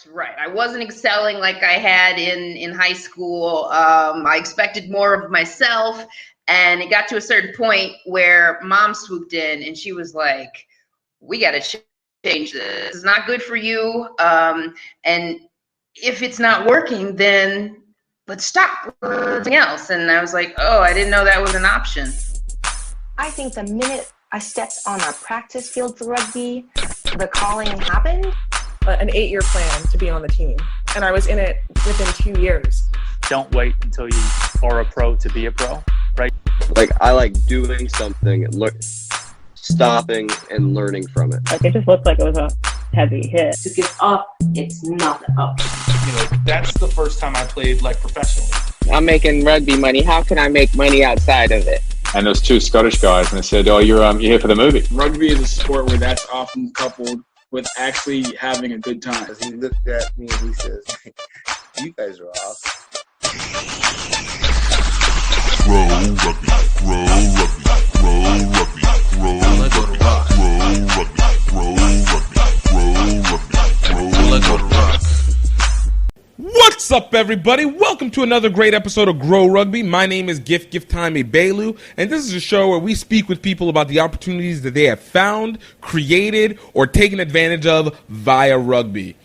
right. I wasn't excelling like I had in high school. I expected more of myself, and it got to a certain point where Mom swooped in and she was like, "We got to change this. It's not good for you. And if it's not working, then let's stop something else." And I was like, "Oh, I didn't know that was an option." I think the minute I stepped on a practice field for rugby, the calling happened. An 8-year plan to be on the team, and I was in it within 2 years. Don't wait until you are a pro to be a pro, right? Like, I like doing something, stopping and learning from it. Like, it just looked like it was a heavy hit. To give up, it's not up. You know, that's the first time I played like professionally. I'm making rugby money. How can I make money outside of it? And there's two Scottish guys, and they said, "Oh, you're here for the movie." Rugby is a sport where that's often coupled with actually having a good time. He looked at me and he says, "You guys are off." Grow rugby, grow rugby, grow rugby, grow rugby, grow rugby, grow rugby, grow rugby. What's up, everybody? Welcome to another great episode of Grow Rugby. My name is GiftTime Ebelu, and this is a show where we speak with people about the opportunities that they have found, created, or taken advantage of via rugby.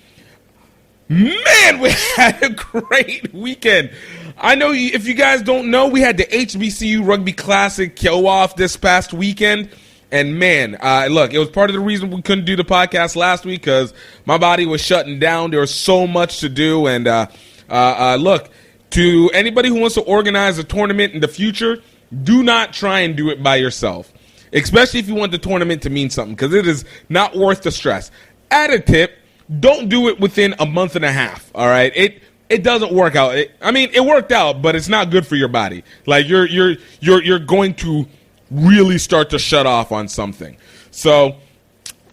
Man, we had a great weekend. I know if you guys don't know, we had the HBCU Rugby Classic go off this past weekend. And man, look, it was part of the reason we couldn't do the podcast last week because my body was shutting down. There was so much to do. And look, to anybody who wants to organize a tournament in the future, do not try and do it by yourself, especially if you want the tournament to mean something, because it is not worth the stress. Add a tip, don't do it within a month and a half, all right? It doesn't work out. It worked out, but it's not good for your body. Like, you're going to really start to shut off on something. So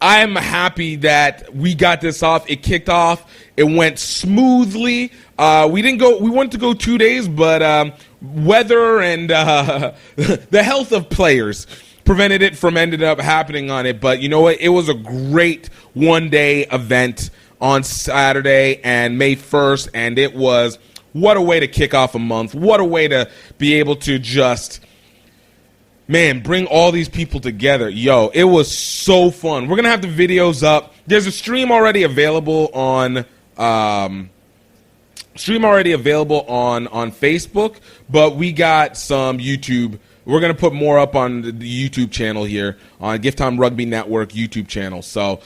I'm happy that we got this off. It kicked off. It went smoothly. We wanted to go 2 days, but weather and the health of players prevented it from ended up happening on it. But you know what? It was a great one-day event on Saturday and May 1st, and it was, what a way to kick off a month. What a way to be able to just, man, bring all these people together. Yo, it was so fun. We're going to have the videos up. There's a stream already available on Facebook, but we got some YouTube. We're going to put more up on the YouTube channel here, on GiftTime Rugby Network YouTube channel. So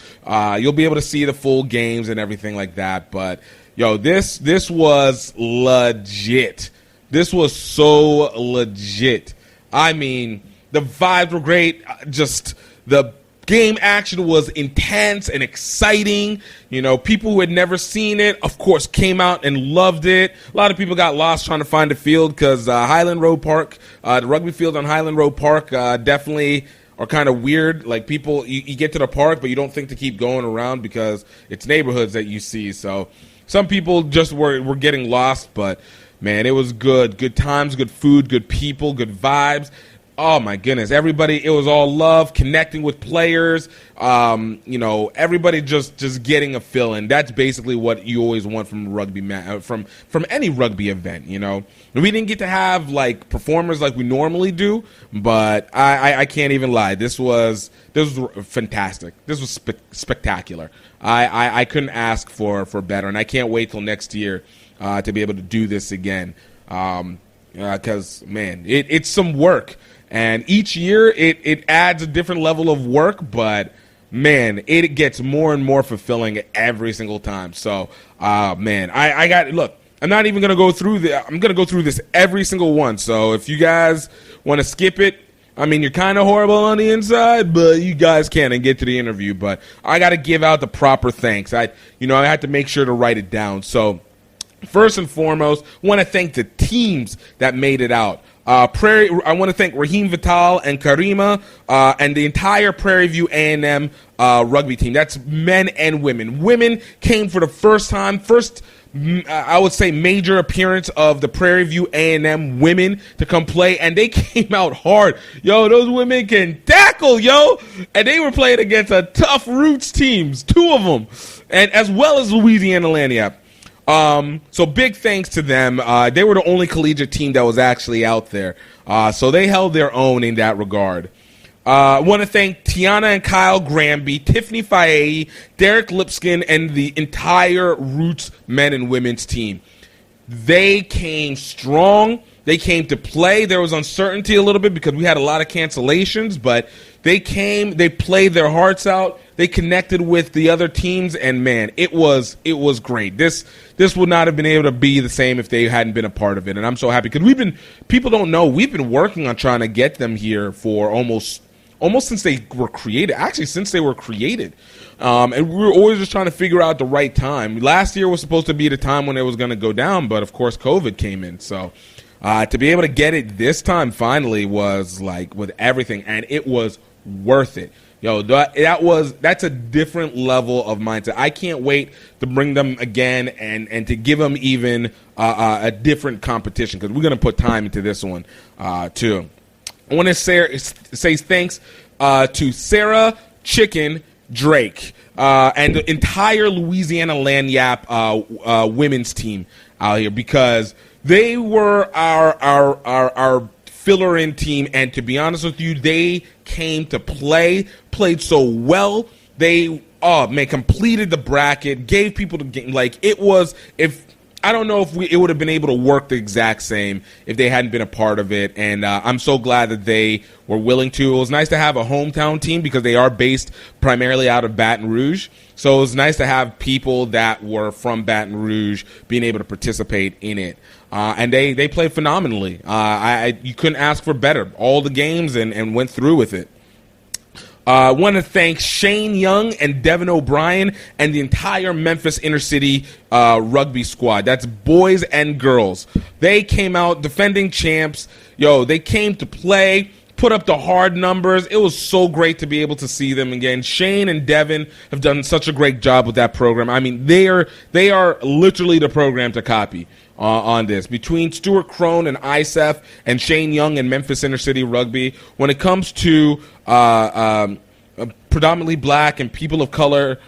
you'll be able to see the full games and everything like that. But, yo, this was legit. This was so legit. I mean, the vibes were great. Just the game action was intense and exciting. You know, people who had never seen it, of course, came out and loved it. A lot of people got lost trying to find a field because Highland Road Park, the rugby field on Highland Road Park, definitely are kind of weird. Like, people, you get to the park, but you don't think to keep going around because it's neighborhoods that you see. So some people just were getting lost, but man, it was good. Good times, good food, good people, good vibes. Oh, my goodness. Everybody, it was all love, connecting with players, everybody just getting a fill-in. That's basically what you always want from rugby, from any rugby event, you know. We didn't get to have, like, performers like we normally do, but I can't even lie. This was fantastic. This was spectacular. I couldn't ask for better, and I can't wait till next year to be able to do this again because, man, it's some work. And each year it adds a different level of work, but, man, it gets more and more fulfilling every single time. So, man, look, I'm not even going to go through I'm going to go through this every single one. So if you guys want to skip it, I mean, you're kind of horrible on the inside, but you guys can and get to the interview. But I got to give out the proper thanks. I had to make sure to write it down. So First and foremost, I want to thank the teams that made it out. I want to thank Raheem Vital and Karima and the entire Prairie View A&M rugby team. That's men and women. Women came for the first time, I would say major appearance of the Prairie View A&M women to come play, and they came out hard. Yo, those women can tackle, yo! And they were playing against a tough Roots teams, 2 of them, and as well as Louisiana Lanyap. So big thanks to them. They were the only collegiate team that was actually out there. So they held their own in that regard. I want to thank Tiana and Kyle Granby, Tiffany Faye, Derek Lipskin, and the entire Roots men and women's team. They came strong. They came to play. There was uncertainty a little bit because we had a lot of cancellations, but they came, they played their hearts out. They connected with the other teams, and man, it was great. This would not have been able to be the same if they hadn't been a part of it, and I'm so happy because people don't know, we've been working on trying to get them here for almost since they were created. Actually, since they were created, and we were always just trying to figure out the right time. Last year was supposed to be the time when it was going to go down, but of course, COVID came in, so. To be able to get it this time finally was like with everything, and it was worth it. Yo, that's a different level of mindset. I can't wait to bring them again and to give them even a different competition because we're going to put time into this one too. I want to say thanks to Sarah Chicken Drake and the entire Louisiana Lanyap women's team out here because they were our filler-in team, and to be honest with you, they came to played so well. They completed the bracket, gave people the game. Like it was, I don't know if it would have been able to work the exact same if they hadn't been a part of it. And I'm so glad that they were willing to. It was nice to have a hometown team because they are based primarily out of Baton Rouge. So it was nice to have people that were from Baton Rouge being able to participate in it. And they played phenomenally. You couldn't ask for better. All the games and went through with it. I want to thank Shane Young and Devin O'Brien and the entire Memphis Inner City rugby squad. That's boys and girls. They came out defending champs. Yo, they came to play, put up the hard numbers. It was so great to be able to see them again. Shane and Devin have done such a great job with that program. I mean, they are literally the program to copy on this. Between Stuart Crone and ISEF and Shane Young and Memphis Inner City Rugby, when it comes to predominantly black and people of color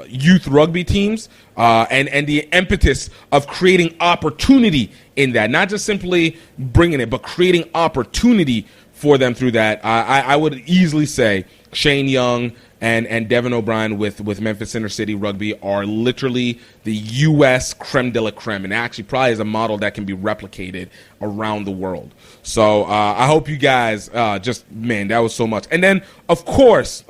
youth rugby teams and the impetus of creating opportunity in that, not just simply bringing it, but creating opportunity for them through that, I would easily say Shane Young and Devin O'Brien with Memphis Inner City Rugby are literally the U.S. creme de la creme, and actually probably is a model that can be replicated around the world. So I hope you guys that was so much. And then, of course,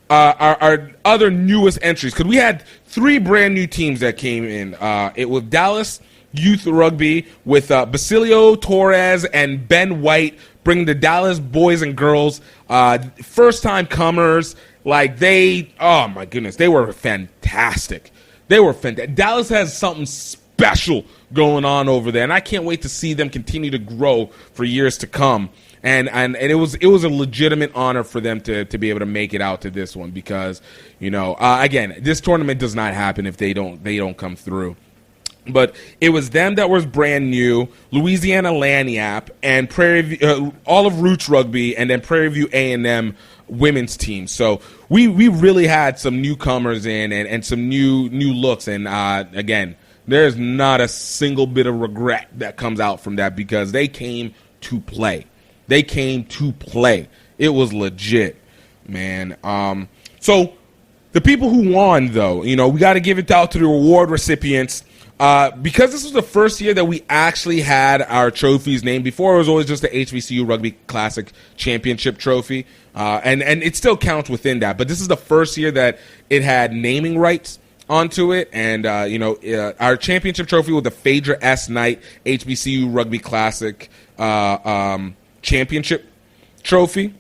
our other newest entries, because we had 3 brand new teams that came in. It was Dallas Youth Rugby with Basilio Torres and Ben White, bringing the Dallas boys and girls, first-time comers. Like oh my goodness, they were fantastic. Dallas has something special going on over there, and I can't wait to see them continue to grow for years to come. And it was a legitimate honor for them to be able to make it out to this one because, again, this tournament does not happen if they don't come through. But it was them that was brand new, Louisiana Lanyap, and all of Roots Rugby, and then Prairie View A&M women's team. So we really had some newcomers in and some new looks. And again, there's not a single bit of regret that comes out from that because they came to play. It was legit, man. So the people who won, though, we got to give it out to the award recipients. Because this was the first year that we actually had our trophies named. Before, it was always just the HBCU Rugby Classic Championship Trophy, and it still counts within that. But this is the first year that it had naming rights onto it, and our championship trophy was the Phaedra S. Knight HBCU Rugby Classic Championship Trophy.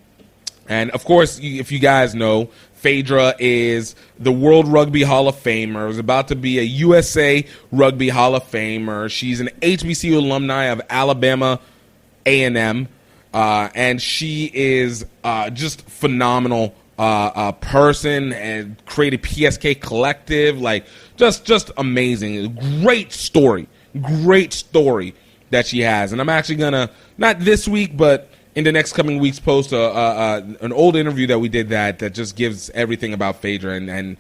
And, of course, if you guys know, Phaedra is the World Rugby Hall of Famer, is about to be a USA Rugby Hall of Famer. She's an HBCU alumni of Alabama A&M, and she is just phenomenal person and created PSK Collective, like just amazing. Great story that she has. And I'm actually gonna, not this week, but in the next coming weeks, post an old interview that we did that just gives everything about Phaedra. And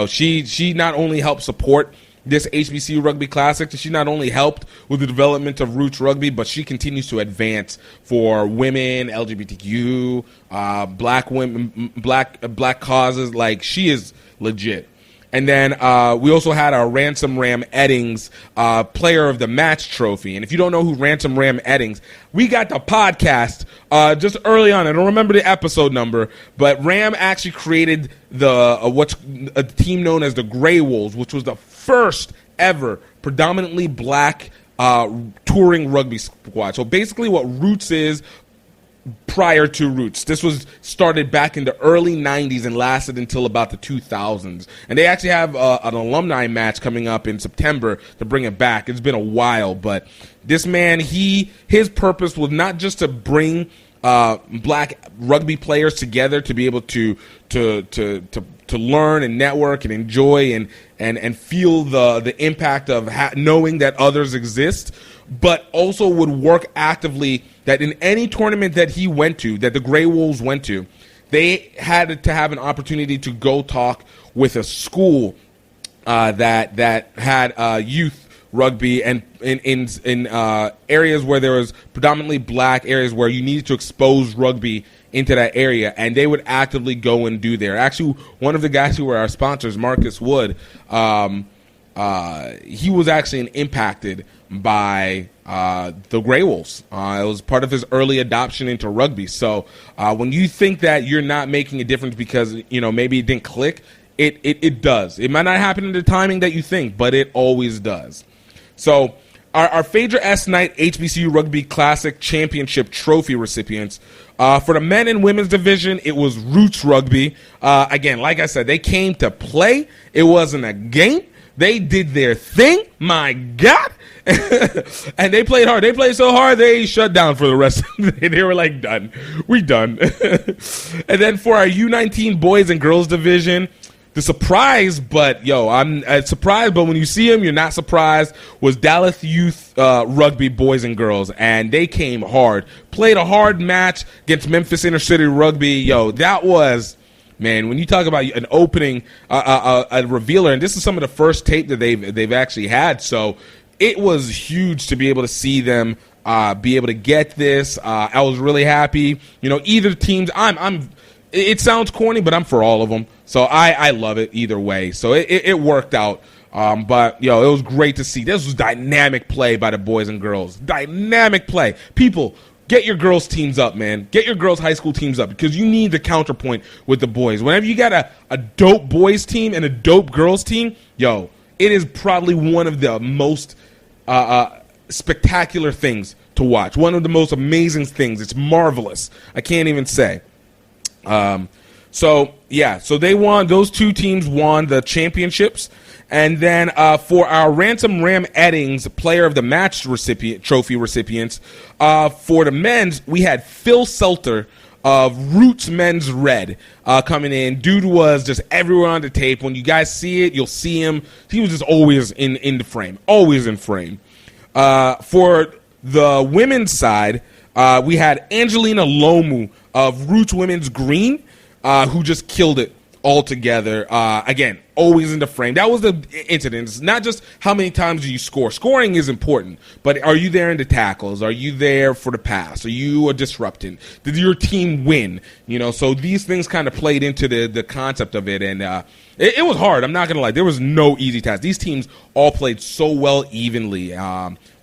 she not only helped support this HBCU Rugby Classic, she not only helped with the development of Roots Rugby, but she continues to advance for women, LGBTQ, black women, black causes. Like, she is legit. And then we also had our Ransom Ram Eddings Player of the Match trophy. And if you don't know who Ransom Ram Eddings, we got the podcast just early on. I don't remember the episode number, but Ram actually created what's a team known as the Grey Wolves, which was the first ever predominantly black touring rugby squad. So basically what Roots is prior to Roots. This was started back in the early 90s and lasted until about the 2000s. And they actually have an alumni match coming up in September to bring it back. It's been a while, but this man, his purpose was not just to bring black rugby players together to be able to learn and network and enjoy and feel the impact of knowing that others exist, but also would work actively that in any tournament that he went to, that the Grey Wolves went to, they had to have an opportunity to go talk with a school that had youth rugby, and in areas where there was predominantly black areas where you needed to expose rugby into that area, and they would actively go and do there. Actually, one of the guys who were our sponsors, Marcus Wood, he was actually impacted by the Grey Wolves. It was part of his early adoption into rugby. So when you think that you're not making a difference because maybe it didn't click, it does. It might not happen in the timing that you think, but it always does. So our Phaedra S. Knight HBCU Rugby Classic Championship Trophy recipients, for the men and women's division, it was Roots Rugby. Again, like I said, they came to play. It wasn't a game. They did their thing. My God. And they played hard. They played so hard, they shut down for the rest of the day. They were like, done. We done. And then for our U19 boys and girls division, the surprise, but I'm surprised, but when you see them, you're not surprised, was Dallas Youth Rugby boys and girls, and they came hard. Played a hard match against Memphis Inner City Rugby. That was, man, when you talk about an opening, a revealer, and this is some of the first tape that they've actually had, so it was huge to be able to see them be able to get this. I was really happy. Either teams, it sounds corny, but I'm for all of them. So I love it either way. So it worked out. But it was great to see. This was dynamic play by the boys and girls. Dynamic play. People, get your girls teams up, man. Get your girls high school teams up, because you need the counterpoint with the boys. Whenever you got a dope boys team and a dope girls team, it is probably one of the most spectacular things to watch. One of the most amazing things. It's marvelous. I can't even say. So they won. Those two teams won the championships. And then for our Ransom Ram Eddings Player of the Match trophy recipients, for the men's, we had Phil Selter of Roots Men's Red coming in. Dude was just everywhere on the tape. When you guys see it, you'll see him. He was just always in the frame. Always in frame. For the women's side, we had Angelina Lomu of Roots Women's Green, who just killed it altogether. Again, always in the frame. That was the incident. It's not just how many times do you score. Scoring is important, but are you there in the tackles? Are you there for the pass? Are you a disruptant? Did your team win? So these things kind of played into the concept of it, and it was hard. I'm not going to lie. There was no easy task. These teams all played so well evenly,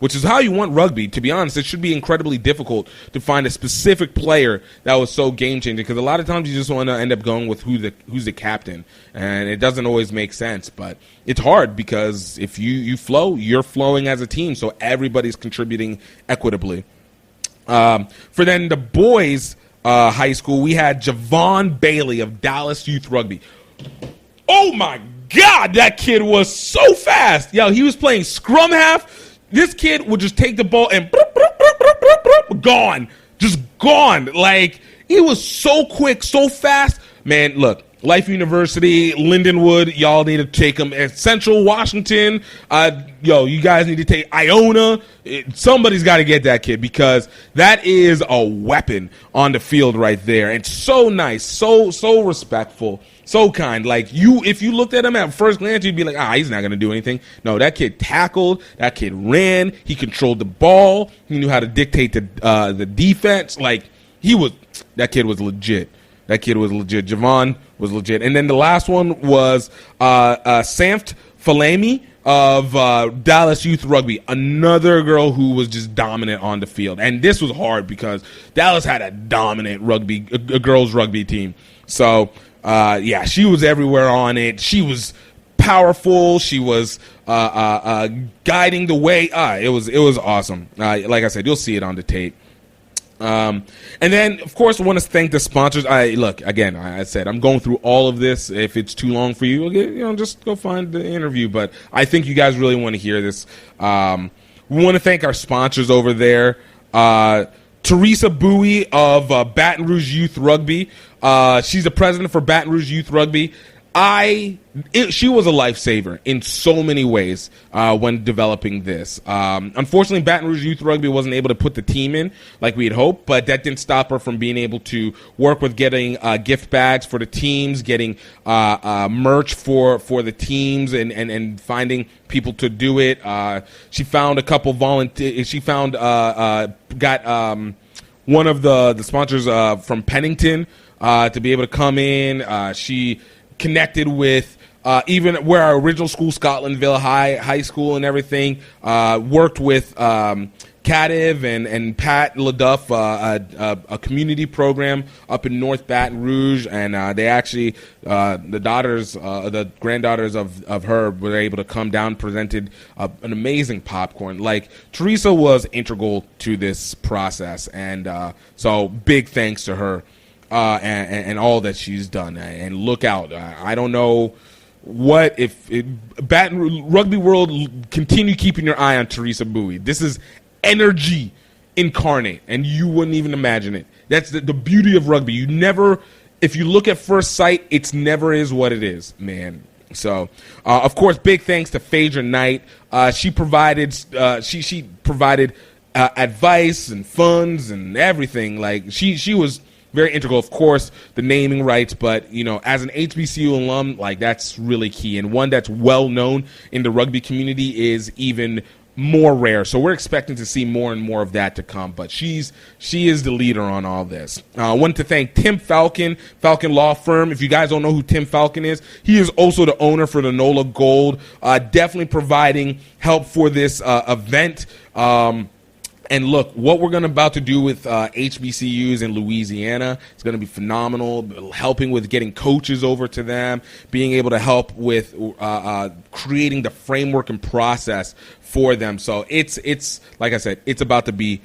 which is how you want rugby. To be honest, it should be incredibly difficult to find a specific player that was so game-changing, because a lot of times you just want to end up going with who's the captain, and it doesn't always make sense. But it's hard, because if you flow, you're flowing as a team, so everybody's contributing equitably. For then the boys, high school. We had Javon Bailey of Dallas Youth Rugby. Oh my God, that kid was so fast. Yo, he was playing scrum half. This kid would just take the ball and gone. Just gone. Like, he was so quick, so fast. Man, look, Life University, Lindenwood, y'all need to take him. At Central Washington, you guys need to take Iona. Somebody's got to get that kid, because that is a weapon on the field right there. And so nice, so respectful, so kind. Like, if you looked at him at first glance, you'd be like, he's not going to do anything. No, that kid tackled, that kid ran, he controlled the ball, he knew how to dictate the defense. Like, that kid was legit. That kid was legit. Javon was legit. And then the last one was Samft Falemi of Dallas Youth Rugby, another girl who was just dominant on the field. And this was hard because Dallas had a dominant girls rugby team. So, she was everywhere on it. She was powerful. She was guiding the way. It was awesome. Like I said, you'll see it on the tape. And then, of course, I want to thank the sponsors. I said I'm going through all of this. If it's too long for you, just go find the interview. But I think you guys really want to hear this. We want to thank our sponsors over there. Teresa Bowie of Baton Rouge Youth Rugby. She's the president for Baton Rouge Youth Rugby. She was a lifesaver in so many ways when developing this. Unfortunately, Baton Rouge Youth Rugby wasn't able to put the team in like we had hoped, but that didn't stop her from being able to work with getting gift bags for the teams, getting merch for the teams, and finding people to do it. She found a couple volunteers. She found got one of the sponsors from Pennington to be able to come in. She connected with even where our original school, Scotlandville High School and everything, worked with Cativ and Pat LaDuff, a community program up in North Baton Rouge, and they actually, the granddaughters of her were able to come down, presented an amazing popcorn. Like, Teresa was integral to this process, and so big thanks to her. And all that she's done, and look out. I don't know if Baton Rugby World, continue keeping your eye on Teresa Bowie. This is energy incarnate, and you wouldn't even imagine it. That's the beauty of rugby. If you look at first sight, it's never is what it is, man. So, of course, big thanks to Phaedra Knight. She provided advice and funds and everything. Like, she was very integral. Of course, the naming rights, but as an HBCU alum, like, that's really key, and one that's well known in the rugby community is even more rare. So we're expecting to see more and more of that to come. But she is the leader on all this. I wanted to thank Tim Falcon Law Firm. If you guys don't know who Tim Falcon is, he is also the owner for the NOLA Gold. Definitely providing help for this event. And look, what we're about to do with HBCUs in Louisiana is going to be phenomenal, helping with getting coaches over to them, being able to help with creating the framework and process for them. So it's like I said, it's about to be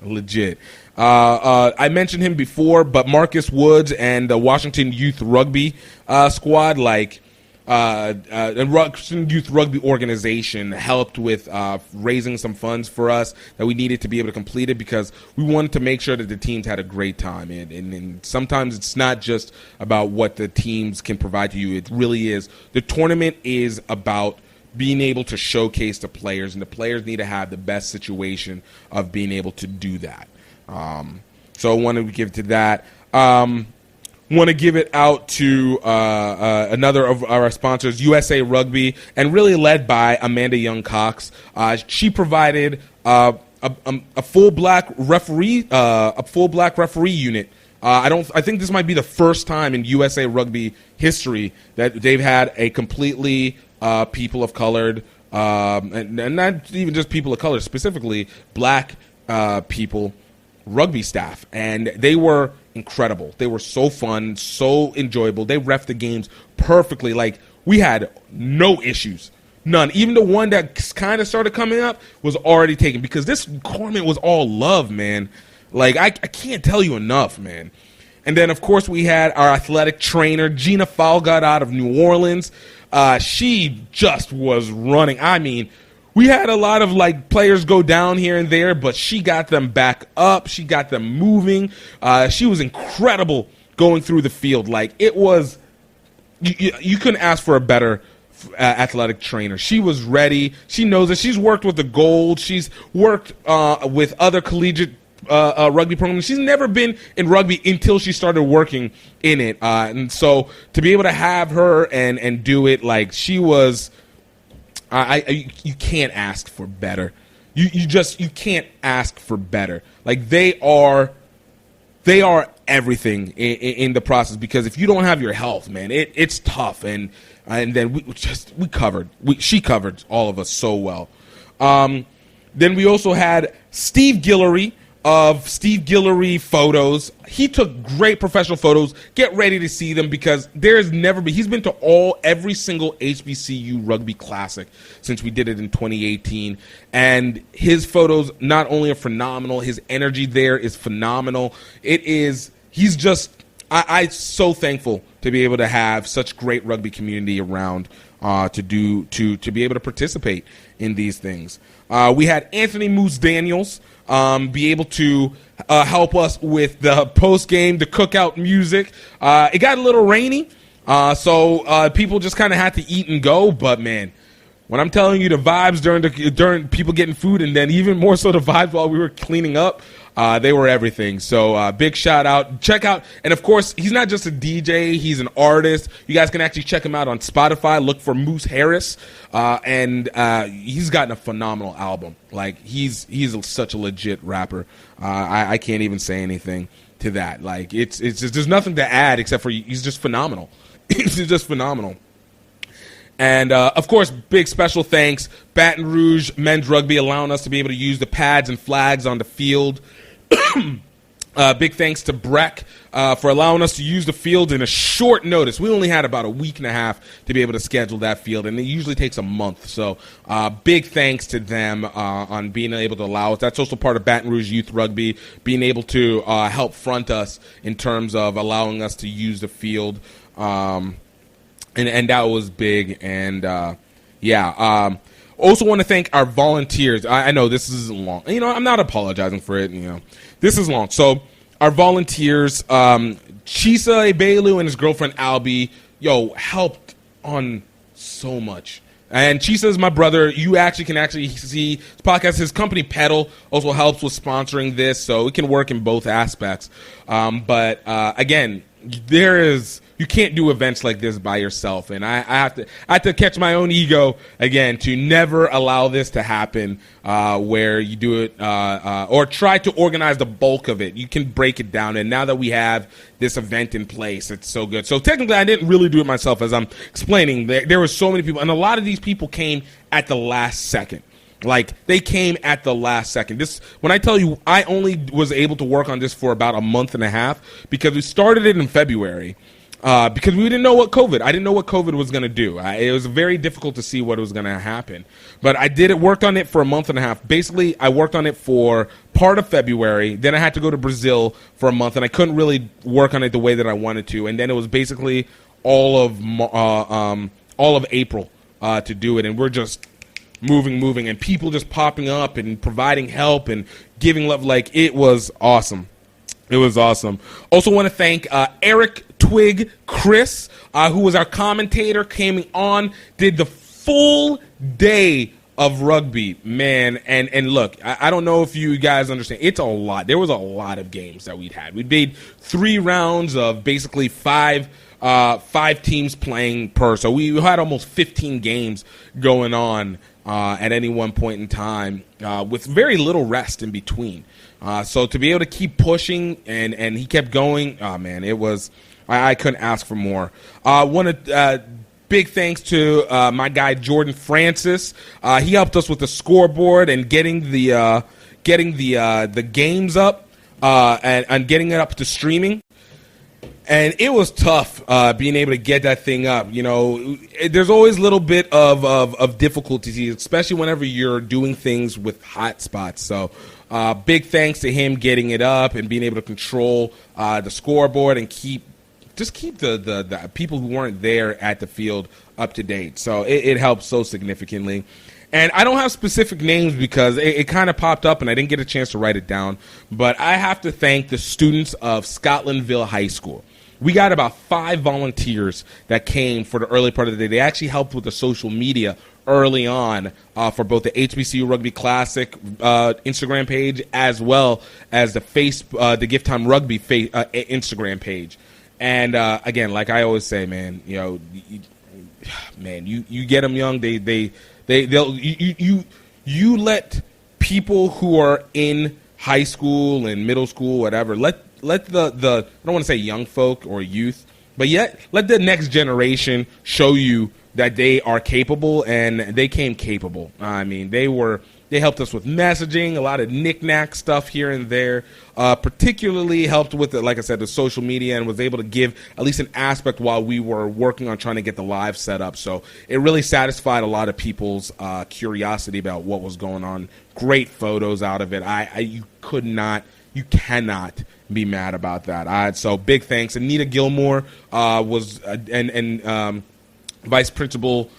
legit. I mentioned him before, but Marcus Woods and the Washington Youth Rugby squad, the Robertson Youth Rugby organization helped with raising some funds for us that we needed to be able to complete it, because we wanted to make sure that the teams had a great time. And sometimes it's not just about what the teams can provide to you. It really is. The tournament is about being able to showcase the players, and the players need to have the best situation of being able to do that. So I wanted to give it to that. Want to give it out to another of our sponsors, USA Rugby, and really led by Amanda Young Cox. She provided a full black referee unit. I think this might be the first time in USA Rugby history that they've had a completely people of colored, and not even just people of color, specifically black people rugby staff, and they were incredible. They were so fun, so enjoyable. They reffed the games perfectly. Like, we had no issues, none. Even the one that kind of started coming up was already taken, because this tournament was all love, man. Like, I can't tell you enough, man. And then, of course, we had our athletic trainer, Gina Falgott, out of New Orleans. She just was running. I mean, we had a lot of, like, players go down here and there, but she got them back up. She got them moving. She was incredible going through the field. Like, it was you couldn't ask for a better athletic trainer. She was ready. She knows it. She's worked with the Gold. She's worked with other collegiate rugby programs. She's never been in rugby until she started working in it. And so to be able to have her and do it, like, she was, you can't ask for better. You can't ask for better. Like, they are everything in the process, because if you don't have your health, man, it's tough. And then she covered all of us so well. Then we also had Steve Guillory of Steve Guillory Photos. He took great professional photos. Get ready to see them, because he's been to every single HBCU Rugby Classic since we did it in 2018. And his photos not only are phenomenal, his energy there is phenomenal. I'm so thankful to be able to have such great rugby community around to be able to participate in these things. We had Anthony Moose Daniels be able to help us with the post game, the cookout music. It got a little rainy, so people just kind of had to eat and go. But man, when I'm telling you the vibes during people getting food, and then even more so the vibes while we were cleaning up, they were everything. So big shout out. Check out, and of course, he's not just a DJ, he's an artist. You guys can actually check him out on Spotify. Look for Moose Harris, and he's gotten a phenomenal album. Like, he's such a legit rapper. I can't even say anything to that. Like, it's just, there's nothing to add except for he's just phenomenal. He's just phenomenal. And, of course, big special thanks, Baton Rouge Men's Rugby, allowing us to be able to use the pads and flags on the field. Big thanks to Breck for allowing us to use the field in a short notice. We only had about a week and a half to be able to schedule that field, and it usually takes a month. So big thanks to them on being able to allow us. That's also part of Baton Rouge Youth Rugby, being able to help front us in terms of allowing us to use the field. And that was big. And, also want to thank our volunteers. I know this is long. You know, I'm not apologizing for it. You know, this is long. So our volunteers, Chisa Ebelu and his girlfriend Albie, helped on so much. And Chisa is my brother. You can see his podcast. His company Pedal also helps with sponsoring this, so it can work in both aspects. But again, you can't do events like this by yourself, and I have to catch my own ego again to never allow this to happen where you do it or try to organize the bulk of it. You can break it down, and now that we have this event in place, it's so good. So technically, I didn't really do it myself, as I'm explaining. There were so many people, and a lot of these people came at the last second. Like, they came at the last second. When I tell you, I only was able to work on this for about a month and a half, because we started it in February. Because we didn't know I didn't know what COVID was going to do. It was very difficult to see what was going to happen. But worked on it for a month and a half. Basically, I worked on it for part of February. Then I had to go to Brazil for a month, and I couldn't really work on it the way that I wanted to. And then it was basically all of April to do it. And we're just moving, and people just popping up and providing help and giving love. Like, it was awesome. It was awesome. Also want to thank Eric Twig Chris, who was our commentator, came on, did the full day of rugby, man. And look, I don't know if you guys understand. It's a lot. There was a lot of games that we'd had. We made 3 rounds of basically 5 teams playing per. So we had almost 15 games going on at any one point in time, with very little rest in between. So to be able to keep pushing, and he kept going, oh man, it was, I couldn't ask for more. Big thanks to my guy Jordan Francis. He helped us with the scoreboard and getting the games up and getting it up to streaming. And it was tough being able to get that thing up. You know, there's always a little bit of difficulties, especially whenever you're doing things with hot spots. So Big thanks to him getting it up and being able to control the scoreboard and keep the people who weren't there at the field up to date. So it helped so significantly. And I don't have specific names because it kind of popped up and I didn't get a chance to write it down. But I have to thank the students of Scotlandville High School. We got about 5 volunteers that came for the early part of the day. They actually helped with the social media early on for both the HBCU Rugby Classic Instagram page as well as the GiftTime Rugby Instagram page. And again, like I always say, man, you get them young. You let people who are in high school and middle school, whatever, let the I don't want to say young folk or youth, but yet let the next generation show you that they are capable, and they came capable. I mean, they helped us with messaging, a lot of knick-knack stuff here and there, particularly helped with, like I said, the social media, and was able to give at least an aspect while we were working on trying to get the live set up. So it really satisfied a lot of people's curiosity about what was going on. Great photos out of it. You cannot be mad about that. So big thanks. Anita Gilmore was Vice Principal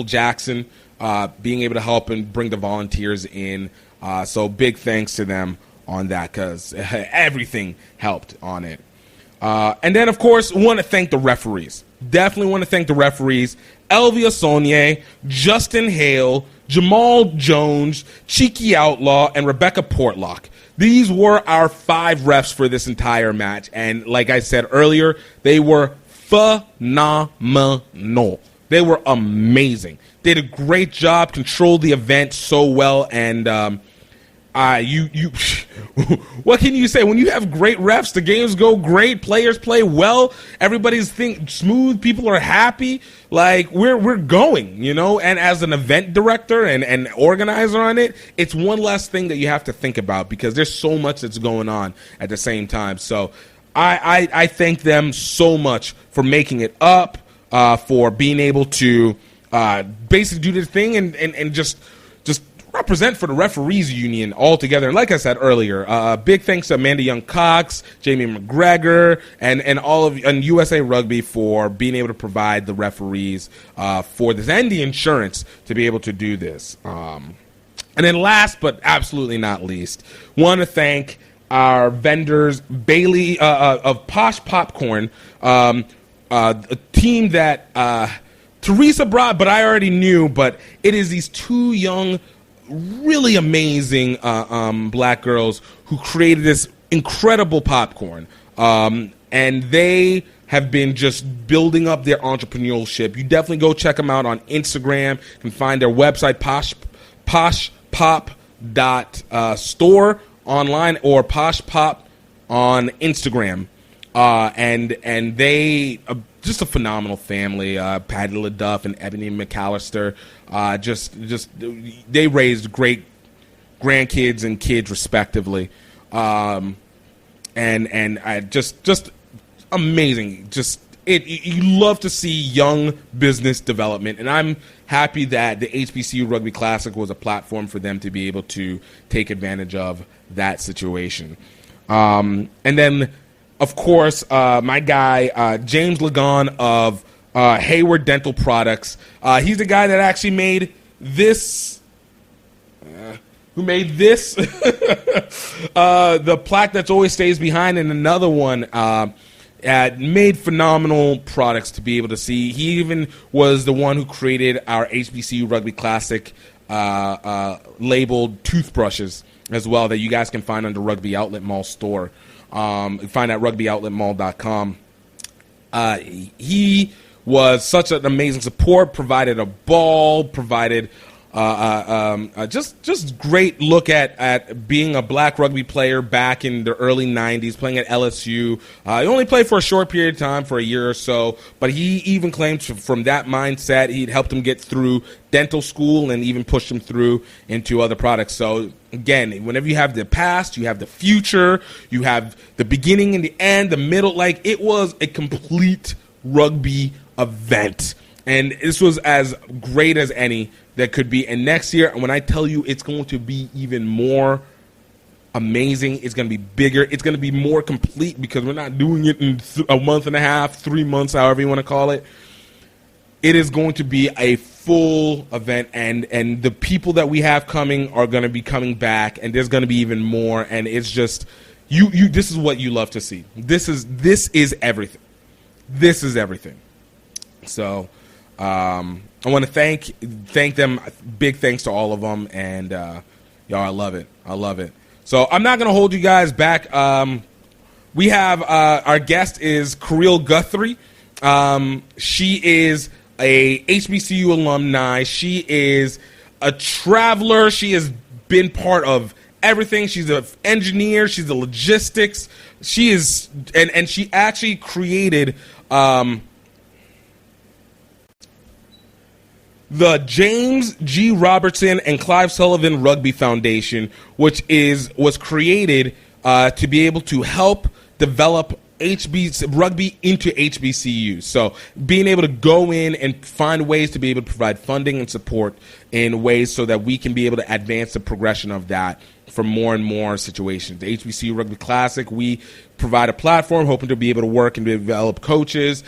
Jackson being able to help and bring the volunteers in. So big thanks to them on that because everything helped on it. And then, of course, we want to thank the referees. Definitely want to thank the referees. Elvia Saulnier, Justin Hale, Jamal Jones, Cheeky Outlaw, and Rebecca Portlock. These were our 5 refs for this entire match. And like I said earlier, they were phenomenal. They were amazing. They did a great job, controlled the event so well, and what can you say? When you have great refs, the games go great, players play well, everybody's smooth, people are happy. Like we're going, and as an event director and organizer on it, it's one less thing that you have to think about because there's so much that's going on at the same time. So I thank them so much for making it up, for being able to basically do this thing and just represent for the referees union altogether. And like I said earlier, big thanks to Amanda Young-Cox, Jamie McGregor, and all of USA Rugby for being able to provide the referees for this and the insurance to be able to do this. And then last but absolutely not least, want to thank our vendors, Bailey of Posh Popcorn, a team that Teresa brought, but I already knew, but it is these 2 young, really amazing black girls who created this incredible popcorn. And they have been just building up their entrepreneurship. You definitely go check them out on Instagram. You can find their website, poshpop.store online or poshpop on Instagram. And they just a phenomenal family. Patty LaDuff and Ebony McAllister. Just they raised great grandkids and kids respectively. And I just amazing. You love to see young business development, and I'm happy that the HBCU Rugby Classic was a platform for them to be able to take advantage of that situation. And then, of course, my guy, James Lagon of Hayward Dental Products. He's the guy that actually made this. Who made this? The plaque that's always stays behind, and another one. Made phenomenal products to be able to see. He even was the one who created our HBCU Rugby Classic labeled toothbrushes as well that you guys can find under Rugby Outlet Mall store. Find at rugbyoutletmall.com. He was such an amazing support, provided a ball, provided just great look at being a black rugby player back in the early 90s, playing at LSU. He only played for a short period of time, for a year or so, but he even claimed from that mindset he'd helped him get through dental school and even pushed him through into other products. So again, whenever you have the past, you have the future, you have the beginning and the end, the middle. Like, it was a complete rugby event. And this was as great as any that could be. And next year, when I tell you it's going to be even more amazing, it's going to be bigger, it's going to be more complete because we're not doing it in a month and a half, 3 months, however you want to call it. It is going to be a full event, and the people that we have coming are going to be coming back, and there's going to be even more. And it's just this is what you love to see. This is everything. This is everything. So I want to thank them. Big thanks to all of them, and y'all, I love it. So I'm not going to hold you guys back. We have our guest is Carille Guthrie. She is a HBCU alumni. She is a traveler. She has been part of everything. She's an engineer. She's a logistics. She is, and she actually created the James G. Robertson and Clive Sullivan Rugby Foundation, which was created to be able to help develop rugby into HBCUs. So being able to go in and find ways to be able to provide funding and support in ways so that we can be able to advance the progression of that for more and more situations. The HBCU Rugby Classic, we provide a platform hoping to be able to work and develop coaches.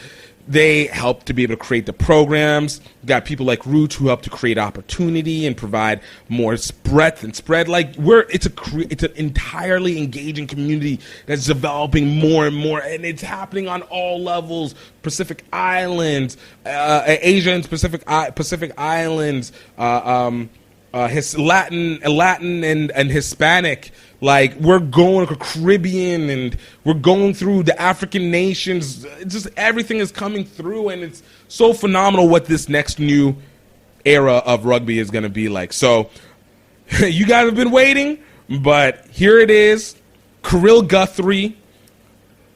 They help to be able to create the programs. We've got people like Roots who help to create opportunity and provide more breadth and spread. Like it's an entirely engaging community that's developing more and more, and it's happening on all levels. Pacific Islands, Asia and Pacific Islands, his Latin and Hispanic. Like, we're going to Caribbean, and we're going through the African nations. It's just everything is coming through, and it's so phenomenal what this next new era of rugby is going to be like. So you guys have been waiting, but here it is. Carille Guthrie,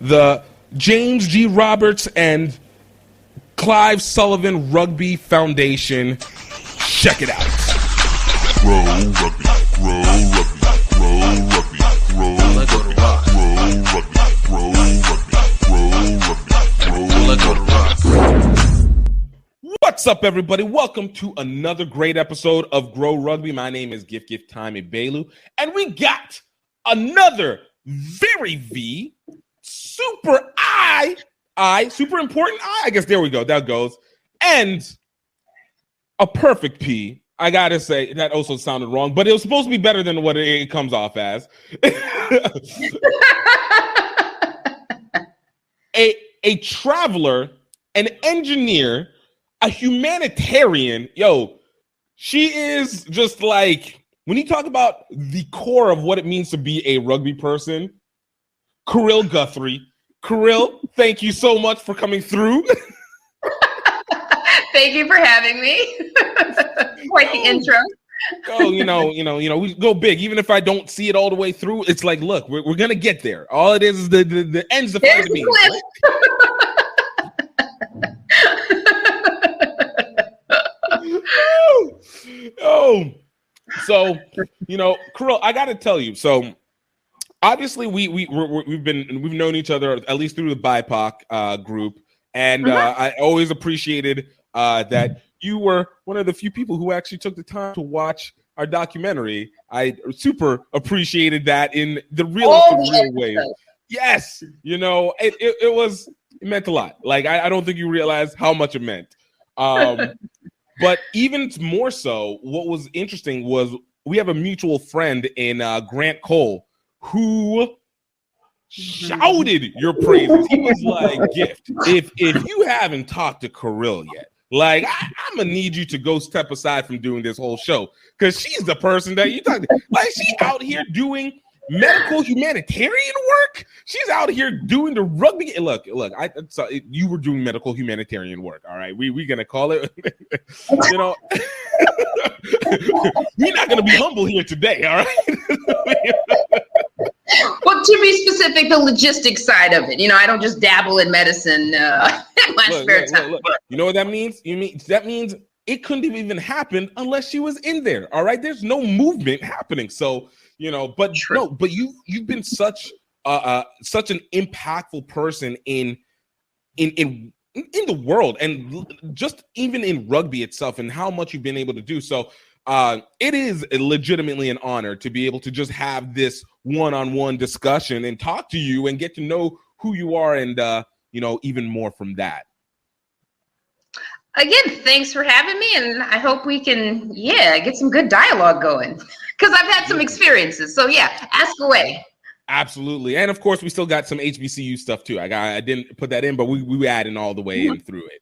the James G. Roberts and Clive Sullivan Rugby Foundation. Check it out. Grow rugby, grow rugby. What's up, everybody? Welcome to another great episode of Grow Rugby. My name is GiftTime Ebelu, and we got another very super important I guess there we go. That goes. And a perfect P. I gotta say, that also sounded wrong, but it was supposed to be better than what it comes off as. a traveler, an engineer, a humanitarian. Yo, she is just like, when you talk about the core of what it means to be a rugby person, Carille Guthrie. Carille, thank you so much for coming through. Thank you for having me. Quite the intro. Oh, we go big. Even if I don't see it all the way through, it's like, look, we're gonna get there. All it is the ends the find me. So Carille, I gotta tell you. So obviously we've known each other at least through the BIPOC group, and I always appreciated that you were one of the few people who actually took the time to watch our documentary. I super appreciated that in the real way. Yes, it meant a lot. Like, I don't think you realize how much it meant. But even more so, what was interesting was we have a mutual friend in Grant Cole who shouted your praises. He was like, Gift, if you haven't talked to Carille yet, like, I'm gonna need you to go step aside from doing this whole show, because she's the person that you talk to. Like, she out here doing medical humanitarian work. She's out here doing the rugby. Look, I saw you were doing medical humanitarian work. All right, we gonna call it. We're not gonna be humble here today. All right. Well, to be specific, the logistics side of it. I don't just dabble in medicine in my spare time. Look. You know what that means? That means it couldn't have even happened unless she was in there. All right, there's no movement happening. So but you've been such an impactful person in in the world, and just even in rugby itself, and how much you've been able to do. So it is legitimately an honor to be able to just have this one-on-one discussion and talk to you and get to know who you are, and even more from that. Again, thanks for having me, and I hope we can, get some good dialogue going, because I've had some experiences. So ask away. Absolutely. And of course, we still got some HBCU stuff too. I didn't put that in, but we added all the way in through it.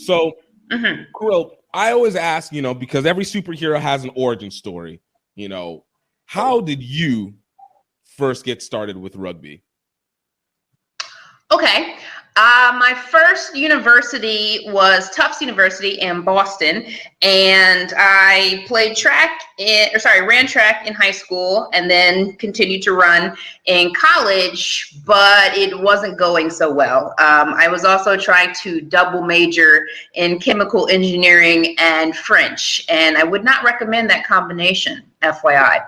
So, Carille, I always ask, because every superhero has an origin story, how did you first get started with rugby? Okay. My first university was Tufts University in Boston, and I played ran track in high school and then continued to run in college, but it wasn't going so well. I was also trying to double major in chemical engineering and French, and I would not recommend that combination, FYI.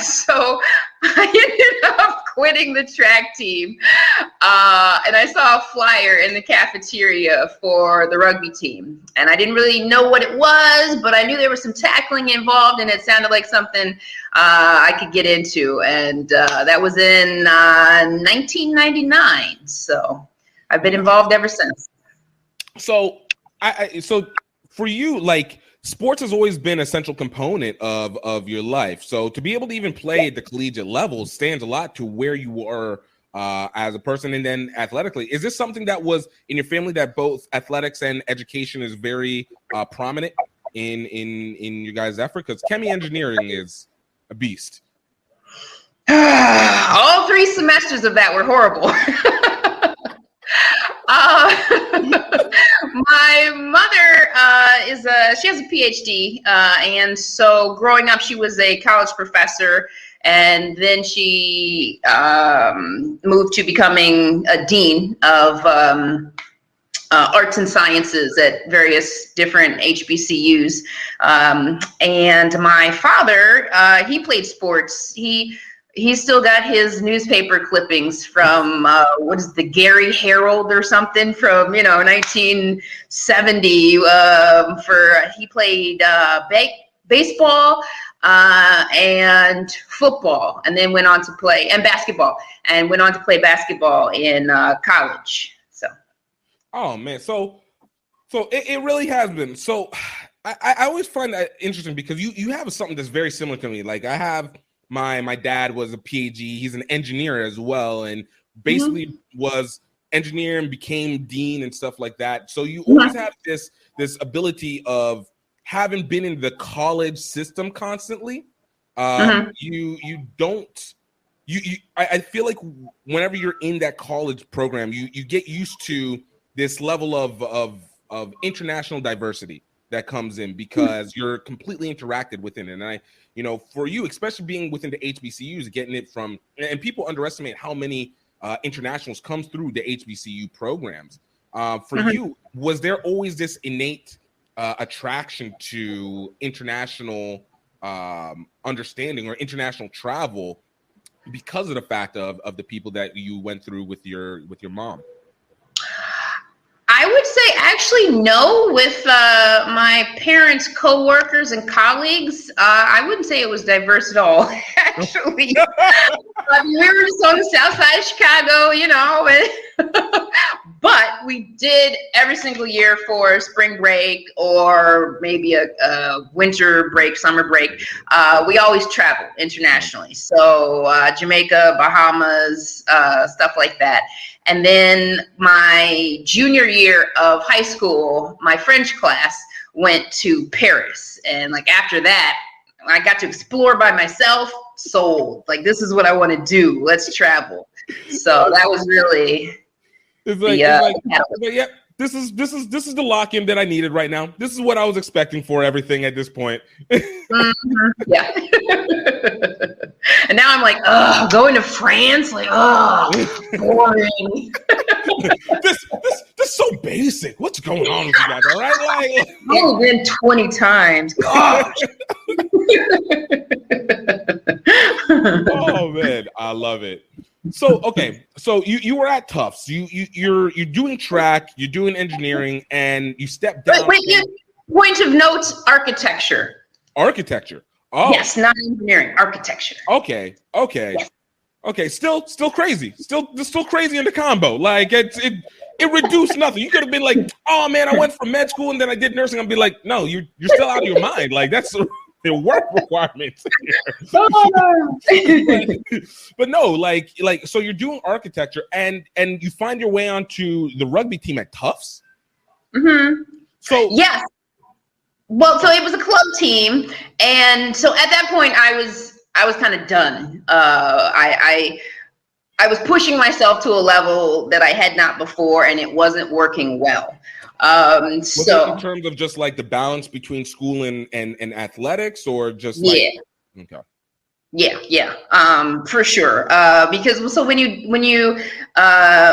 So I ended up quitting the track team, and I saw a flyer in the cafeteria for the rugby team, and I didn't really know what it was, but I knew there was some tackling involved, and it sounded like something I could get into, and that was in 1999, so I've been involved ever since. So so for you, like, sports has always been a central component of your life. So to be able to even play at the collegiate level stands a lot to where you were as a person, and then athletically. Is this something that was in your family, that both athletics and education is very prominent in your guys' effort? Because chemi engineering is a beast. All 3 semesters of that were horrible. My mother she has a PhD, and so growing up, she was a college professor, and then she moved to becoming a dean of arts and sciences at various different HBCUs. And my father, he played sports. He's still got his newspaper clippings from what is the Gary Herald or something from 1970. He played baseball and football, and then went on to play basketball in college. So, oh man, so it really has been. So I always find that interesting, because you have something that's very similar to me. Like, I have. My dad was a PhD. He's an engineer as well, and basically was engineer and became dean and stuff like that. So you always have this ability of having been in the college system constantly. I feel like whenever you're in that college program, you get used to this level of international diversity that comes in, because you're completely interacted within it. And for you, especially being within the HBCUs, getting it from, and people underestimate how many internationals comes through the HBCU programs. For you, was there always this innate attraction to international understanding or international travel because of the fact of the people that you went through with your mom? I would say actually no. With my parents' co-workers and colleagues, I wouldn't say it was diverse at all, actually. We were just on the south side of Chicago, but we did every single year for spring break or maybe a winter break, summer break. We always travel internationally. So Jamaica, Bahamas, stuff like that. And then my junior year of high school, my French class went to Paris. And like after that, I got to explore by myself, sold. Like, this is what I want to do. Let's travel. So that was really This is the lock-in that I needed right now. This is what I was expecting for everything at this point. Yeah. And now I'm like, going to France, like, boring. this so basic. What's going on with you guys? All right, like, I've been 20 times. Gosh. Oh man, I love it. So okay, so you were at Tufts. You're doing track, you're doing engineering, and you step down. Wait, point of note: architecture. Architecture. Oh yes, not engineering, architecture. Okay. Yes. Okay. Still crazy. Still crazy in the combo. Like it reduced nothing. You could have been like, oh man, I went for med school and then I did nursing. I'd be like, no, you're still out of your mind. Like that's the work requirements here. but no, like so you're doing architecture and you find your way onto the rugby team at Tufts. Mm-hmm. So yes. Well, so it was a club team, and so at that point I was kind of done. I was pushing myself to a level that I had not before, and it wasn't working well. So in terms of just like the balance between school and athletics, or just like okay. Yeah, for sure. Because so when you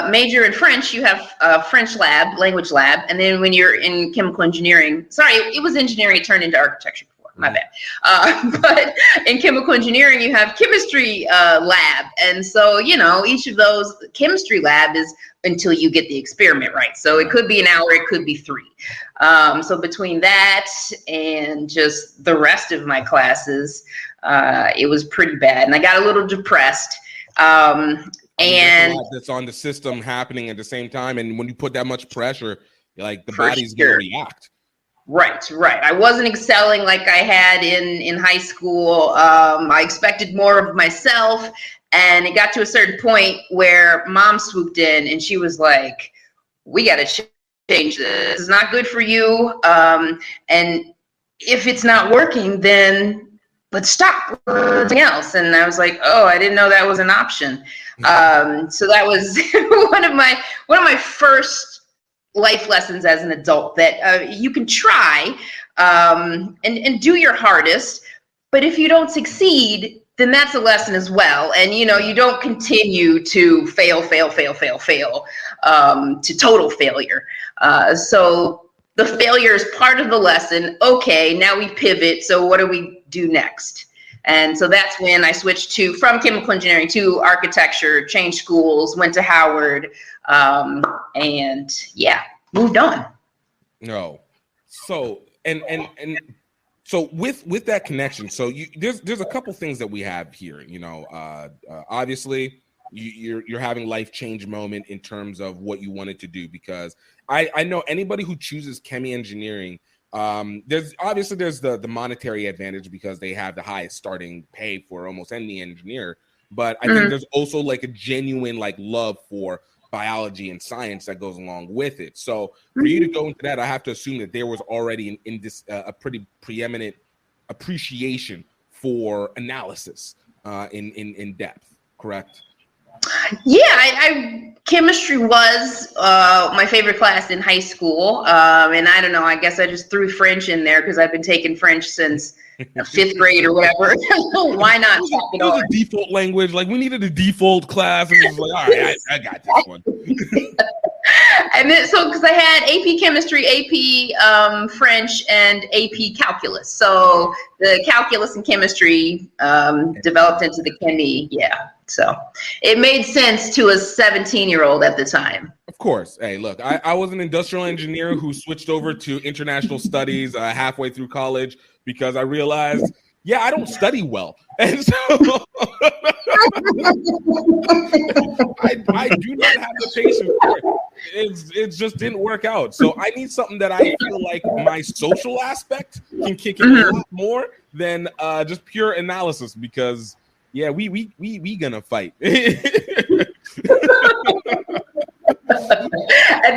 major in French, you have a French lab, language lab, and then when you're in chemical engineering, sorry, it was engineering, it turned into architecture before, my bad. But in chemical engineering, you have chemistry lab, and so each of those chemistry lab is until you get the experiment right. So it could be an hour, it could be 3. So between that and just the rest of my classes, it was pretty bad, and I got a little depressed. And that's on the system happening at the same time, and when you put that much pressure, like the body's gonna react. Right. I wasn't excelling like I had in high school. I expected more of myself, and it got to a certain point where Mom swooped in, and she was like, "We got to change this. It's not good for you. And if it's not working, then let's stop something else." And I was like, "Oh, I didn't know that was an option." So that was one of my first life lessons as an adult, that you can try and do your hardest, but if you don't succeed, then that's a lesson as well. And you don't continue to fail to total failure. So the failure is part of the lesson. Okay, now we pivot. So what do we do next? And so that's when I switched from chemical engineering to architecture, changed schools, went to Howard, and moved on. No. So, and so with that connection, so there's a couple things that we have here, obviously you're having life change moment in terms of what you wanted to do, because I know anybody who chooses chemi engineering, there's the monetary advantage because they have the highest starting pay for almost any engineer, but I think there's also like a genuine like love for biology and science that goes along with it. So for you to go into that, I have to assume that there was already in this a pretty preeminent appreciation for analysis in depth, correct? Yeah, chemistry was my favorite class in high school, and I don't know, I guess I just threw French in there because I've been taking French since 5th grade or whatever. Why not top it on? It was a default language, like we needed a default class, and it was like, all right, I got this one. And then, so because I had AP chemistry, AP French, and AP calculus. So the calculus and chemistry developed into the chemi. Yeah. So it made sense to a 17-year-old at the time. Of course. Hey, look, I was an industrial engineer who switched over to international studies halfway through college because I realized, I don't study well. And so I do not have the patience for it. It just didn't work out. So I need something that I feel like my social aspect can kick in a lot more than just pure analysis, because we gonna fight. And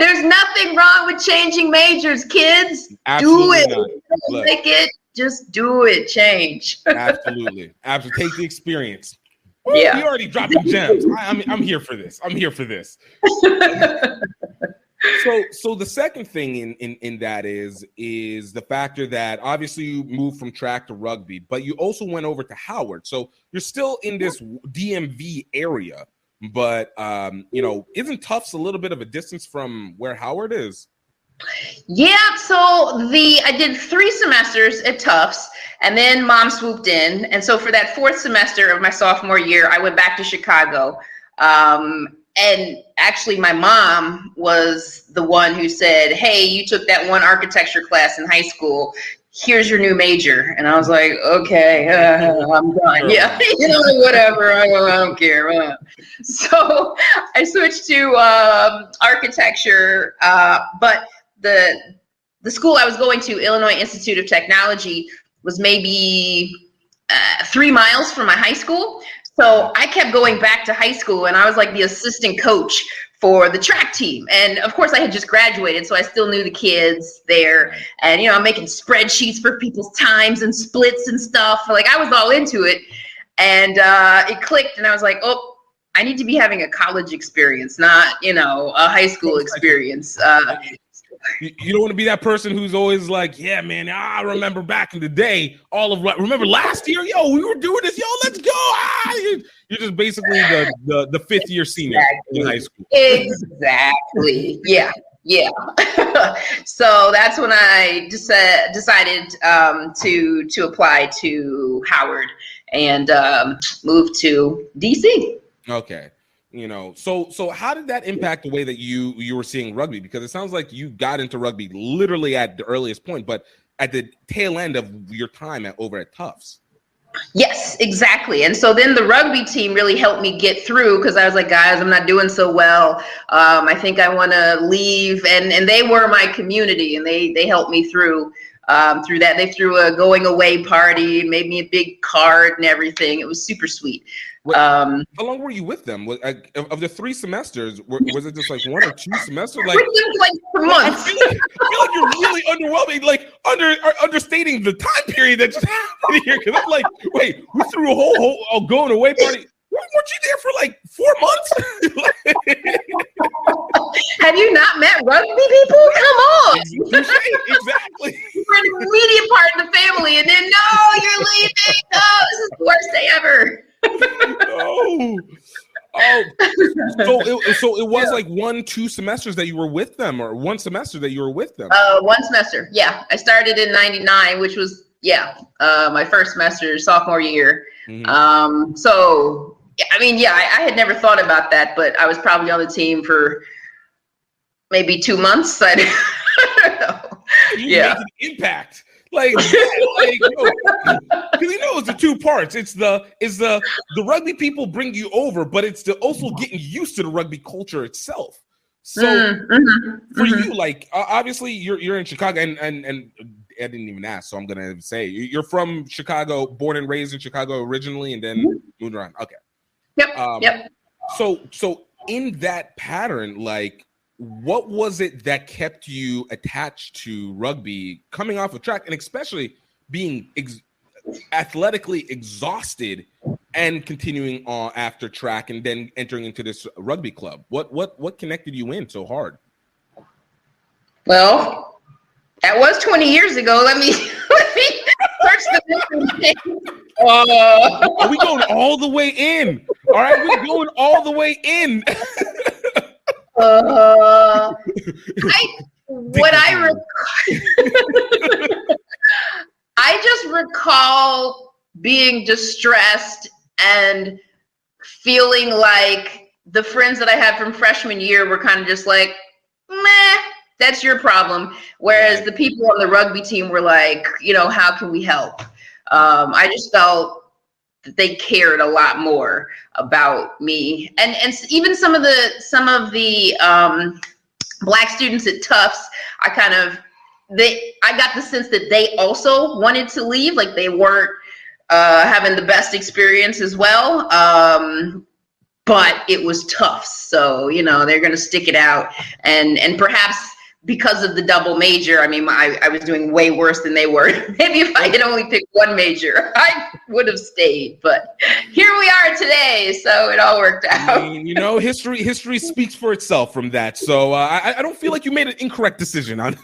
there's nothing wrong with changing majors, kids. Absolutely do it. Not. Don't like it. Just do it. Change. Absolutely. Take the experience. Yeah. We already dropping gems. I'm here for this. So the second thing in that is the factor that obviously you moved from track to rugby, but you also went over to Howard. So you're still in this DMV area, but isn't Tufts a little bit of a distance from where Howard is? Yeah, so I did 3 semesters at Tufts, and then Mom swooped in, and so for that 4th semester of my sophomore year, I went back to Chicago. And actually, my mom was the one who said, hey, you took that one architecture class in high school. Here's your new major. And I was like, okay, I'm done. Yeah, whatever. I don't care. So I switched to architecture. But the school I was going to, Illinois Institute of Technology, was maybe 3 miles from my high school. So I kept going back to high school, and I was like the assistant coach for the track team. And of course I had just graduated, so I still knew the kids there. And, I'm making spreadsheets for people's times and splits and stuff. Like, I was all into it. And it clicked, and I was like, oh, I need to be having a college experience, not, a high school experience. You don't want to be that person who's always like, yeah, man, I remember back in the day, remember last year, yo, we were doing this, yo, let's go. You're just basically the fifth year senior in high school. Exactly. Yeah. So that's when I decided to apply to Howard and move to DC. Okay. So how did that impact the way that you were seeing rugby? Because it sounds like you got into rugby literally at the earliest point, but at the tail end of your time over at Tufts. Yes, exactly. And so then the rugby team really helped me get through, because I was like, guys, I'm not doing so well. I think I want to leave. And they were my community, and they helped me through that. They threw a going away party, made me a big card and everything. It was super sweet. How long were you with them? Of the 3 semesters, was it just like 1 or 2 semesters? Like, for months. I feel like you're really underwhelming, like understating the time period that just happened here. Because I'm like, wait, we threw a whole going away party. Weren't you there for like 4 months? Have you not met rugby people? Come on. Exactly. We're an immediate part of the family, and then, no, you're leaving. Oh, this is the worst day ever. So it was like 1-2 semesters that you were with them, or 1 semester that you were with them. 1 semester. Yeah, I started in '99, which was my first semester, sophomore year. Mm-hmm. So I mean, I had never thought about that, but I was probably on the team for maybe 2 months. I don't know. You make an impact. Because it's the 2 parts. It's the rugby people bring you over, but it's also getting used to the rugby culture itself. So for you, like, obviously you're in Chicago, and I didn't even ask, so I'm gonna say you're from Chicago, born and raised in Chicago originally, and then moved around. Okay. Yep. So in that pattern, like, what was it that kept you attached to rugby coming off of track, and especially being athletically exhausted and continuing on after track and then entering into this rugby club? What connected you in so hard? Well, that was 20 years ago. Let me search the Are we going all the way in? All right, we're going all the way in. I just recall being distressed and feeling like the friends that I had from freshman year were kind of just like, meh, that's your problem. Whereas the people on the rugby team were like, how can we help? I just felt that they cared a lot more about me, and even some of the Black students at Tufts, I got the sense that they also wanted to leave, like they weren't having the best experience as well, but it was Tufts, so they're gonna stick it out, and perhaps because of the double major, I mean, I was doing way worse than they were. Maybe if I had only picked 1 major, I would have stayed. But here we are today, so it all worked out. I mean, history speaks for itself from that. So I don't feel like you made an incorrect decision on.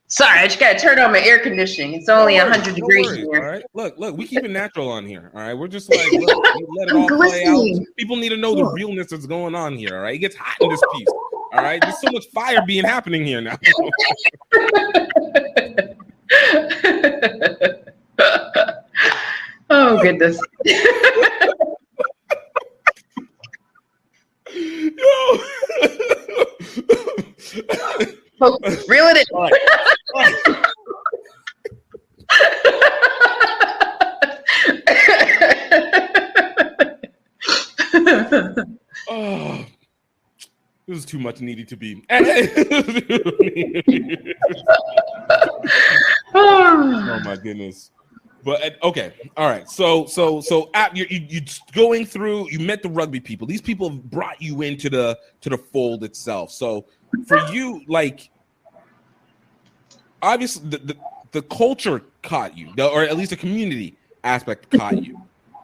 Sorry, I just got to turn on my air conditioning. It's only 100 degrees here. All right, look, we keep it natural on here. All right, we're just like, look, we let it all play out. People need to know the realness that's going on here. All right, it gets hot in this piece. All right, there's so much fire being happening here now. Oh goodness. Oh, reel it in. All right. Oh, this is too much needed to be. Oh my goodness. But okay, all right. So you going through. You met the rugby people. These people have brought you into the fold itself. So for you, like, obviously the culture caught you, or at least the community aspect caught you.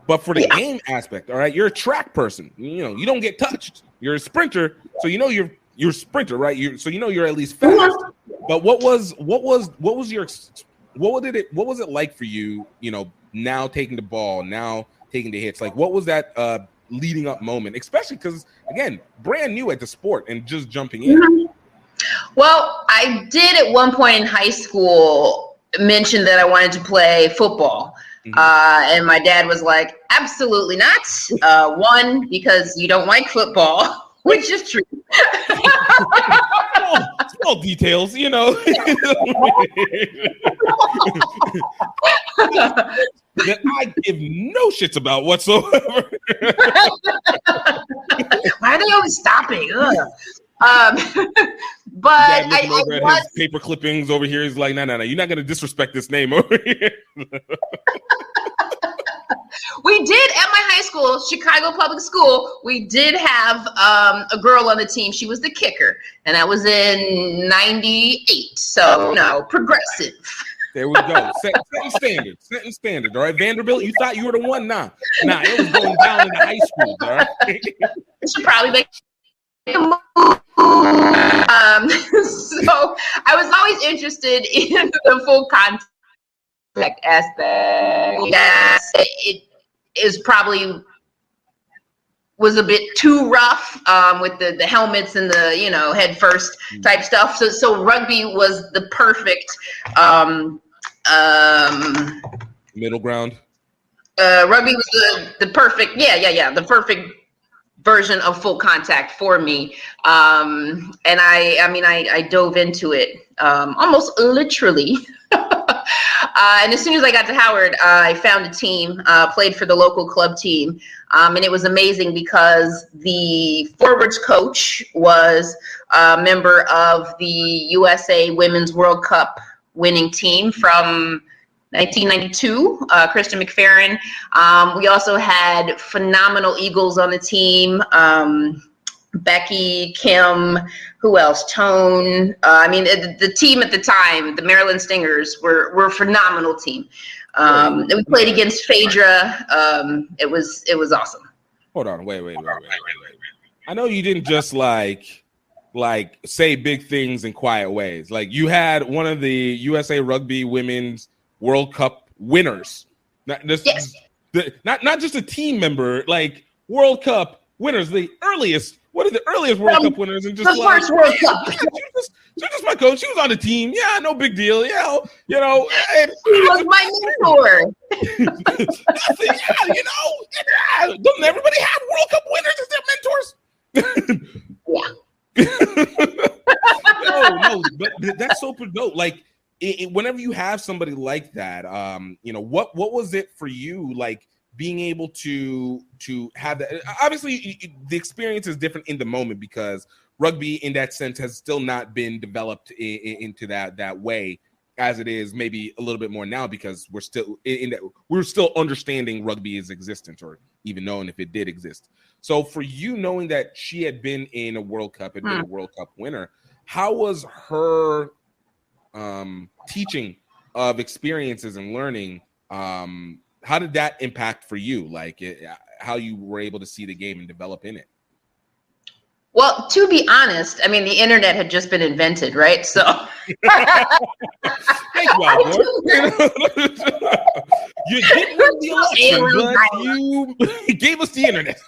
But for the game aspect, all right, you're a track person. You know, you don't get touched. You're a sprinter, so you know you're a sprinter, right? So you know you're at least fast. But what was it like for you? You know, now taking the ball, now taking the hits. Like, what was that leading up moment? Especially because, again, brand new at the sport and just jumping in. Well, I did at one point in high school mention that I wanted to play football. And my dad was like, absolutely not. One, because you don't like football, which is true. Small details, you know. That I give no shits about whatsoever. Why are they always stopping? But Dad looking over at his paper clippings over here. He's like, no, you're not going to disrespect this name over here. We did at my high school, Chicago Public School, we did have a girl on the team. She was the kicker, and that was in 98. So, no, progressive. There we go. Setting standard. All right, Vanderbilt, you thought you were the one? Nah, it was going down in the high school. All right. Should probably make a move. So I was always interested in the full contact aspect. Yes, it is probably was a bit too rough with the helmets and the, you know, head first type stuff. So rugby was the perfect middle ground. Rugby was the perfect, the perfect version of full contact for me. And I dove into it almost literally. And as soon as I got to Howard, I found a team, played for the local club team. And it was amazing because the forwards coach was a member of the USA Women's World Cup winning team from 1992, Kristen McFerrin. We also had phenomenal Eagles on the team. Becky, Kim, who else? Tone. The team at the time, the Maryland Stingers, were a phenomenal team. We played against Phaedra. It was awesome. Hold on, wait. I know you didn't just like say big things in quiet ways. Like, you had one of the USA Rugby Women's World Cup winners. Not just a team member, like World Cup winners, the earliest. What are the earliest World Cup winners? And just the first World Cup. She was just my coach. She was on the team. Yeah, no big deal. Yeah, you know. She was my mentor. Doesn't everybody have World Cup winners as their mentors? No, but that's super dope. Like, whenever you have somebody like that, what was it for you, like, being able to have that? Obviously, the experience is different in the moment because rugby, in that sense, has still not been developed into that way as it is maybe a little bit more now, because we're still understanding rugby's existence, or even knowing if it did exist. So for you, knowing that she had been in a World Cup and been a World Cup winner, how was her teaching of experiences and learning? How did that impact for you? Like, how you were able to see the game and develop in it? Well, to be honest, I mean, the internet had just been invented, right? So Thank you, Albert. You didn't win the election, but you gave us the internet.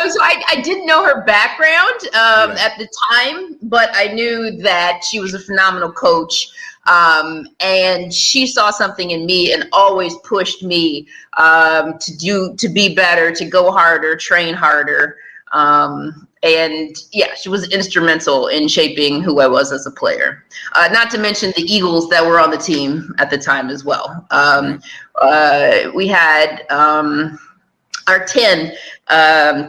So I didn't know her background at the time, but I knew that she was a phenomenal coach. And she saw something in me and always pushed me to be better, to go harder, train harder. And yeah, she was instrumental in shaping who I was as a player. Not to mention the Eagles that were on the team at the time as well. We had our 10,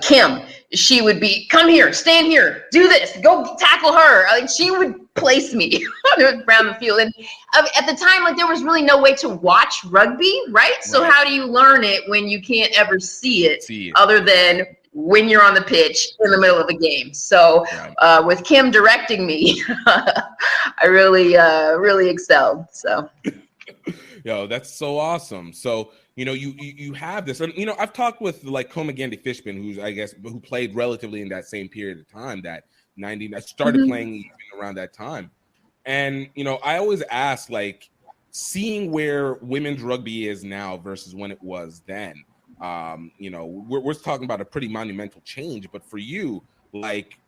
Kim. She would be, come here, stand here, do this, go tackle her. Like, she would place me around the field. And at the time, like, there was really no way to watch rugby, right? So how do you learn it when you can't ever see it other than when you're on the pitch in the middle of a game? So with Kim directing me, I really excelled. So. Yo, that's so awesome. So, you know, you have this, and, you know, I've talked with like Comagandi Fishman, who played relatively in that same period of time, that 90, I started playing even around that time. And, you know, I always ask, like, seeing where women's rugby is now versus when it was then, you know, we're talking about a pretty monumental change, but for you, like,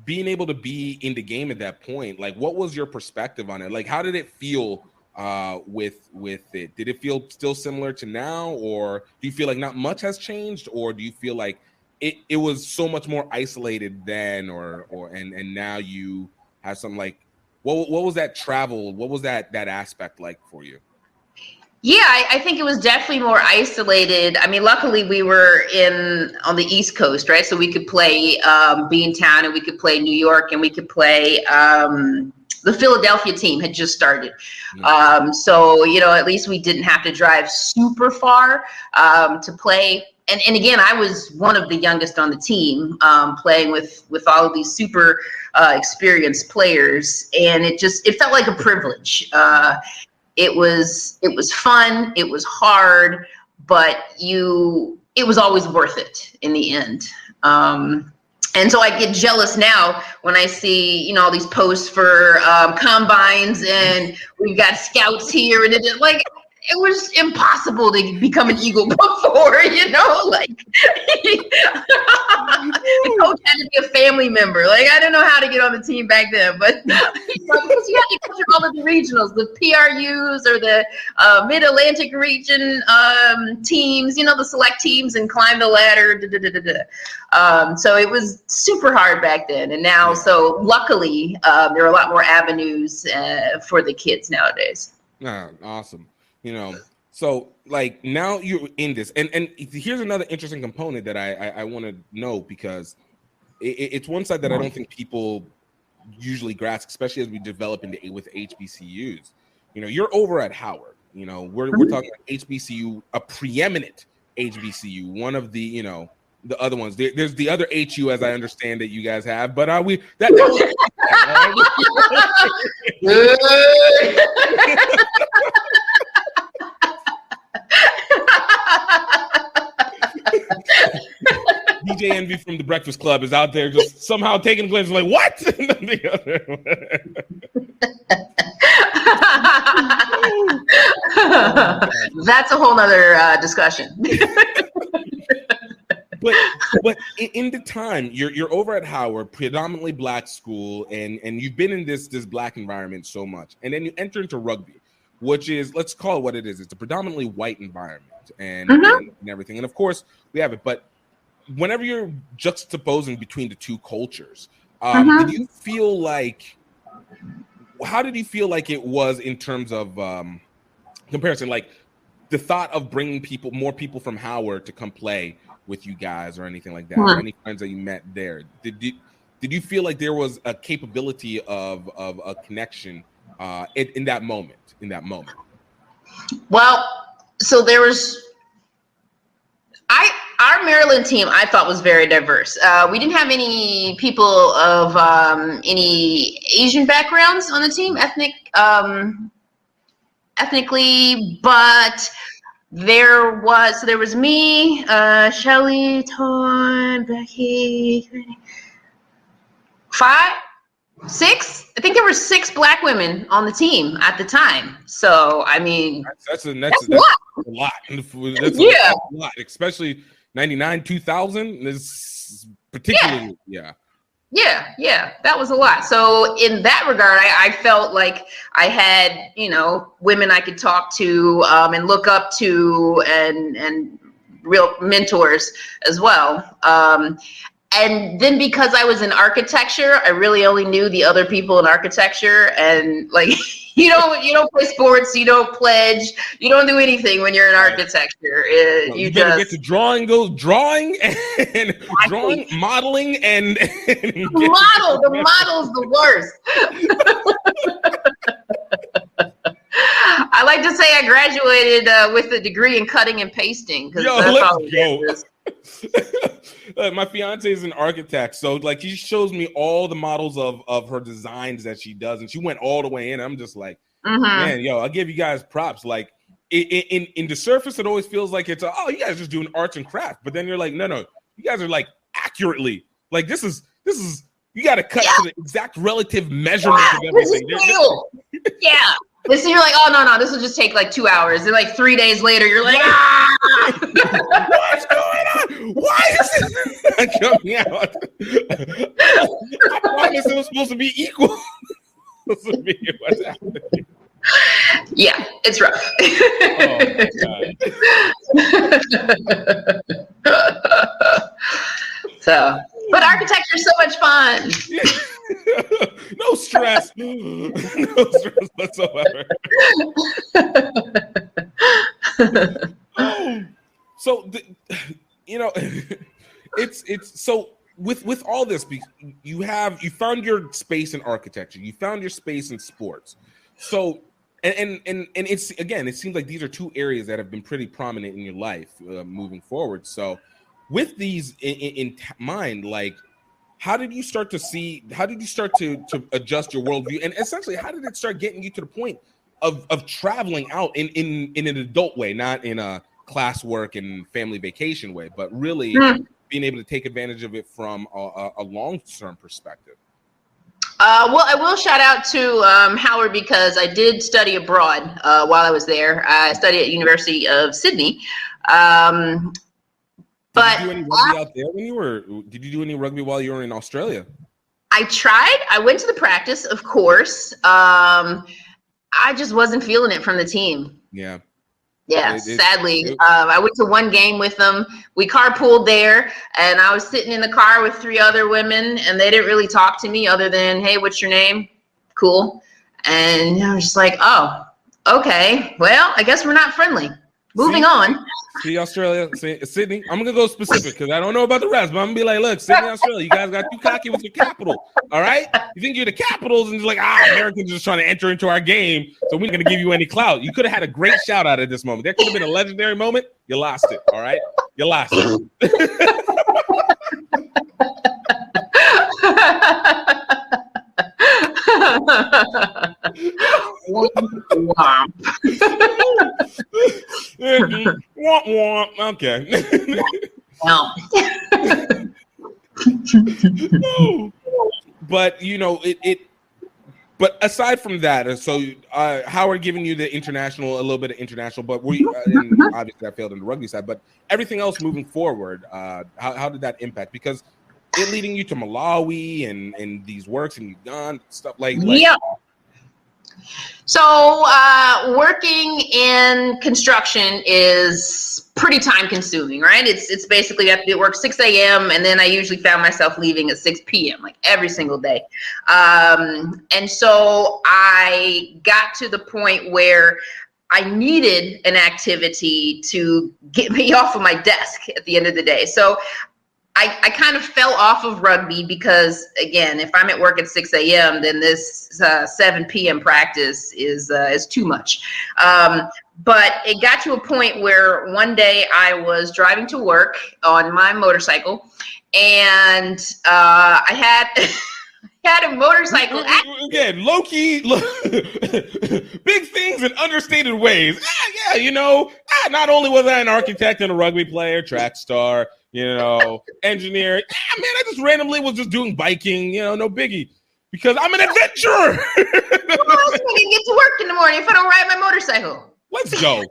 being able to be in the game at that point, like, what was your perspective on it? Like, how did it feel with it? Did it feel still similar to now, or do you feel like not much has changed, or do you feel like it was so much more isolated then, and now you have some, like, what was that travel, what was that aspect like for you? Yeah, I think it was definitely more isolated. I mean, luckily we were on the East Coast, right? So we could play Beantown, and we could play New York, and we could play the Philadelphia team had just started. So, you know, at least we didn't have to drive super far to play. And again, I was one of the youngest on the team, playing with all of these super experienced players. And it felt like a privilege. It was fun, it was hard, but it was always worth it in the end. And so I get jealous now when I see, you know, all these posts for combines, and we've got scouts here, and it was impossible to become an Eagle before, you know, like the coach had to be a family member. Like, I don't know how to get on the team back then, but you know, because you had to go through all of the regionals, the PRUs or the Mid-Atlantic region teams, you know, the select teams, and climb the ladder. So it was super hard back then. And now, so luckily, there are a lot more avenues for the kids nowadays. Awesome. You know, so like now you're in this, and here's another interesting component that I want to know, because it's one side that I don't think people usually grasp, especially as we develop with HBCUs. You know, you're over at Howard. You know, we're talking about HBCU, a preeminent HBCU, one of the, you know, the other ones. There's the other HU, as I understand that you guys have, but DJ Envy from the Breakfast Club is out there just somehow taking a glimpse, like, what? That's a whole nother discussion. But in the time, you're over at Howard, predominantly black school, and you've been in this black environment so much, and then you enter into rugby, which is, let's call it what it is. It's a predominantly white environment and everything. And of course we have it, but whenever you're juxtaposing between the two cultures, did you feel like, how did you feel like it was in terms of comparison, like the thought of bringing more people from Howard to come play with you guys or anything like that, or any friends that you met there? Did you feel like there was a capability of a connection in that moment? Well, so there was, our Maryland team, I thought, was very diverse. We didn't have any people of any Asian backgrounds on the team, ethnically, but there was me, Shelly, Ton, Becky, 6. I think there were 6 black women on the team at the time. So I mean, that's a lot. That's a lot, especially 99, 2000. This particularly, yeah. Yeah, that was a lot. So in that regard, I felt like I had, women I could talk to and look up to and real mentors as well. And then because I was in architecture, I really only knew the other people in architecture, and like you don't play sports, you don't pledge, you don't do anything when you're in architecture. You better get to drawing, and drawing, modeling, and the model's the worst. I like to say I graduated with a degree in cutting and pasting. Let's go. My fiance is an architect, so like she shows me all the models of her designs that she does, and she went all the way in. I'm just like, man, I'll give you guys props. Like in the surface, it always feels like it's you guys just doing arts and craft, but then you're like, no, you guys are like accurately, like this is you got to cut to the exact relative measurements of everything. Yeah. And so you're like, oh no, this will just take like 2 hours. And like 3 days later, you're like, what's going on? Why is this not coming out? I promise it was supposed to be equal. What's happening? Yeah, it's rough. So, but architecture is so much fun. No stress. No stress whatsoever. So it's so with all this, you found your space in architecture, you found your space in sports. So and it's, again, it seems like these are two areas that have been pretty prominent in your life moving forward. So with these in mind, like, how did you start to adjust your worldview? And essentially, how did it start getting you to the point of traveling out in an adult way, not in a classwork and family vacation way, but really being able to take advantage of it from a long-term perspective? Well, I will shout out to Howard, because I did study abroad while I was there. I studied at University of Sydney. Did you do any rugby out there did you do any rugby while you were in Australia? I tried. I went to the practice, of course. I just wasn't feeling it from the team. Yeah. Yeah, sadly. I went to one game with them. We carpooled there, and I was sitting in the car with 3 other women, and they didn't really talk to me other than, hey, what's your name? Cool. And I was just like, oh, okay. Well, I guess we're not friendly. Moving on. See, Australia, Sydney. I'm going to go specific because I don't know about the rest, but I'm going to be like, look, Sydney, Australia, you guys got too cocky with your capital, all right? You think you're the Capitals, and it's like, Americans are just trying to enter into our game, so we're not going to give you any clout. You could have had a great shout out at this moment. There could have been a legendary moment. You lost it, all right? You lost it. Okay. But but aside from that, so Howard giving you the international, a little bit of international, but and obviously I failed on the rugby side, but everything else moving forward, how did that impact? Because it leading you to Malawi and these works in Uganda, stuff like yeah. So working in construction is pretty time consuming, right? It's basically, I have to work 6 a.m. and then I usually found myself leaving at 6 p.m. like every single day. And so I got to the point where I needed an activity to get me off of my desk at the end of the day. So I kind of fell off of rugby because, again, if I'm at work at 6 a.m., then this 7 p.m. practice is too much. But it got to a point where one day I was driving to work on my motorcycle, and I had a motorcycle accident. Again, low-key, big things in understated ways. Not only was I an architect and a rugby player, track star, engineer. Man, I just randomly was just doing biking, no biggie. Because I'm an adventurer. Well, I can get to work in the morning if I don't ride my motorcycle. Let's go.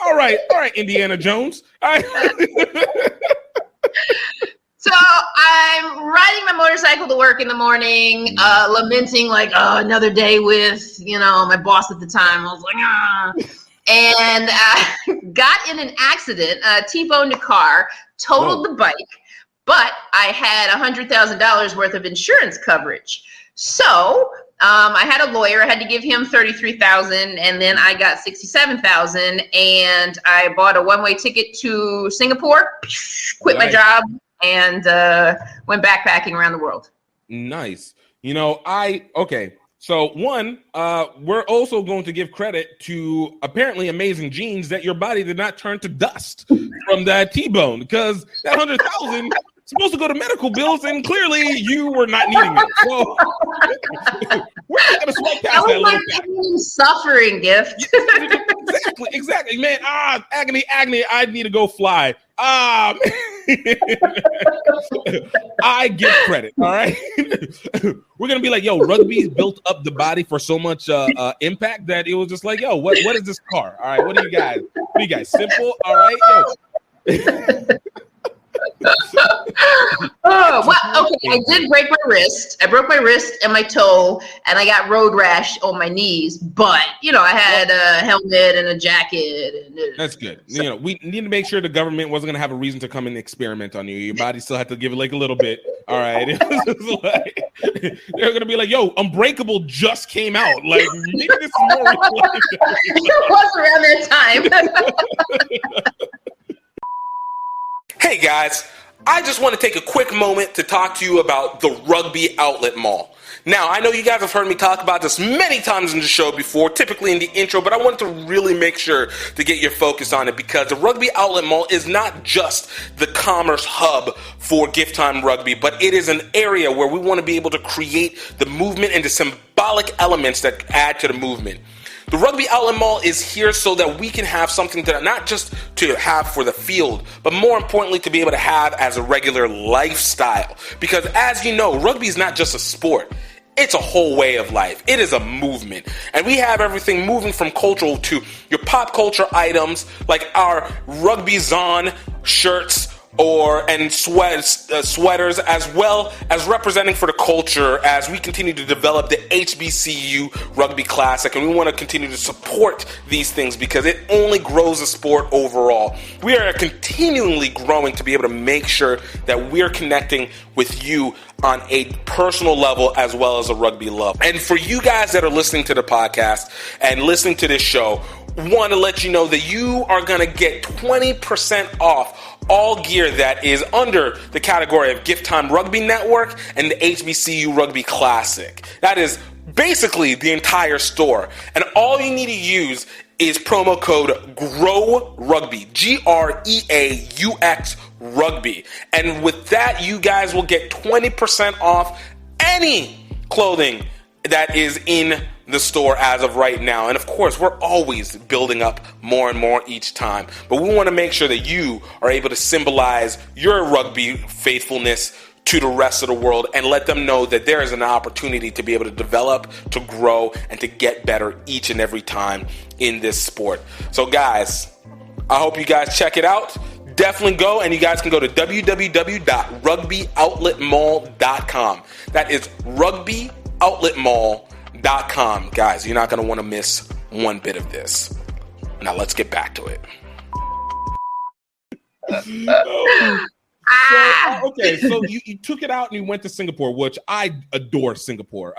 All right, Indiana Jones. All right. So I'm riding motorcycle to work in the morning, lamenting like, oh, another day with, my boss at the time. I was like, ah. And got in an accident, T-boned a car, totaled the bike, but I had $100,000 worth of insurance coverage. So I had a lawyer. I had to give him $33,000, and then I got $67,000, and I bought a one-way ticket to Singapore, quit my job, and went backpacking around the world. Nice. So one, we're also going to give credit to apparently amazing genes that your body did not turn to dust from that T-bone, because that 100,000 supposed to go to medical bills, and clearly you were not needing it. So we're not gonna swipe past that little pain, suffering gift. Exactly, man. Agony. I need to go fly. Man. I give credit. All right, we're gonna be like, yo, rugby's built up the body for so much impact that it was just like, yo, what is this car? All right, what do you guys? Simple. All right, yo. I did break my wrist. I broke my wrist and my toe, and I got road rash on my knees. But I had a helmet and a jacket. That's good. So, we need to make sure the government wasn't going to have a reason to come and experiment on you. Your body still had to give it like a little bit. All right, they're going to be like, "Yo, Unbreakable just came out. Like, make this more." It was around that time. Hey guys, I just want to take a quick moment to talk to you about the Rugby Outlet Mall. Now, I know you guys have heard me talk about this many times in the show before, typically in the intro, but I want to really make sure to get your focus on it, because the Rugby Outlet Mall is not just the commerce hub for GiftTime Rugby, but it is an area where we want to be able to create the movement and the symbolic elements that add to the movement. The Rugby Outlet Mall is here so that we can have something to not just to have for the field, but more importantly to be able to have as a regular lifestyle. Because as you know, rugby is not just a sport. It's a whole way of life. It is a movement. And we have everything moving from cultural to your pop culture items like our Rugby Zon shirts and sweaters, as well as representing for the culture as we continue to develop the HBCU Rugby Classic. And we want to continue to support these things because it only grows the sport overall. We are continually growing to be able to make sure that we're connecting with you on a personal level as well as a rugby love. And for you guys that are listening to the podcast and listening to this show, want to let you know that you are going to get 20% off all gear that is under the category of GiftTime Rugby Network and the HBCU Rugby Classic. That is basically the entire store. And all you need to use is promo code GREAUX, GREAUX Rugby. And with that, you guys will get 20% off any clothing that is in the store as of right now. And of course, we're always building up more and more each time. But we want to make sure that you are able to symbolize your rugby faithfulness to the rest of the world and let them know that there is an opportunity to be able to develop, to grow, and to get better each and every time in this sport. So guys, I hope you guys check it out. Definitely go, and you guys can go to www.rugbyoutletmall.com. That is rugbyoutletmall.com. Guys, you're not going to want to miss one bit of this. Now let's get back to it. So you took it out and you went to Singapore, which I adore Singapore.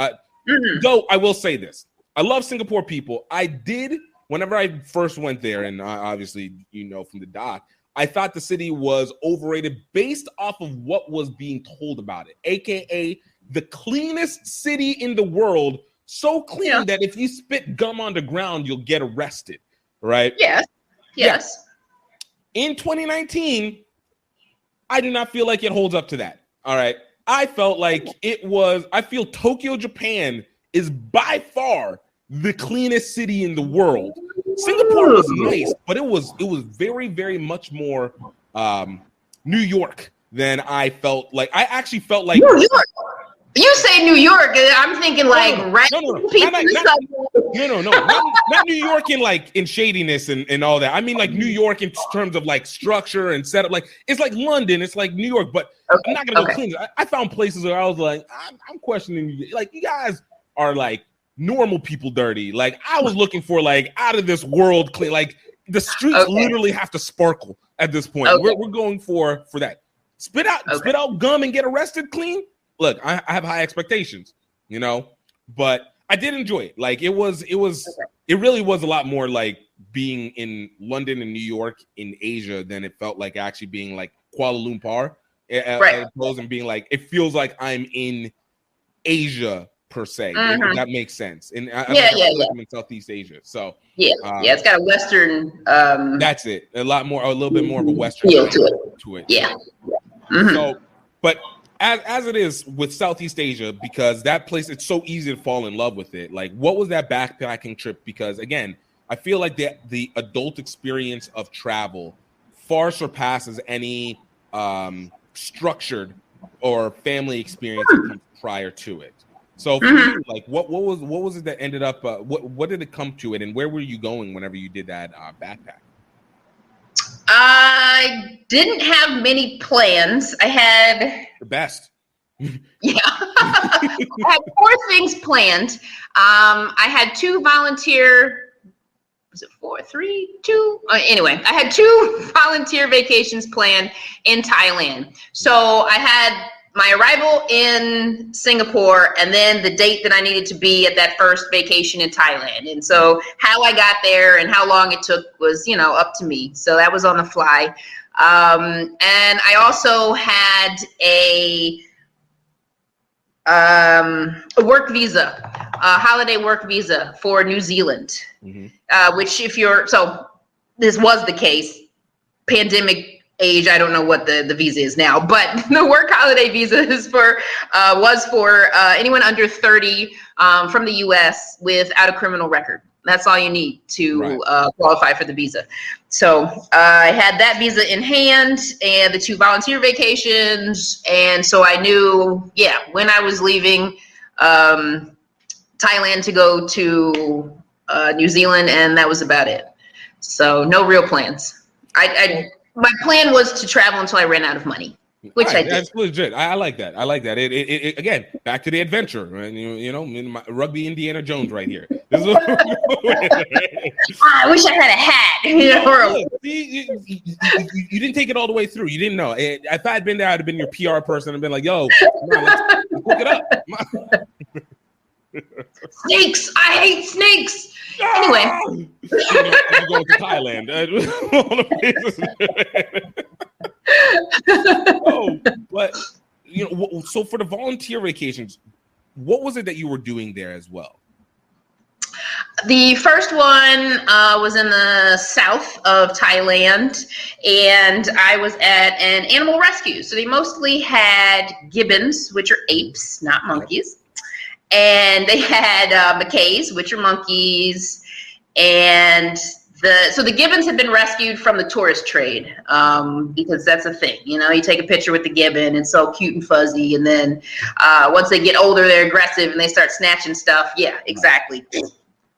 Though I will say this, I love Singapore people. I did, whenever I first went there, and obviously from the doc, I thought the city was overrated based off of what was being told about it, aka the cleanest city in the world. So clean that if you spit gum on the ground, you'll get arrested, right? Yes. Yeah. In 2019, I do not feel like it holds up to that. All right. I felt like I feel Tokyo, Japan is by far the cleanest city in the world. Singapore was nice, but it was very, very much more New York than I felt like. I actually felt like New York. You say New York, I'm thinking like not New York in like in shadiness and all that. I mean like New York in terms of like structure and setup. Like it's like London, it's like New York, but I'm not gonna go clean. I found places where I was like, I'm questioning you. Like you guys are like normal people dirty. Like I was looking for like out of this world clean. Like the streets literally have to sparkle at this point. We're going for that. Spit out gum and get arrested clean. Look, I have high expectations, you know, but I did enjoy it. Like it really was a lot more like being in London and New York in Asia than it felt like actually being like Kuala Lumpur, as opposed to being like, it feels like I'm in Asia per se. If that makes sense. And I'm in Southeast Asia. So it's got a Western. That's it. A little bit more of a Western feel to it. Yeah. So, but as it is with Southeast Asia, because that place, it's so easy to fall in love with it. Like, what was that backpacking trip? Because again, I feel like the adult experience of travel far surpasses any structured or family experience that comes prior to it. So, for you, like, what was it that ended up? What did it come to it, and where were you going whenever you did that backpack? I didn't have many plans. I had the best. Yeah. I had 4 things planned. I had 2 volunteer. Was it 4, 3, 2? Anyway, I had 2 volunteer vacations planned in Thailand. So I had my arrival in Singapore and then the date that I needed to be at that first vacation in Thailand. And so how I got there and how long it took was, up to me. So that was on the fly. And I also had a work visa, a holiday work visa for New Zealand, which this was the case, pandemic age, I don't know what the visa is now, but the work holiday visa is was for anyone under 30 from the U.S. without a criminal record. That's all you need to qualify for the visa. So I had that visa in hand and the 2 volunteer vacations. And so I knew, when I was leaving Thailand to go to New Zealand, and that was about it. So no real plans. My plan was to travel until I ran out of money, which I did. That's legit. I like that. It again, back to the adventure. Right? My rugby Indiana Jones right here. I wish I had a hat. You didn't take it all the way through. You didn't know. If I had been there, I'd have been your PR person and been like, "Yo, let's hook it up." Snakes! I hate snakes. Anyway, you go to Thailand. But so for the volunteer vacations, what was it that you were doing there as well? The first one was in the south of Thailand, and I was at an animal rescue. So they mostly had gibbons, which are apes, not monkeys. And they had macaques, which are monkeys, and the gibbons had been rescued from the tourist trade because that's a thing. You take a picture with the gibbon and so cute and fuzzy, and then once they get older, they're aggressive and they start snatching stuff. Yeah, exactly.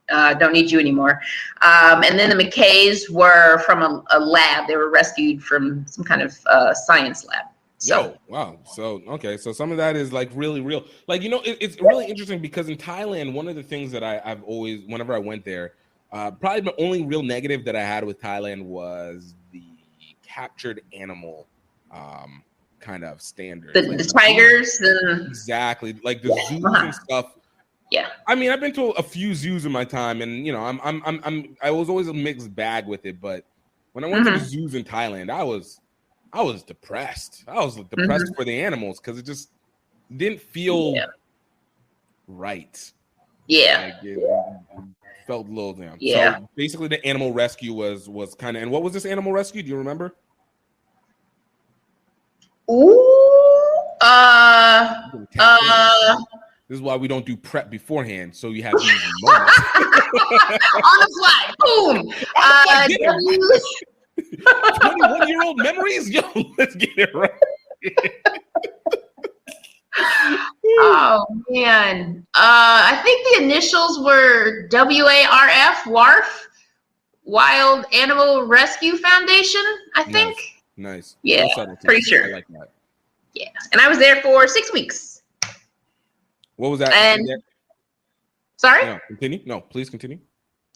Don't need you anymore. And then the macaques were from a lab. They were rescued from some kind of science lab. So wow. So okay. So some of that is like really real. Like, it's really interesting because in Thailand, one of the things that I've always, whenever I went there, probably the only real negative that I had with Thailand was the captured animal kind of standards. The tigers. Exactly. Like the zoos and stuff. Yeah. I mean, I've been to a few zoos in my time, and I was always a mixed bag with it. But when I went to the zoos in Thailand, I was depressed. I was depressed for the animals because it just didn't feel right. Yeah. Like it felt a little down. Yeah. So basically the animal rescue was kind of, and what was this animal rescue? Do you remember? This is why we don't do prep beforehand, so you have these moments. On the fly. Boom. 21-year-old memories? Yo, let's get it right. Oh Oh man, I think the initials were WARF, WARF, Wild Animal Rescue Foundation. I think. Nice. Yeah, Well, pretty sure. I like that. Yeah, and I was there for 6 weeks. What was that? And sorry. No, continue. No, please continue.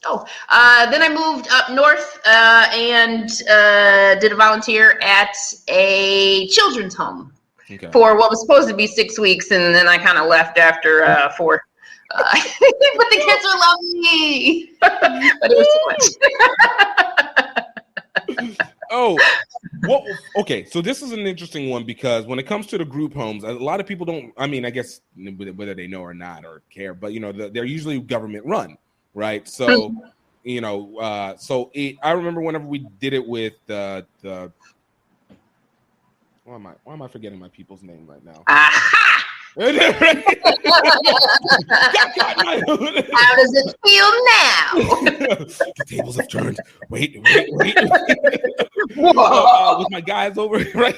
Oh, then I moved up north and did a volunteer at a children's home for what was supposed to be 6 weeks, and then I kind of left after 4. But the kids were lovely. But it was too much. Okay, so this is an interesting one because when it comes to the group homes, a lot of people don't, I mean, I guess whether they know or not or care, but, they're usually government run, right? So, I remember whenever we did it with the why am I forgetting my people's name right now? How does it feel now? The tables have turned. Wait. With my guys over, right?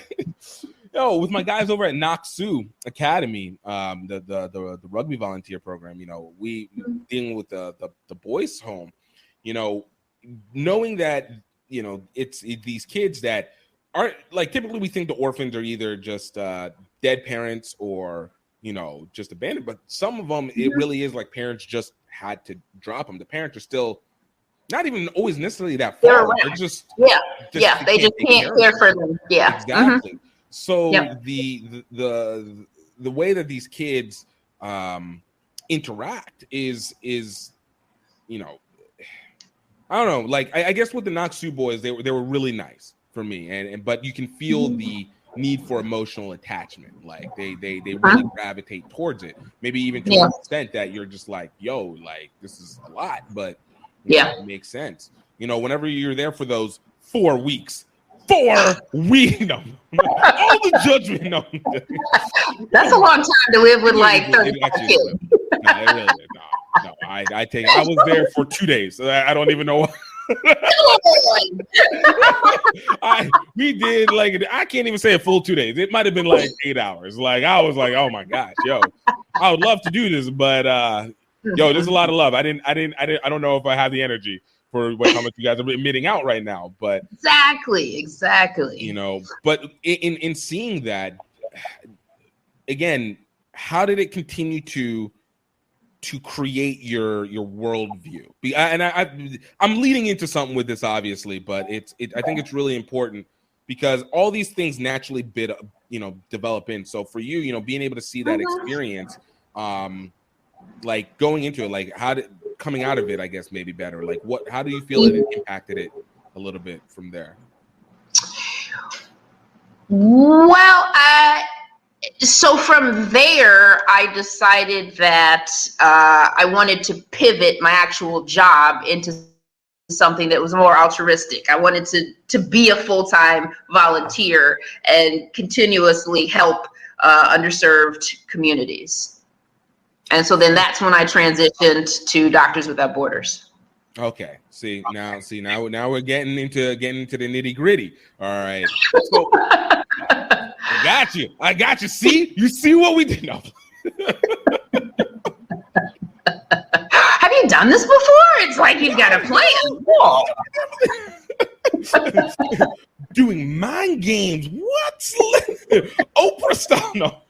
With my guys over at Naksu Academy, the rugby volunteer program, we dealing with the boys' home, knowing that, it's these kids that aren't like, typically we think the orphans are either just dead parents or just abandoned, but some of them it really is like parents just had to drop them. The parents are still not even always necessarily that far. They're just they just can't care for them. Yeah, exactly. So the way that these kids interact is I don't know. Like I guess with the Naksu boys, they were really nice for me, but you can feel the need for emotional attachment. Like they really gravitate towards it. Maybe even to an extent that you're just like, yo, like this is a lot, but it makes sense. Whenever you're there for those 4 weeks, all the judgment. No, that's a long time to live with like 30 kids. No, I was there for 2 days. I don't even know what. We did like, I can't even say a full 2 days. It might have been like 8 hours. Like I was like, oh my gosh, yo, I would love to do this, but there's a lot of love. I don't know if I have the energy for how much you guys are admitting out right now, but exactly. But in seeing that again, how did it continue to create your worldview? And I'm leading into something with this, obviously, but I think it's really important because all these things naturally develop in. So for you, being able to see that experience, like going into it, like coming out of it, I guess maybe better. Like how do you feel it impacted it a little bit from there? Well, so from there, I decided that I wanted to pivot my actual job into something that was more altruistic. I wanted to be a full-time volunteer and continuously help underserved communities. And so then that's when I transitioned to Doctors Without Borders. Okay. Now we're getting into the nitty-gritty. All right. So I got you. See? You see what we did? No. Have you done this before? It's like you've got a plan. Doing mind games. What? Oprah style. No.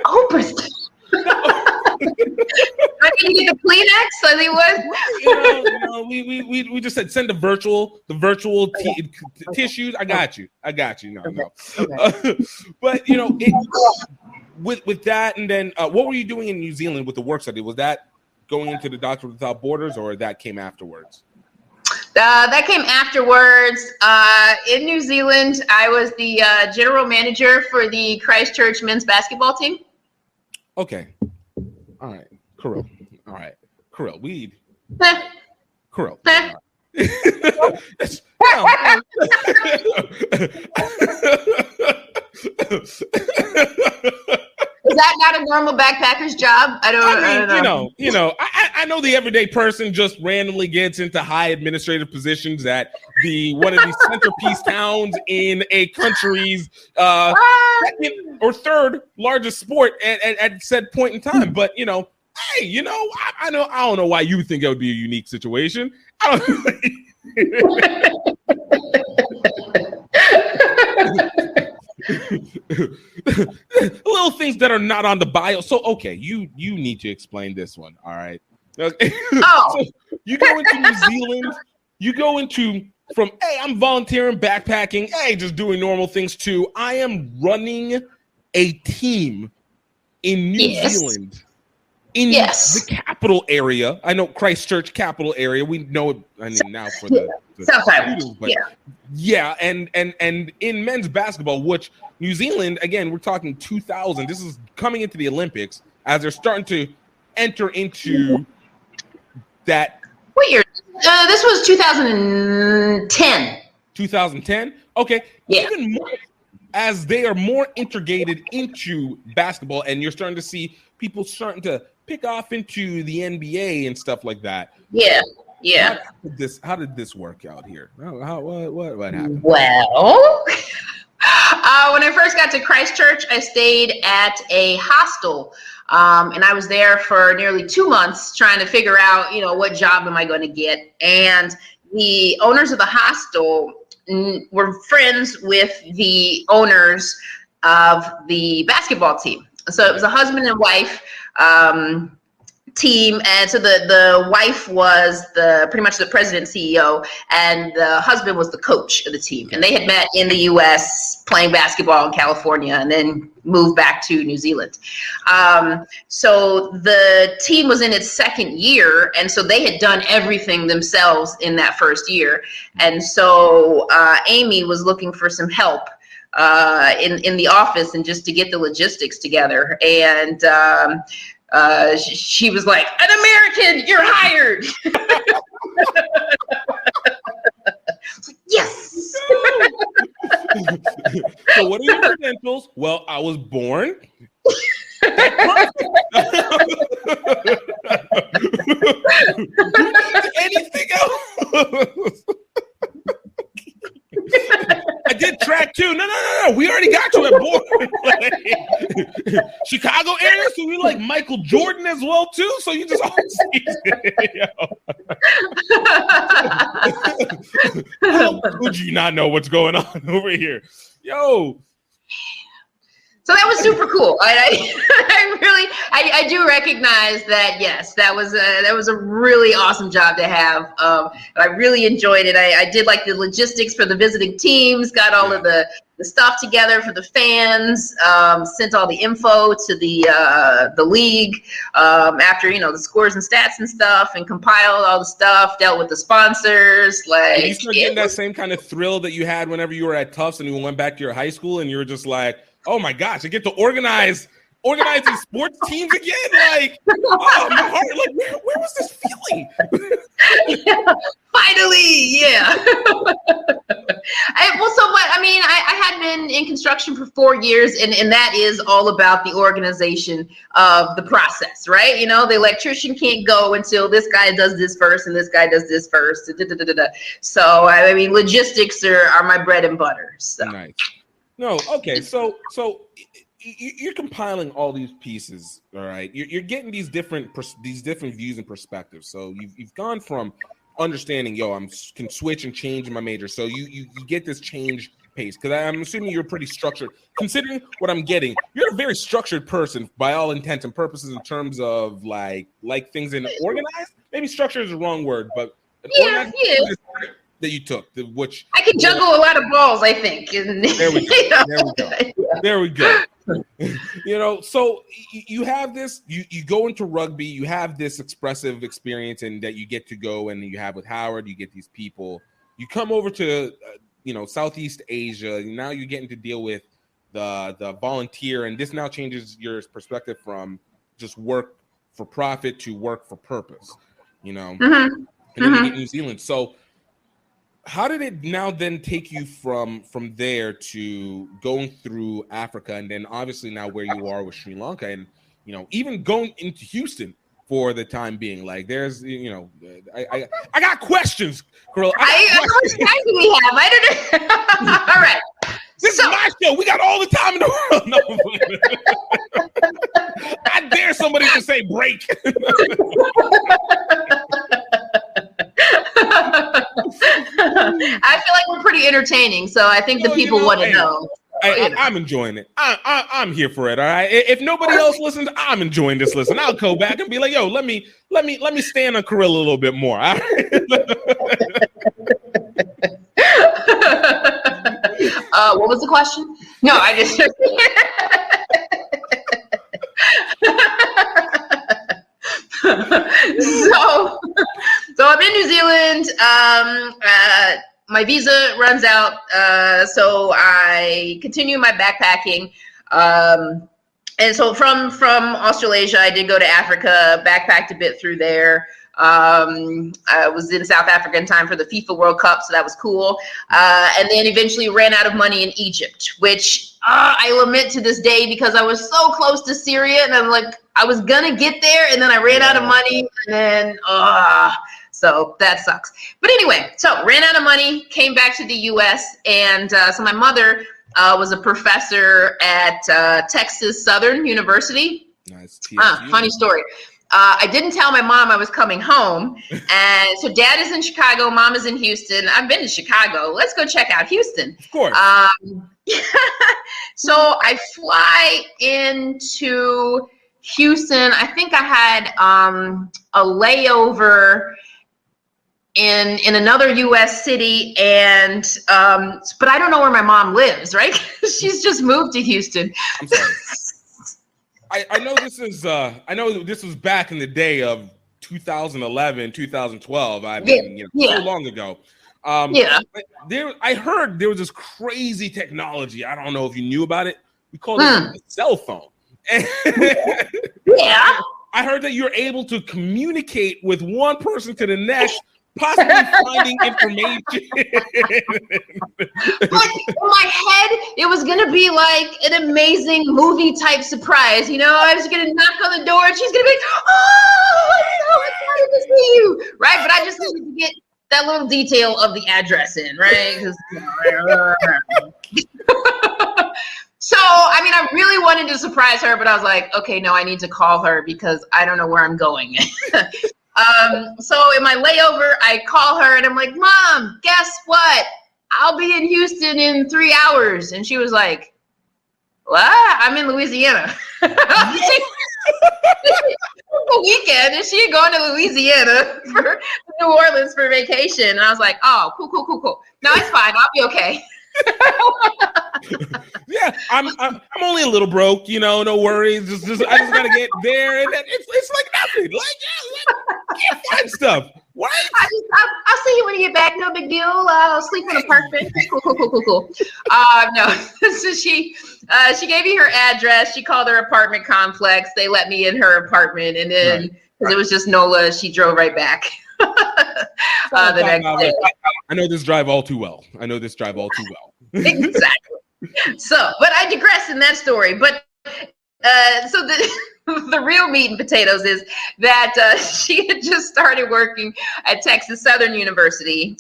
Oprah style. I didn't get the Kleenex, so they was. We just said send the virtual tissues. I got you. No. Okay. But with that, and then what were you doing in New Zealand with the work study? Was that going into the Doctors Without Borders, or that came afterwards? That came afterwards. In New Zealand, I was the general manager for the Christchurch men's basketball team. Okay. All right. Carille. All right. Carille. Weed. Carille. Right. Is that not a normal backpacker's job? I don't know. I know the everyday person just randomly gets into high administrative positions at one of these centerpiece towns in a country's second or third largest sport at said point in time. But hey, I don't know why you think it would be a unique situation. I don't. Little things that are not on the bio. So okay, you need to explain this one. All right. So you go into New Zealand. You go into from I'm volunteering, backpacking, just doing normal things too. I am running a team in New Zealand. In the capital area. I know Christchurch capital area. We know it. I mean now for the South Island. But and in men's basketball, which New Zealand, again, we're talking 2000. This is coming into the Olympics as they're starting to enter into that. What year? This was 2010. 2010? Okay. Yeah. Even more, as they are more integrated into basketball, and you're starting to see people starting to pick off into the NBA and stuff like that. Yeah. How did this work out here? What happened? Well, when I first got to Christchurch, I stayed at a hostel, and I was there for nearly 2 months trying to figure out, what job am I going to get. And the owners of the hostel were friends with the owners of the basketball team. So it was a husband and wife team, and so the wife was pretty much the president CEO, and the husband was the coach of the team. And they had met in the U.S. playing basketball in California, and then moved back to New Zealand. So the team was in its second year, and so they had done everything themselves in that first year. And so Amy was looking for some help in the office and just to get the logistics together. And she was like, "An American, you're hired." Yes. So what are your credentials? Well, I was born. Anything else? I did track too. No. We already got you at board. Chicago area, so we like Michael Jordan as well too. So you just always how could you not know what's going on over here, yo? So that was super cool. I do recognize that. Yes, that was a really awesome job to have. I really enjoyed it. I did like the logistics for the visiting teams. Got all of the stuff together for the fans. Sent all the info to the league after the scores and stats and stuff, and compiled all the stuff. Dealt with the sponsors. Like, you start getting that same kind of thrill that you had whenever you were at Tufts and you went back to your high school and you were just like, oh my gosh, I get to organize these sports teams again. Like, oh, my heart, like, where was this feeling? Finally, yeah. I had been in construction for 4 years, and that is all about the organization of the process, right? The electrician can't go until this guy does this first, and this guy does this first. So, logistics are my bread and butter. So. Nice. No, okay. So you're compiling all these pieces, all right? You're getting these different views and perspectives. So you've gone from understanding, I can switch and change my major. So you get this change pace, because I'm assuming you're pretty structured. Considering what I'm getting, you're a very structured person by all intents and purposes in terms of like things in organized. Maybe structure is the wrong word, but organized that you took, which I can juggle a lot of balls, I think. There we go. So you have this, you go into rugby, you have this expressive experience, and that you get to go, and you have with Howard, you get these people, you come over to Southeast Asia, and now you're getting to deal with the volunteer, and this now changes your perspective from just work for profit to work for purpose, and then you get New Zealand. So how did it now then take you from there to going through Africa, and then obviously now where you are with Sri Lanka, and even going into Houston for the time being? Like, there's I got questions, Carille. How much time do we have? I don't know. All right. This is my show. We got all the time in the world. No. I dare somebody to say break. I feel like we're pretty entertaining, so I think the people want to know. I'm enjoying it. I'm here for it. All right. If nobody else listens, I'm enjoying this listen. I'll go back and be like, yo, let me stand on Carille a little bit more. All right? What was the question? No, I just. So I'm in New Zealand. My visa runs out, so I continue my backpacking. And so from Australasia, I did go to Africa, backpacked a bit through there. I was in South Africa in time for the FIFA World Cup, so that was cool. And then eventually ran out of money in Egypt, which I lament to this day because I was so close to Syria, and I'm like, I was gonna get there, and then I ran out of money, and then so that sucks. But anyway, so ran out of money, came back to the U.S., and so my mother was a professor at Texas Southern University. Nice. Funny story. I didn't tell my mom I was coming home. And so dad is in Chicago, mom is in Houston. I've been to Chicago. Let's go check out Houston. Of course. So I fly into Houston. I think I had a layover in another U.S. city, and but I don't know where my mom lives, right? She's just moved to Houston. I'm sorry. I know this is this was back in the day of 2011, 2012. I mean, so long ago. I heard there was this crazy technology. I don't know if you knew about it. We called it a cell phone. Yeah. I heard that you're able to communicate with one person to the next, possibly finding information. Like in my head, it was gonna be like an amazing movie type surprise. I was gonna knock on the door and she's gonna be like, "Oh, I'm excited to see you!" Right? But I just needed to get that little detail of the address in, right? So, I mean, I really wanted to surprise her, but I was like, okay, no, I need to call her because I don't know where I'm going. So in my layover, I call her and I'm like, Mom, guess what? I'll be in Houston in 3 hours. And she was like, what? I'm in Louisiana. The weekend, and she had gone to Louisiana for New Orleans for vacation. And I was like, oh, cool. No, it's fine. I'll be okay. Yeah, I'm only a little broke, no worries. Just I just gotta get there, and it's like nothing. Like, yeah, find stuff. What? I'll see you when you get back. No big deal. I'll sleep in an apartment. Cool. No. So she gave me her address. She called her apartment complex. They let me in her apartment, and then because it was just NOLA, she drove right back. The next day. I know this drive all too well. Exactly. So, but I digress in that story. But so the real meat and potatoes is that she had just started working at Texas Southern University.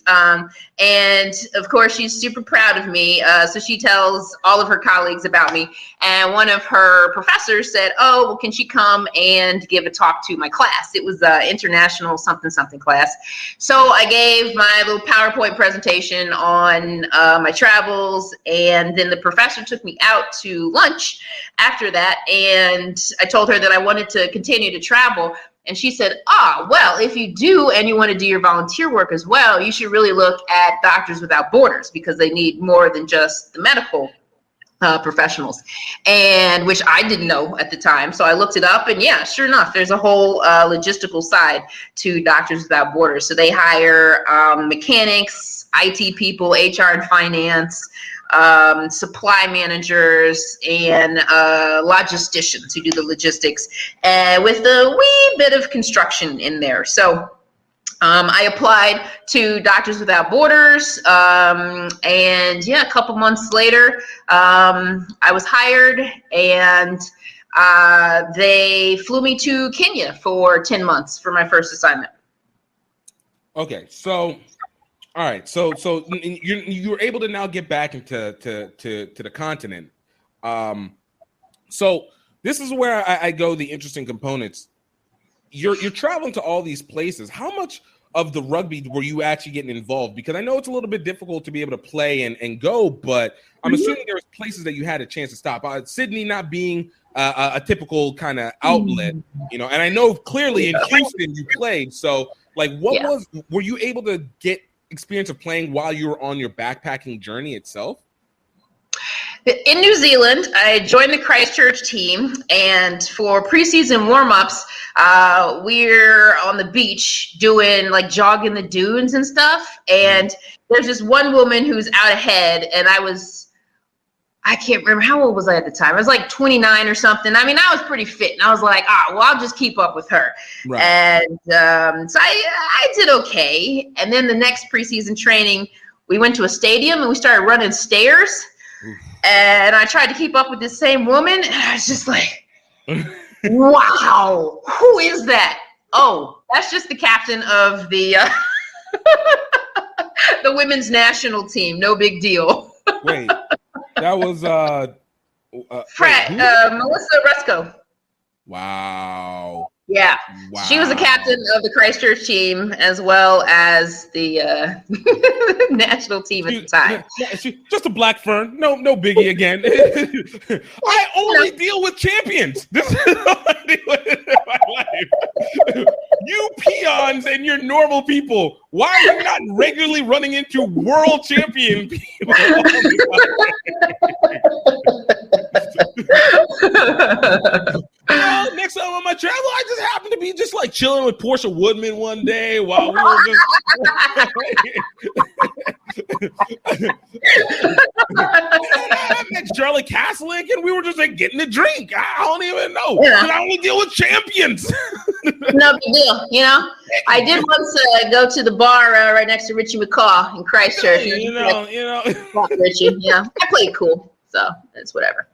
And of course, she's super proud of me. So she tells all of her colleagues about me. And one of her professors said, oh, well, can she come and give a talk to my class? It was an international something class. So I gave my little PowerPoint presentation on my travels. And then the professor took me out to lunch after that. And I told her that I wanted to continue to travel. And she said, well, if you do and you want to do your volunteer work as well, you should really look at Doctors Without Borders because they need more than just the medical professionals, and which I didn't know at the time. So I looked it up, and yeah, sure enough, there's a whole logistical side to Doctors Without Borders. So they hire mechanics, IT people, HR and finance, supply managers, and logisticians who do the logistics, with a wee bit of construction in there. So I applied to Doctors Without Borders, and yeah, a couple months later, I was hired, and they flew me to Kenya for 10 months for my first assignment. Okay, so all right, so you were able to now get back into to the continent. So this is where I go. The interesting components. You're traveling to all these places. How much of the rugby were you actually getting involved? Because I know it's a little bit difficult to be able to play and go, but I'm assuming there was places that you had a chance to stop. Sydney not being a typical kind of outlet, and I know clearly in Houston you played. So, like, were you able to get experience of playing while you were on your backpacking journey itself? In New Zealand, I joined the Christchurch team, and for preseason warm-ups, we're on the beach doing like jogging the dunes and stuff. And there's this one woman who's out ahead, and I can't remember, how old was I at the time? I was like 29 or something. I mean, I was pretty fit, and I was like, well, I'll just keep up with her. Right. And so I did okay. And then the next preseason training, we went to a stadium, and we started running stairs. And I tried to keep up with this same woman, and I was just like, wow, who is that? Oh, that's just the captain of the the women's national team. No big deal. Wait, that was Melissa Resco. Wow. Yeah. Wow. She was the captain of the Christchurch team as well as the national team at the time. She, just a black fern. No biggie again. I only deal with champions. This is all I deal with in my life. You peons and your normal people, why are you not regularly running into world champion people? Next time on my travel, I just happened to be just like chilling with Portia Woodman one day while we were just. I met Charlie Castlick, and we were just like getting a drink. I don't even know. Yeah. And I only deal with champions. No big deal, I did once go to the bar right next to Richie McCaw in Christchurch. Richie, I played cool, so it's whatever.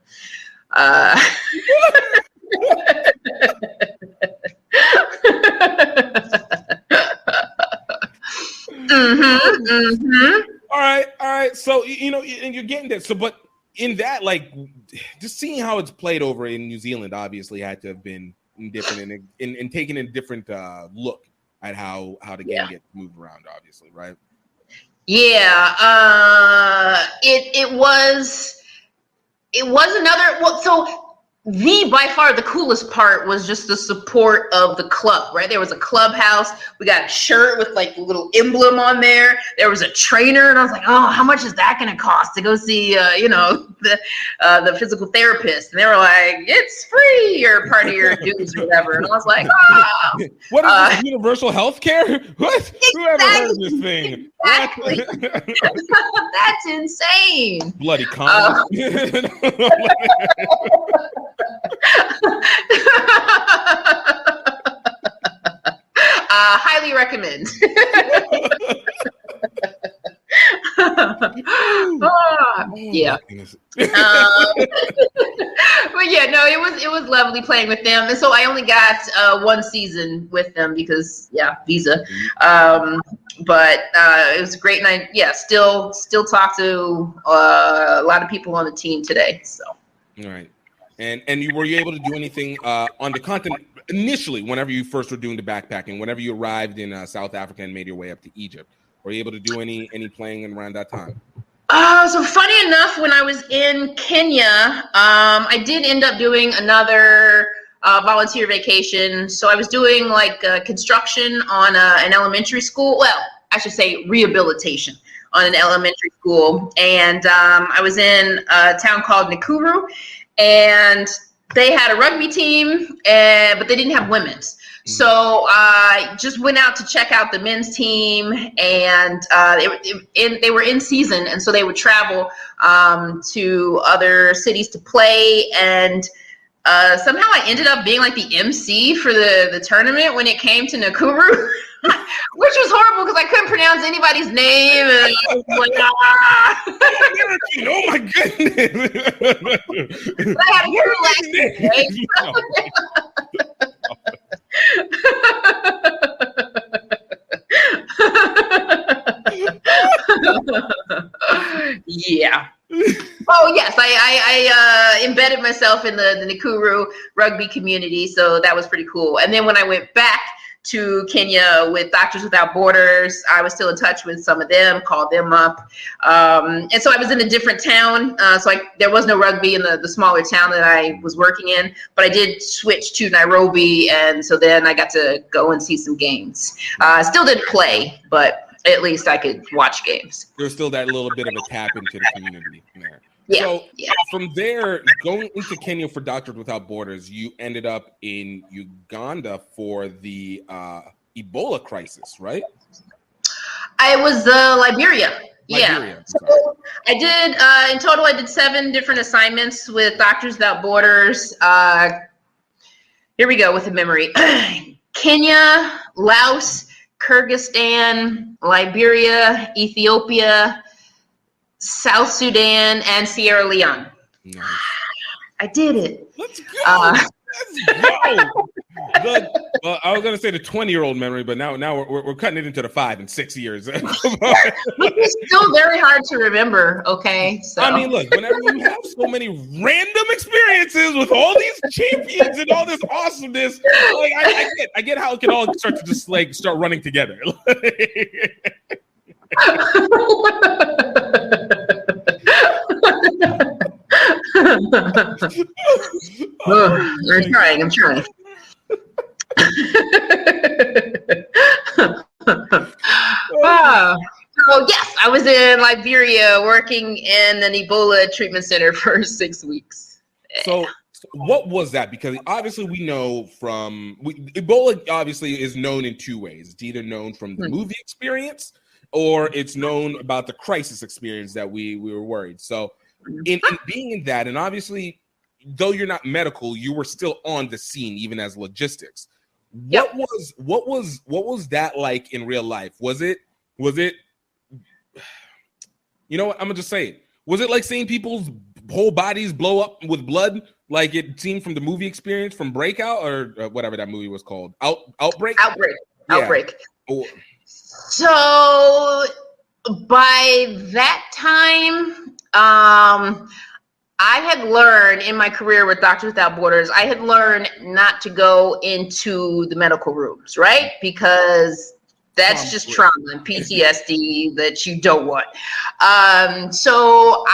All right. So and you're getting that. So, but in that, like, just seeing how it's played over in New Zealand, obviously had to have been different and taking a different look at how the game gets moved around. Obviously, right? Yeah. It was another. Well, so. By far the coolest part was just the support of the club, right? There was a clubhouse. We got a shirt with like a little emblem on there. There was a trainer, and I was like, oh, how much is that going to cost to go see, the physical therapist? And they were like, it's free, or part of your dues or whatever. And I was like, oh. What is this, universal health care? What? Exactly. Who ever heard of this thing? Exactly. That's insane. Bloody con. Highly recommend. Yeah. But yeah, no, it was lovely playing with them, and so I only got one season with them because visa. But it was great, and I still talk to a lot of people on the team today. So. All right. And were you able to do anything on the continent initially, whenever you first were doing the backpacking, whenever you arrived in South Africa and made your way up to Egypt? Were you able to do any playing around that time? So funny enough, when I was in Kenya, I did end up doing another volunteer vacation. So I was doing like construction on an elementary school. Well, I should say rehabilitation on an elementary school. And I was in a town called Nakuru. And they had a rugby team, but they didn't have women's. So I just went out to check out the men's team, and they were in season, and so they would travel to other cities to play. And somehow I ended up being like the MC for the tournament when it came to Nakuru. Which was horrible because I couldn't pronounce anybody's name. And I was like, oh my goodness. But I had a good yeah. Oh yes, I embedded myself in the Nakuru rugby community, so that was pretty cool. And then when I went back to Kenya with Doctors Without Borders, I was still in touch with some of them, called them up. And so I was in a different town. There was no rugby in the smaller town that I was working in, but I did switch to Nairobi. And so then I got to go and see some games. Still didn't play, but at least I could watch games. There's still that little bit of a tap into the community there. Yeah. So from there, going into Kenya for Doctors Without Borders, you ended up in Uganda for the Ebola crisis, right? I was Liberia. Yeah. So I did, in total, I did 7 different assignments with Doctors Without Borders. Here we go with the memory. Kenya, Laos, Kyrgyzstan, Liberia, Ethiopia, South Sudan, and Sierra Leone. Nice. I did it. Let's go. Let's go. I was going to say the 20-year-old memory, but now we're cutting it into the 5 and 6 years. Which is still very hard to remember, okay? So. I mean, look, whenever you have so many random experiences with all these champions and all this awesomeness, like I get how it can all start to just like start running together. I'm trying. So yes, I was in Liberia working in an Ebola treatment center for 6 weeks. So what was that? Because obviously we know from Ebola obviously is known in 2 ways. It's either known from the movie experience or it's known about the crisis experience that we were worried. So in being in that, and obviously though you're not medical, you were still on the scene even as logistics. What was that like in real life? Was it you know what, I'm gonna just say it. Was it like seeing people's whole bodies blow up with blood like it seemed from the movie experience from Breakout or whatever that movie was called? Outbreak. Oh. So by that time, I had learned in my career with Doctors Without Borders, I had learned not to go into the medical rooms, right? Because that's just trauma and PTSD that you don't want. So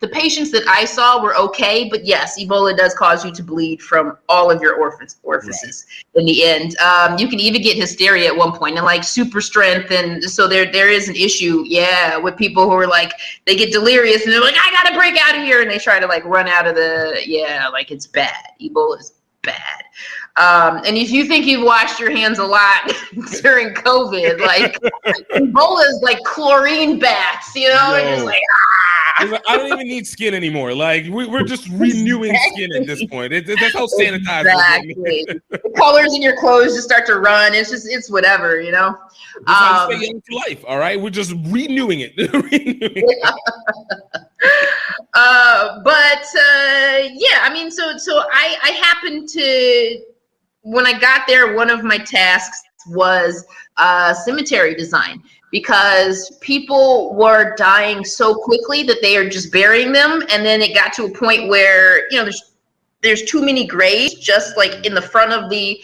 the patients that I saw were okay, but yes, Ebola does cause you to bleed from all of your orifices in the end. You can even get hysteria at one point and like super strength. And so there is an issue, with people who are like, they get delirious and they're like, I gotta break out of here. And they try to like run out of like it's bad. Ebola is bad. And if you think you've washed your hands a lot during COVID, like Ebola is like chlorine baths, you know? It's just like, I don't even need skin anymore. Like we're just renewing skin at this point. That's how sanitized. Exactly. The colors in your clothes just start to run. It's whatever, you know. Stay young for life. All right, we're just renewing it. So I happened to, when I got there, one of my tasks was cemetery design, because people were dying so quickly that they are just burying them. And then it got to a point where, there's too many graves just like in the front of the,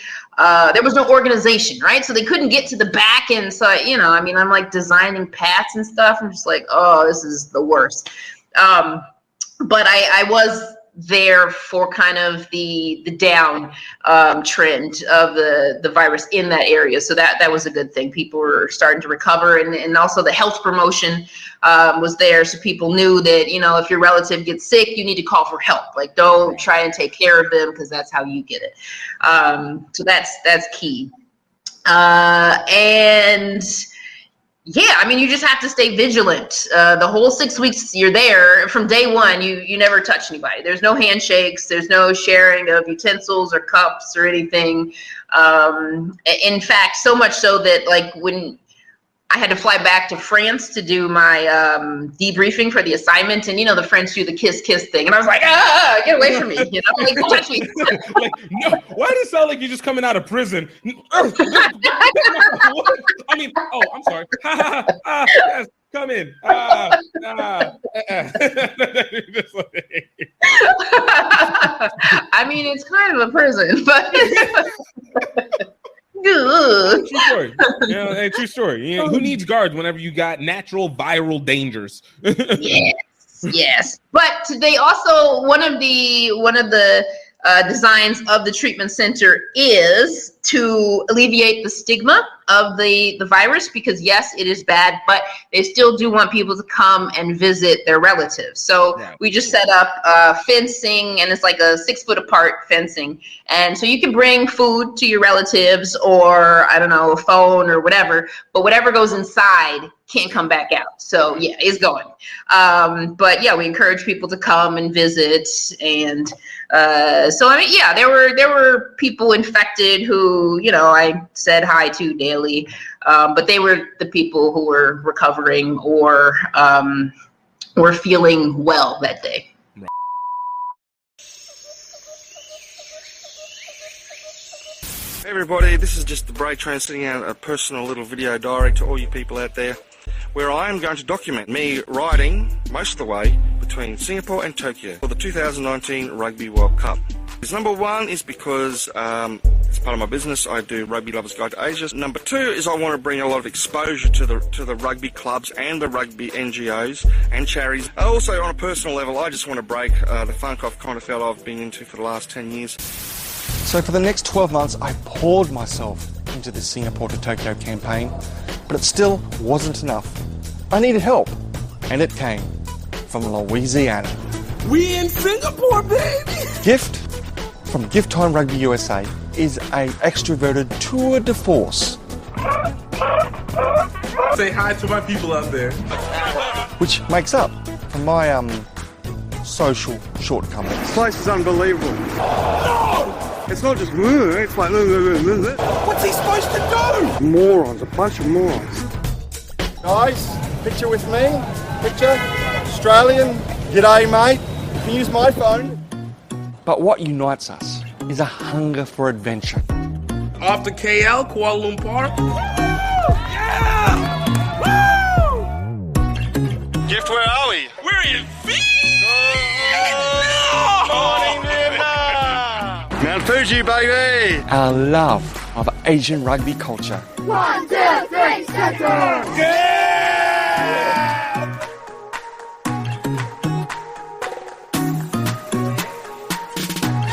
there was no organization, right? So they couldn't get to the back. And so, I'm like designing paths and stuff. I'm just like, oh, this is the worst. But I was there for kind of the down trend of the virus in that area. So that was a good thing. People were starting to recover, and also the health promotion was there. So people knew that, if your relative gets sick, you need to call for help. Like, don't try and take care of them, because that's how you get it. So that's key. And Yeah, I mean, you just have to stay vigilant. The whole 6 weeks you're there, from day one, you never touch anybody. There's no handshakes. There's no sharing of utensils or cups or anything. In fact, so much so that, like, when I had to fly back to France to do my debriefing for the assignment, and the French do the kiss thing, and I was like, get away from me, like, don't touch me. Like, no, why does it sound like you're just coming out of prison? I mean, oh, I'm sorry. Yes, come in. I mean, it's kind of a prison, but. True story. Hey, true story. Who needs guards whenever you got natural viral dangers? Yes. But they also, one of the designs of the treatment center is to alleviate the stigma of the virus, because yes, it is bad, but they still do want people to come and visit their relatives. So we just set up fencing, and it's like a 6 foot apart fencing. And so you can bring food to your relatives, or I don't know, a phone or whatever, but whatever goes inside can't come back out. So yeah, it's going. But yeah, we encourage people to come and visit. And so I mean, yeah, there were people infected who, I said hi to daily, but they were the people who were recovering or were feeling well that day. Hey everybody, this is just the break train sending out a personal little video diary to all you people out there, where I am going to document me riding most of the way between Singapore and Tokyo for the 2019 Rugby World Cup. Number one is because as part of my business, I do Rugby Lovers Guide to Asia. Number two is I want to bring a lot of exposure to the rugby clubs and the rugby NGOs and charities. Also, on a personal level, I just want to break the funk I've kind of felt I've been into for the last 10 years. So for the next 12 months, I poured myself into the Singapore to Tokyo campaign, but it still wasn't enough. I needed help, and it came from Louisiana. We in Singapore, baby! Gift from GiftTime Rugby USA is a extroverted tour de force. Say hi to my people out there. Which makes up for my social shortcomings. This place is unbelievable. No! It's not just it's like what's he supposed to do? Morons, a bunch of morons. Guys, picture with me. Picture. Australian. G'day, mate. You can use my phone. But what unites us is a hunger for adventure. Off to KL, Kuala Lumpur. Yeah! Woo! Gift, where are we? We're in Mount Fuji, baby! Our love of Asian rugby culture. 1, 2, 3, center! Yeah!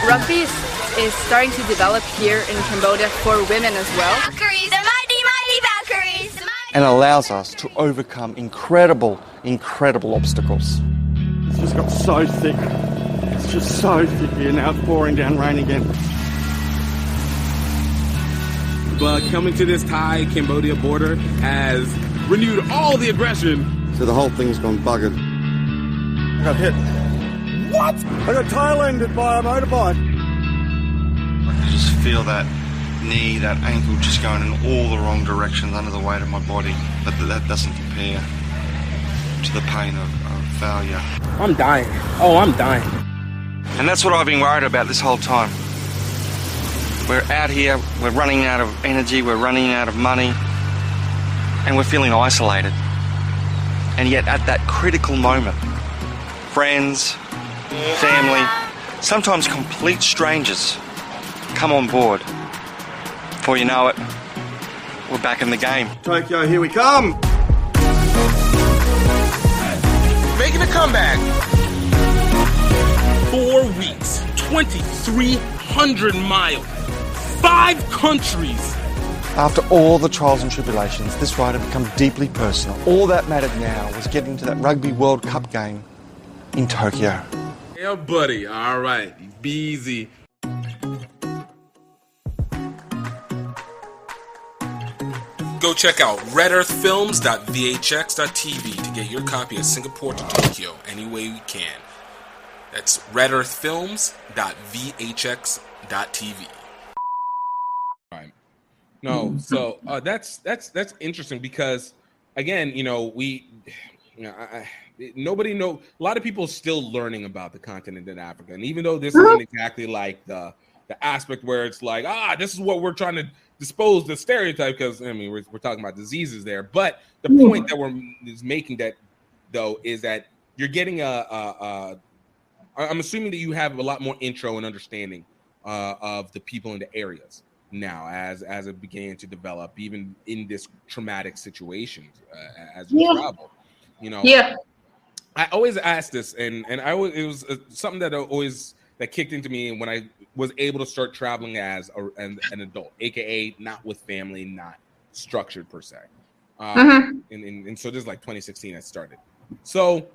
Rugby is starting to develop here in Cambodia for women as well. Valkyries, the mighty Valkyries! And allows us to overcome incredible obstacles. It's just got so thick. It's just so thick here. Now it's pouring down rain again. But coming to this Thai-Cambodia border has renewed all the aggression. So the whole thing's gone buggered. I got hit. What? I got tail-ended by a motorbike. I can just feel that knee, that ankle just going in all the wrong directions under the weight of my body. But that doesn't compare to the pain of failure. I'm dying. Oh, I'm dying. And that's what I've been worried about this whole time. We're out here, we're running out of energy, we're running out of money, and we're feeling isolated. And yet at that critical moment, friends, family, sometimes complete strangers come on board. Before you know it, we're back in the game. Tokyo, here we come! Making a comeback. 4 weeks, 2,300 miles, 5 countries. After all the trials and tribulations, this ride had become deeply personal. All that mattered now was getting to that Rugby World Cup game in Tokyo. Yeah, buddy. All right. Be easy. Go check out redearthfilms.vhx.tv to get your copy of Singapore to Tokyo any way we can. That's redearthfilms.vhx.tv. Right. No, so that's interesting because again, nobody know. A lot of people are still learning about the continent in Africa, and even though this isn't exactly like the aspect where it's like, this is what we're trying to dispose the stereotype, because I mean we're talking about diseases there, but the point that we're making that though is that you're getting I'm assuming that you have a lot more intro and understanding of the people in the areas now as it began to develop, even in this traumatic situation as you travel. I always ask this, and it was something that kicked into me when I was able to start traveling as an adult, aka not with family, not structured per se. And so this is like 2016 I started. So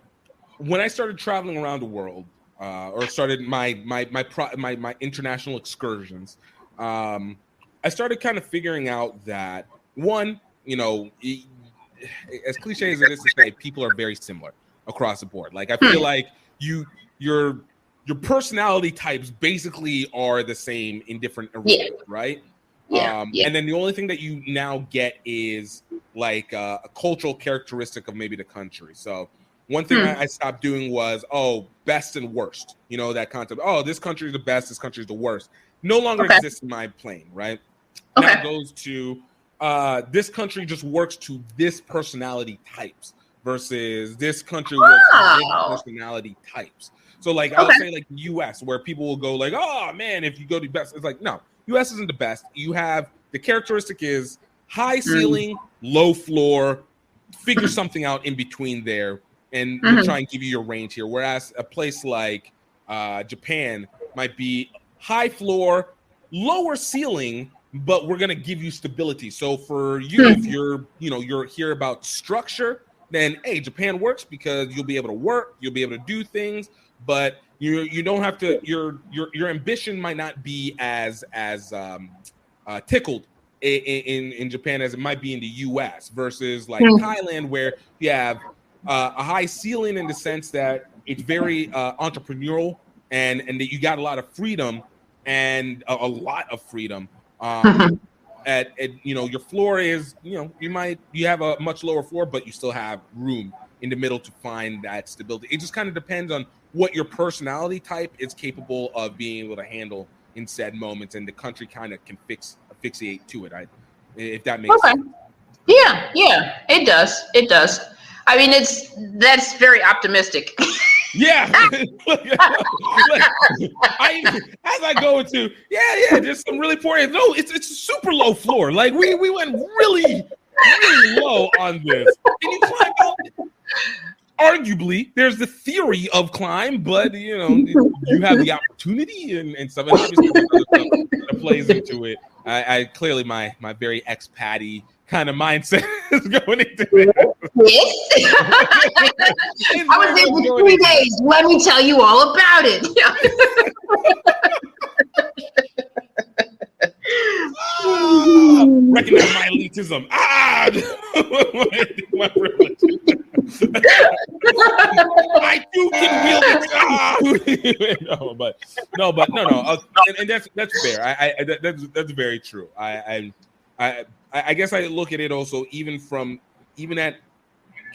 when I started traveling around the world, or started my international excursions, I started kind of figuring out that one, as cliche as it is to say, people are very similar across the board. Like I feel like your personality types basically are the same in different arenas, right? And then the only thing that you now get is like a cultural characteristic of maybe the country. So one thing I stopped doing was, best and worst. That concept. This country is the best, this country is the worst. No longer exists in my plane, right? Now it goes to this country just works to this personality types versus this country works to this personality types. So like I would say like the US, where people will go like, oh man, if you go to best, it's like, no, US isn't the best. You have the characteristic is high ceiling, low floor, figure something out in between there, and we'll try and give you your range here. Whereas a place like Japan might be high floor, lower ceiling, but we're gonna give you stability. So for you, if you're here about structure, then Japan works because you'll be able to work, you'll be able to do things, but you don't have to. Your ambition might not be as tickled in Japan as it might be in the U.S. versus like Thailand, where you have a high ceiling in the sense that it's very entrepreneurial and that you got a lot of freedom and a lot of freedom. Your floor is you have a much lower floor, but you still have room in the middle to find that stability. It just kind of depends on what your personality type is capable of being able to handle in said moments, and the country kind of can asphyxiate to it. If that makes sense. Yeah, it does. I mean, that's very optimistic. Yeah. As I go into, there's some really important. No, it's a super low floor. Like we went really low on this. And you climb out. Arguably, there's the theory of climb, but you have the opportunity and stuff. And obviously, there's other stuff that plays into it. I clearly my very expatty kind of mindset is going into it. Yes. I was there for 3 days. Let me tell you all about it. Recognize my elitism. My privilege. I too can wield it. No. And that's fair. That's very true. I guess I look at it also even at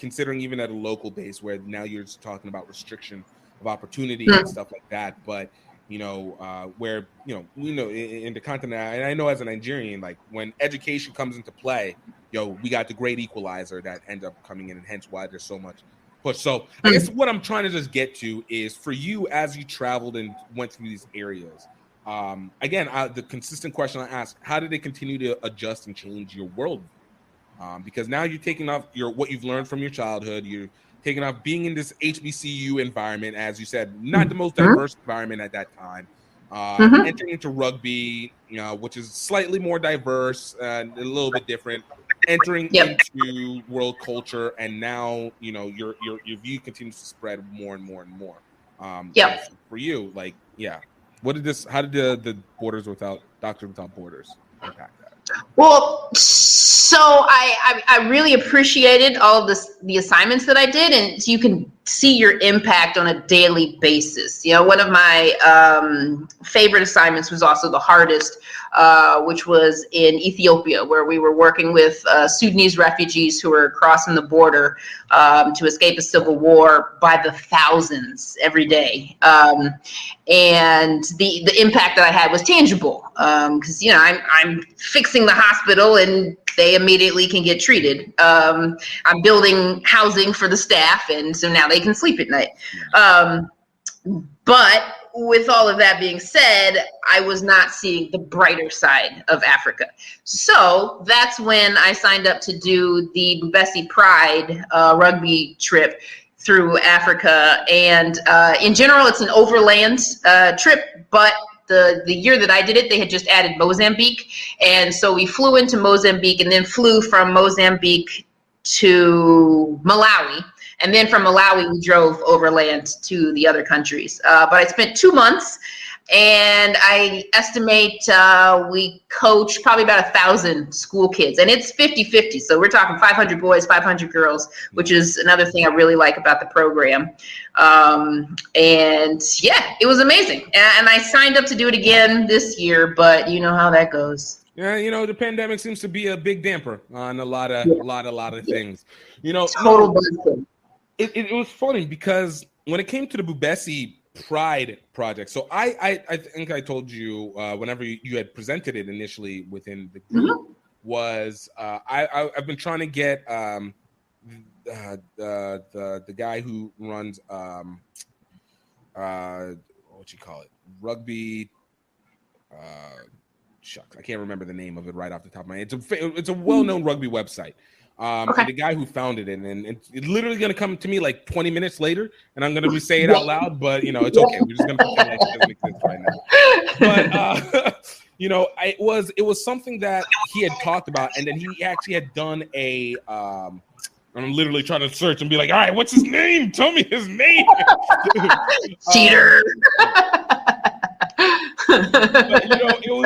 a local base where now you're just talking about restriction of opportunity and stuff like that. But where in the continent, and I know as a Nigerian, like when education comes into play, we got the great equalizer that ends up coming in, and hence why there's so much push. So I guess what I'm trying to just get to is for you as you traveled and went through these areas. Again, the consistent question I ask: how did it continue to adjust and change your world? Because now you're taking off what you've learned from your childhood. You're taking off being in this HBCU environment, as you said, not the most diverse environment at that time. Entering into rugby, which is slightly more diverse and a little bit different. Entering into world culture, and now your view continues to spread more and more and more. For you, how did the Doctors Without Borders impact that? Well, so So I really appreciated all of the assignments that I did, and you can see your impact on a daily basis. You know, one of my favorite assignments was also the hardest, which was in Ethiopia, where we were working with Sudanese refugees who were crossing the border to escape a civil war by the thousands every day. And the impact that I had was tangible, because you know I'm fixing the hospital and they immediately can get treated. I'm building housing for the staff, and so now they can sleep at night. But with all of that being said, I was not seeing the brighter side of Africa. So that's when I signed up to do the Bubesi Pride rugby trip through Africa. And in general, it's an overland trip, but the year that I did it, they had just added Mozambique. And so we flew into Mozambique and then flew from Mozambique to Malawi. And then from Malawi, we drove overland to the other countries. But I spent 2 months, and I estimate we coached probably about 1,000 school kids. And it's 50-50. So we're talking 500 boys, 500 girls, which is another thing I really like about the program. And yeah, it was amazing. And I signed up to do it again this year, but you know how that goes. Yeah, you know, the pandemic seems to be a big damper on a lot of things. You know, total buzzkill. It was funny because when it came to the Bubesi Pride project, so I think I told you whenever you had presented it initially within the group, was I've been trying to get the guy who runs what you call it, rugby. Shucks, I can't remember the name of it right off the top of my head. It's a well-known rugby website. And the guy who founded it, and it's literally going to come to me like 20 minutes later, and I'm going to say it out loud, but you know, it's okay. We're just going to pretend like it doesn't exist right now. But you know, it was something that he had talked about, and then he actually had done a. I'm literally trying to search and be like, all right, what's his name? Tell me his name. Cheater. But, you know,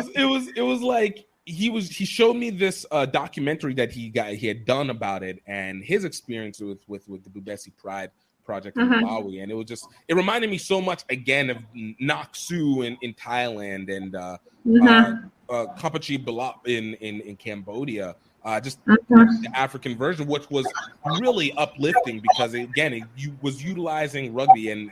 it was like. He showed me this documentary that he had done about it and his experience with the Bubesi Pride project in Malawi, and it reminded me so much again of Naksu in Thailand and Kampachi Balap in Cambodia, just the African version, which was really uplifting because again it was utilizing rugby, and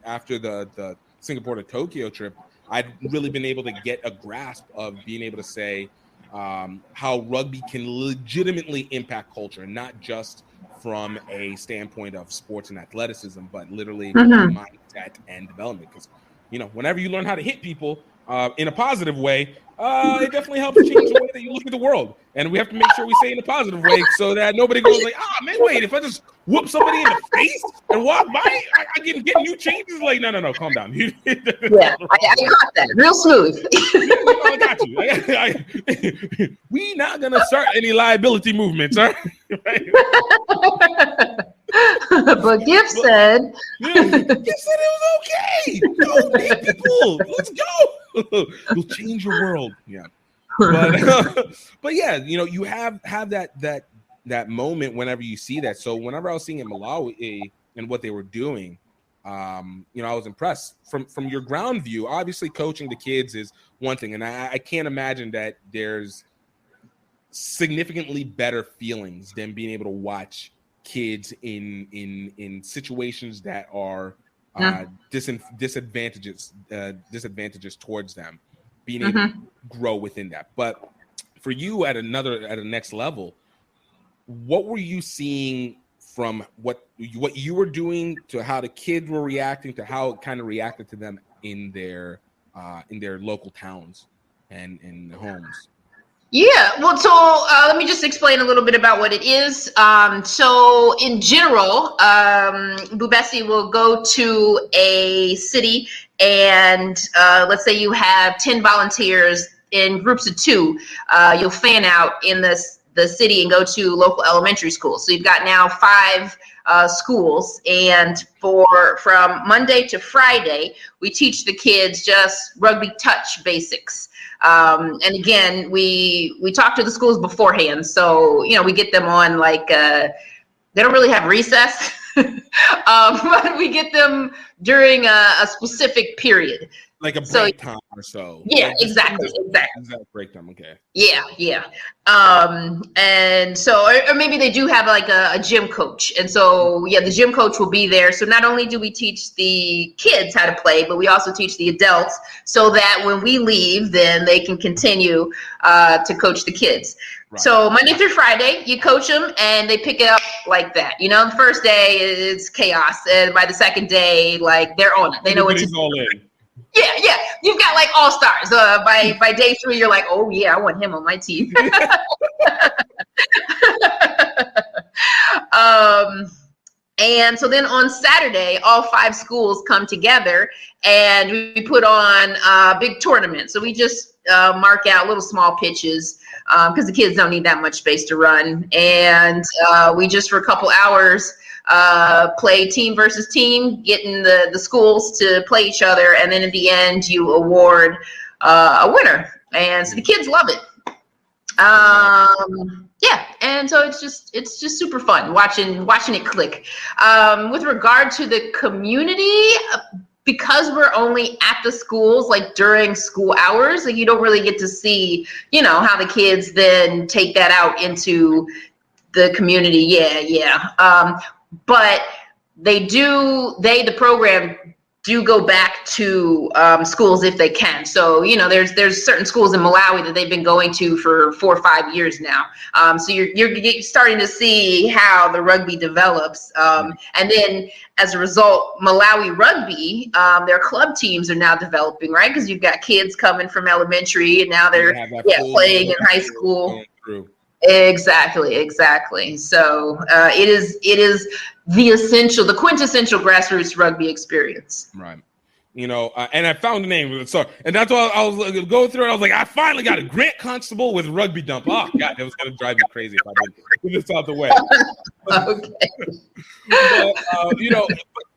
after the Singapore to Tokyo trip, I'd really been able to get a grasp of being able to say how rugby can legitimately impact culture, not just from a standpoint of sports and athleticism, but literally mindset and development. Because, you know, whenever you learn how to hit people in a positive way, it definitely helps change the way that you look at the world. And we have to make sure we say it in a positive way so that nobody goes like, man, wait, if I just whoop somebody in the face and walk by, I can get new changes. Like, no, calm down. Yeah, I got that. Real smooth. I got you. We not going to start any liability movements, huh? Right? But Gift said it was okay. Go meet people. Let's go. You'll change your world. Yeah. But yeah, you know, you have that moment whenever you see that. So whenever I was seeing in Malawi and what they were doing, you know, I was impressed from your ground view. Obviously, coaching the kids is one thing, and I can't imagine that there's significantly better feelings than being able to watch kids in situations that are disadvantages towards them, being able to grow within that. But for you at a next level, what were you seeing from what you were doing to how the kids were reacting to how it kind of reacted to them in their local towns and homes? Yeah, well, so let me just explain a little bit about what it is. So in general, Bubesi will go to a city and let's say you have 10 volunteers in groups of 2. You'll fan out in the the city and go to local elementary schools. So you've got now 5 schools, and from Monday to Friday, we teach the kids just rugby touch basics. And again, we talk to the schools beforehand, so we get them on like they don't really have recess, but we get them during a specific period. Like a break time or so. Yeah, exactly. Break time, okay. Yeah. And so, or maybe they do have like a gym coach. And so, the gym coach will be there. So not only do we teach the kids how to play, but we also teach the adults so that when we leave, then they can continue to coach the kids. Right. So Monday through Friday, you coach them and they pick it up like that. The first day it's chaos. And by the second day, like they're on it. They know what to do. Yeah. You've got like all stars. By day 3, you're like, oh yeah, I want him on my team. And so then on Saturday, all 5 schools come together and we put on a big tournament. So we just mark out little small pitches because the kids don't need that much space to run. And we just, for a couple hours, play team versus team, getting the schools to play each other, and then at the end you award a winner, and so the kids love it. And so it's just super fun watching it click. With regard to the community, because we're only at the schools like during school hours, like you don't really get to see how the kids then take that out into the community. But the program do go back to schools if they can. So, there's certain schools in Malawi that they've been going to for 4 or 5 years now. So you're starting to see how the rugby develops. And then as a result, Malawi Rugby, their club teams are now developing, right? Because you've got kids coming from elementary and now they're playing in high school. Exactly. So it is the quintessential grassroots rugby experience. Right. And I found the name. So, and that's why I was going through it. I was like, I finally got a Grant Constable with Rugby Dump. Oh God, that was gonna drive me crazy if I didn't get this out the way. Okay.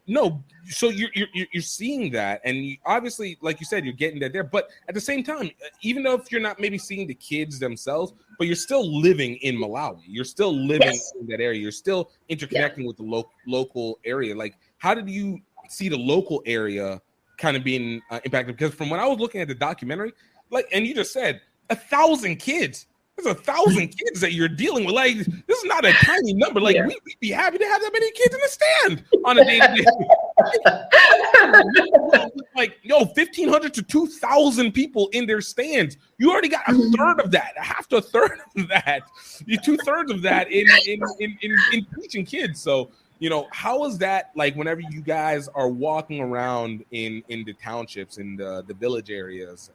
No. So you're seeing that, and you, obviously, like you said, you're getting that there. But at the same time, even though if you're not maybe seeing the kids themselves, but you're still living in Malawi, you're still living in that area, you're still interconnecting with the local area. Like, how did you see the local area kind of being impacted? Because from when I was looking at the documentary, like, and you just said 1,000 kids. There's 1,000 kids that you're dealing with. Like, this is not a tiny number. Like, we'd be happy to have that many kids in the stand on a day-to-day. Like, 1,500 to 2,000 people in their stands. You already got a third of that, half to a third of that. You 2/3 of that in teaching kids. So, how is that like whenever you guys are walking around in the townships, in the village areas?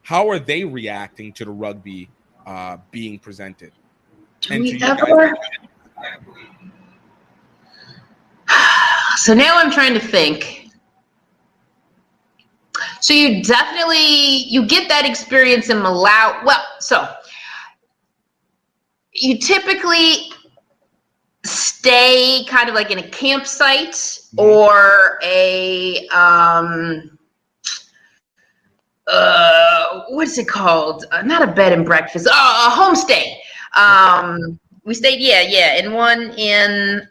How are they reacting to the rugby being presented? And So now I'm trying to think. So you get that experience in Malawi. Well, so you typically stay kind of like in a campsite or a what's it called? Not a bed and breakfast. A homestay. We stayed, in one in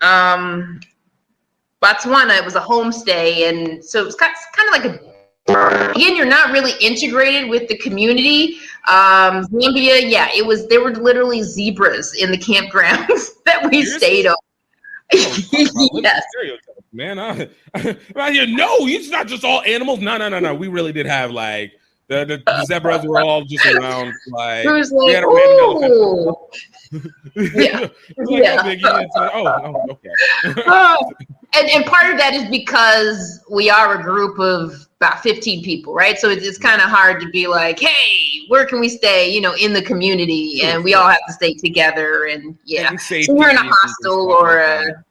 Botswana. It was a homestay, and so it was kind of like again, you're not really integrated with the community. Zambia, there were literally zebras in the campgrounds that we stayed on. Yes. Man, it's not just all animals. No. We really did have like the zebras were all just around. Like, it was like, we had a okay. And part of that is because we are a group of about 15 people, right? So it's kind of hard to be like, hey, where can we stay? In the community, and we all have to stay together. And so we're in a hostel or a.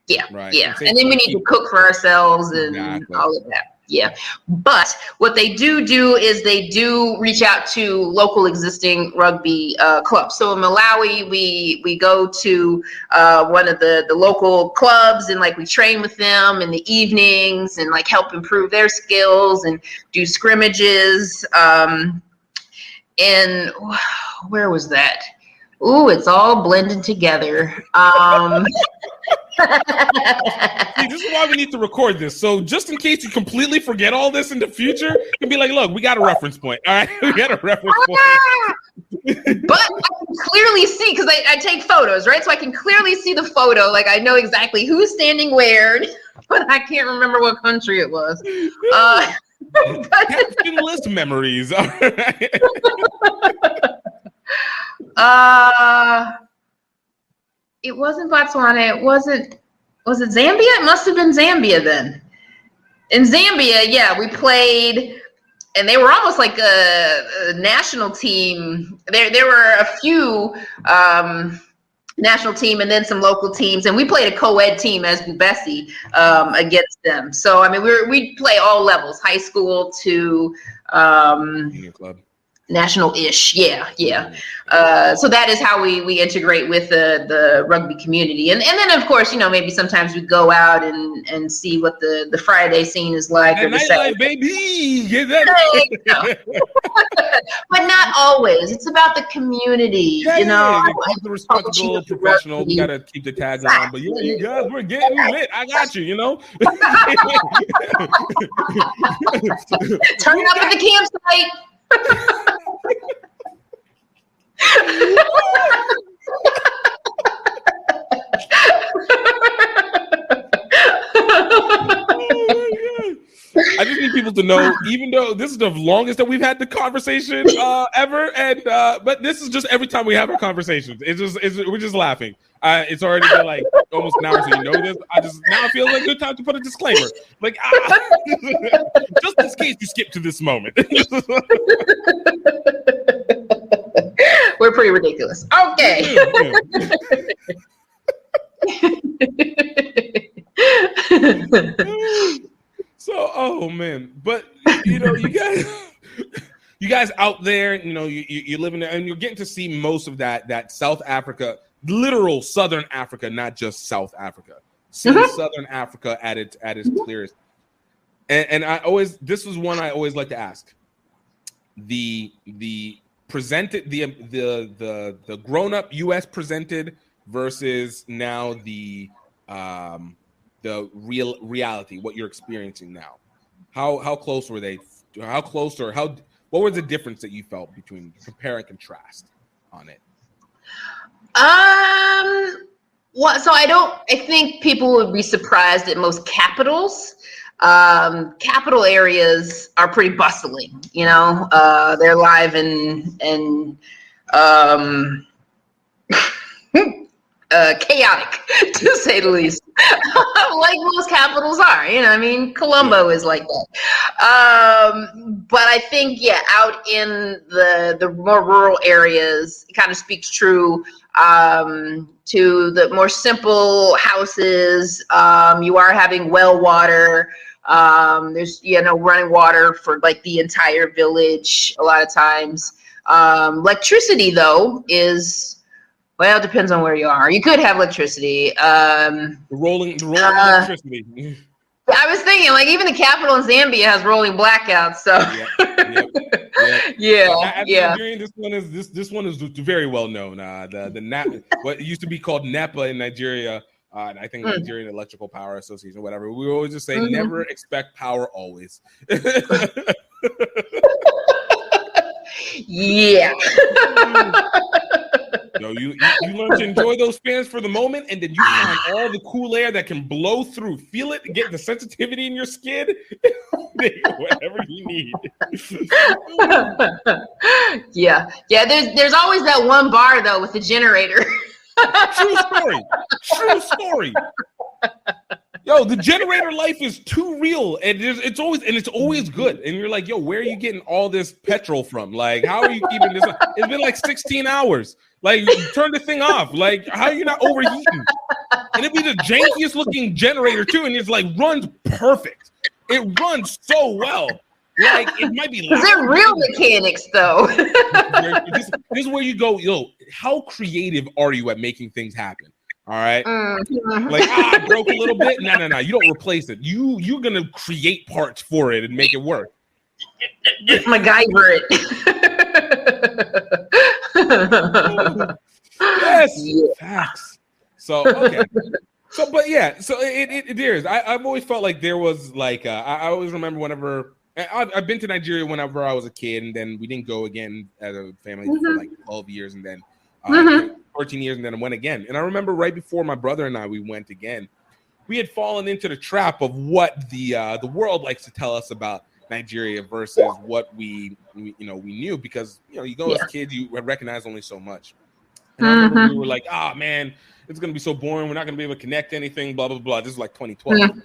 And then we need to cook for ourselves and all of that. Yeah. But what they do is they do reach out to local existing rugby clubs. So in Malawi, we go to one of the local clubs and like we train with them in the evenings and like help improve their skills and do scrimmages. And where was that? Ooh, it's all blending together. See, this is why we need to record this. So just in case you completely forget all this in the future, you can be like, look, we got a reference point. All right, we got a reference point. But I can clearly see, because I take photos, right? So I can clearly see the photo. Like I know exactly who's standing where, but I can't remember what country it was. Captain list memories. All right. It wasn't Botswana. It wasn't. Was it Zambia? It must have been Zambia then. In Zambia, yeah, we played, and they were almost like a national team. There were a few national team and then some local teams, and we played a co-ed team as Bubesi against them. So I mean, we play all levels, high school to club. National-ish, yeah. So that is how we integrate with the rugby community, and then of course, maybe sometimes we go out and see what the Friday scene is like. Or the nightlife, baby. Get that. But not always. It's about the community, Keep the respectable, professional. We gotta keep the tag on. But yeah, you guys, we're getting lit. I got you. Turn up at the campsite. I just need people to know, even though this is the longest that we've had the conversation ever, and but this is just every time we have our conversations, we're just laughing. It's already been like almost an hour, so you know this. Now it feels like a good time to put a disclaimer, like just in case you skip to this moment. We're pretty ridiculous. Okay. So, oh man, but you guys out there, you live in there, and you're getting to see most of that South Africa, literal Southern Africa, not just South Africa. See Southern Africa at its clearest. And this was one I always like to ask. The presented the grown up US presented versus now the real reality, what you're experiencing now. How close were they? How close or what was the difference that you felt between compare and contrast on it? So I think people would be surprised at most capitals. Capital areas are pretty bustling, they're live and chaotic, to say the least. Like most capitals are, Colombo is like that. But I think, out in the more rural areas, it kind of speaks true to the more simple houses. You are having well water. There's, running water for like the entire village a lot of times. Electricity, though, is... Well, it depends on where you are. You could have electricity. The rolling electricity. I was thinking, like, even the capital in Zambia has rolling blackouts. So, yeah. This one is very well known. The what used to be called NEPA in Nigeria. I think Nigerian Electrical Power Association, or whatever. We always just say, never expect power always. Yeah. You learn to enjoy those fans for the moment, and then you find all the cool air that can blow through. Feel it, get the sensitivity in your skin, whatever you need. Yeah. There's always that one bar though with the generator. True story. Yo, the generator life is too real, and it's always good. And you're like, yo, where are you getting all this petrol from? Like, how are you keeping this up? It's been like 16 hours. Like, turn the thing off. Like, how are you not overheating? And it'd be the jankiest looking generator too, and it's like runs perfect. It runs so well. Like, it might be loud. They're real mechanics, though. This is where you go, how creative are you at making things happen? All right? Like, I broke a little bit. No. You don't replace it. You're going to create parts for it and make it work. MacGyver it. Yes. Facts. So, okay. So, but yeah, so it is. I've always felt like there was like, I always remember whenever, I've been to Nigeria whenever I was a kid, and then we didn't go again as a family for like 12 years, and then 14 years, and then I went again. And I remember right before my brother and I, we went again, we had fallen into the trap of what the world likes to tell us about Nigeria versus what we knew, because you go as kids, you recognize only so much. And I remember we were like, man, it's gonna be so boring, we're not gonna be able to connect anything, blah blah blah. This is like 2012.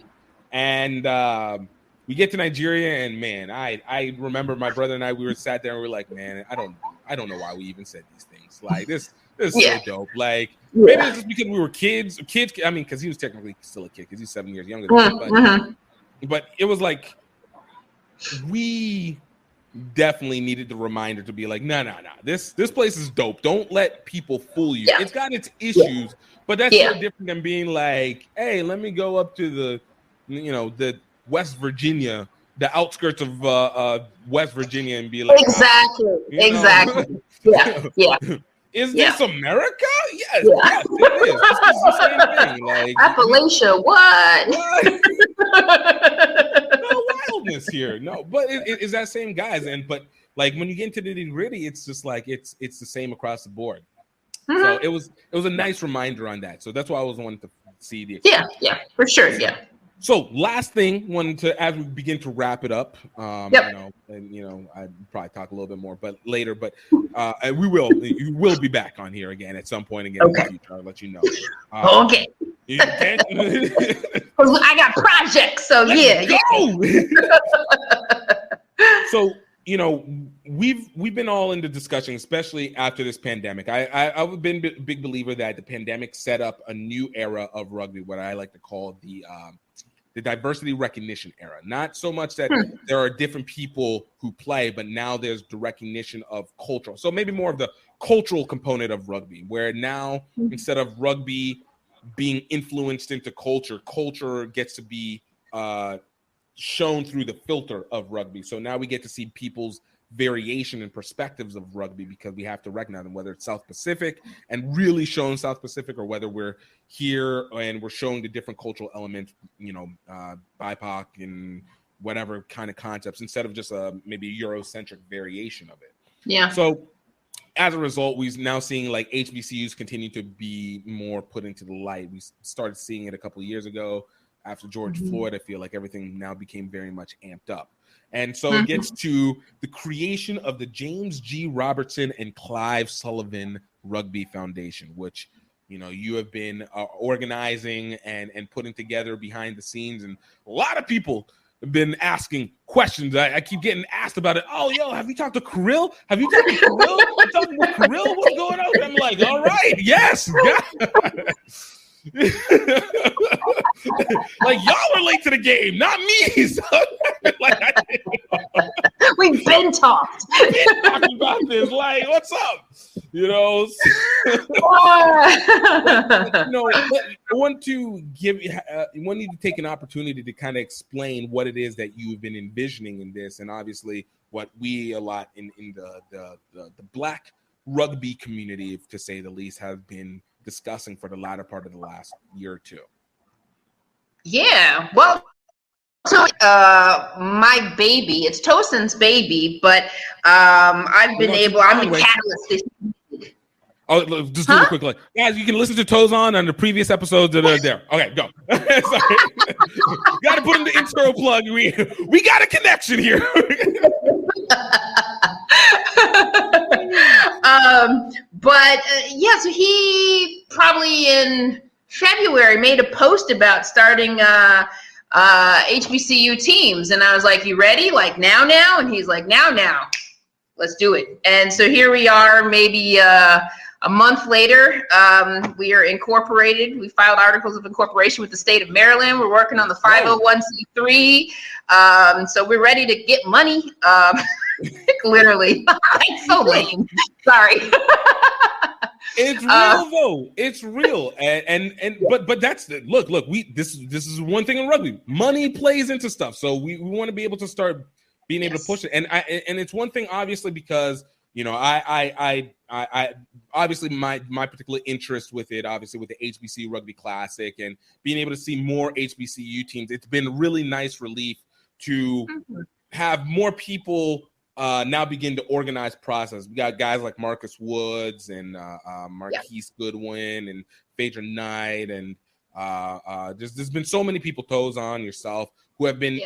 And we get to Nigeria, and man, I remember my brother and I, we were sat there and we were like, man, I don't know why we even said these things. Like, this is so dope. Like, maybe it's just because we were kids. I mean, because he was technically still a kid because he's 7 years younger than me. But it was like, we definitely needed the reminder to be like, no. This place is dope. Don't let people fool you. It's got its issues, but that's so different than being like, hey, let me go up to the West Virginia, the outskirts of West Virginia, and be like, exactly. Yeah. Is this America? Yes, yes, it is. It's the same thing. Like, Appalachia, what? No wildness here. No, but it's that same guys. But like when you get into the nitty-gritty, it's just like it's the same across the board. So it was a nice reminder on that. So that's why I was wanting to see the yeah, for sure. Yeah. So last thing, wanted to, as we begin to wrap it up, I'd probably talk a little bit more, but later. But you will be back on here again at some point again. Okay. In the future, I'll let you know. Okay. You can. I got projects, so So we've been all in the discussion, especially after this pandemic. I've been a big believer that the pandemic set up a new era of rugby, what I like to call the diversity recognition era. Not so much that there are different people who play, but now there's the recognition of cultural. So maybe more of the cultural component of rugby, where now instead of rugby being influenced into culture gets to be shown through the filter of rugby. So now we get to see people's variation and perspectives of rugby, because we have to recognize them, whether it's South Pacific and really showing South Pacific, or whether we're here and we're showing the different cultural elements, BIPOC and whatever kind of concepts, instead of just maybe a Eurocentric variation of it. Yeah. So as a result, we're now seeing like HBCUs continue to be more put into the light. We started seeing it a couple of years ago after George Floyd. I feel like everything now became very much amped up. And so it gets to the creation of the James G. Robertson and Clive Sullivan Rugby Foundation, which, you have been organizing and putting together behind the scenes. And a lot of people have been asking questions. I keep getting asked about it. Oh, have you talked to Carille? Have you talked to Carille? I'm talking with Carille? What's going on? I'm like, all right, yes. Like, y'all are late to the game, not me. So, we've been talked. Talking about this, like, what's up? I want to give you. I want you to take an opportunity to kind of explain what it is that you've been envisioning in this, and obviously what we a lot in the Black rugby community, to say the least, have been discussing for the latter part of the last year or two. Yeah, well, so my baby, it's Tosin's baby, but I've been able, I'm the catalyst. Oh, just do it quickly. Guys, you can listen to Tozon on the previous episodes that are there. Okay, go. Sorry. Got to put in the intro plug. We got a connection here. So he probably in February made a post about starting HBCU teams, and I was like, "You ready? Like now?" And he's like, "Now, let's do it." And so here we are, maybe a a month later, we are incorporated. We filed articles of incorporation with the state of Maryland. We're working on the 501c3. So we're ready to get money. Literally. It's so lame. Sorry. It's real though. It's real, but that's the look. This is one thing in rugby. Money plays into stuff, so we want to be able to start being able to push it. And it's one thing, obviously, because I obviously my particular interest with it, obviously with the HBCU Rugby Classic and being able to see more HBCU teams. It's been really nice relief to have more people. Now begin to organize process. We got guys like Marcus Woods and Marquise Goodwin and Phaedra Knight, and there's been so many people, toes on yourself, who have been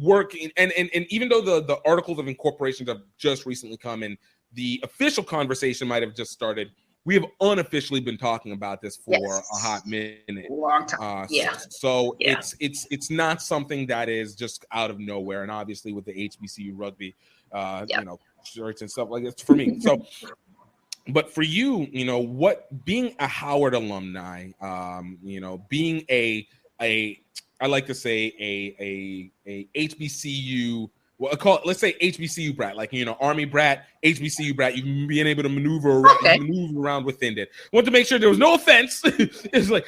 working. And even though the articles of incorporation have just recently come and the official conversation might have just started, we have unofficially been talking about this for a hot minute, long time. So it's not something that is just out of nowhere. And obviously with the HBCU rugby, shirts and stuff like that for me. So, but for you, what being a Howard alumni, being a I like to say a HBCU. Well, let's say HBCU brat, like Army brat, HBCU brat. You've been able to maneuver around within it. Want to make sure there was no offense. It's like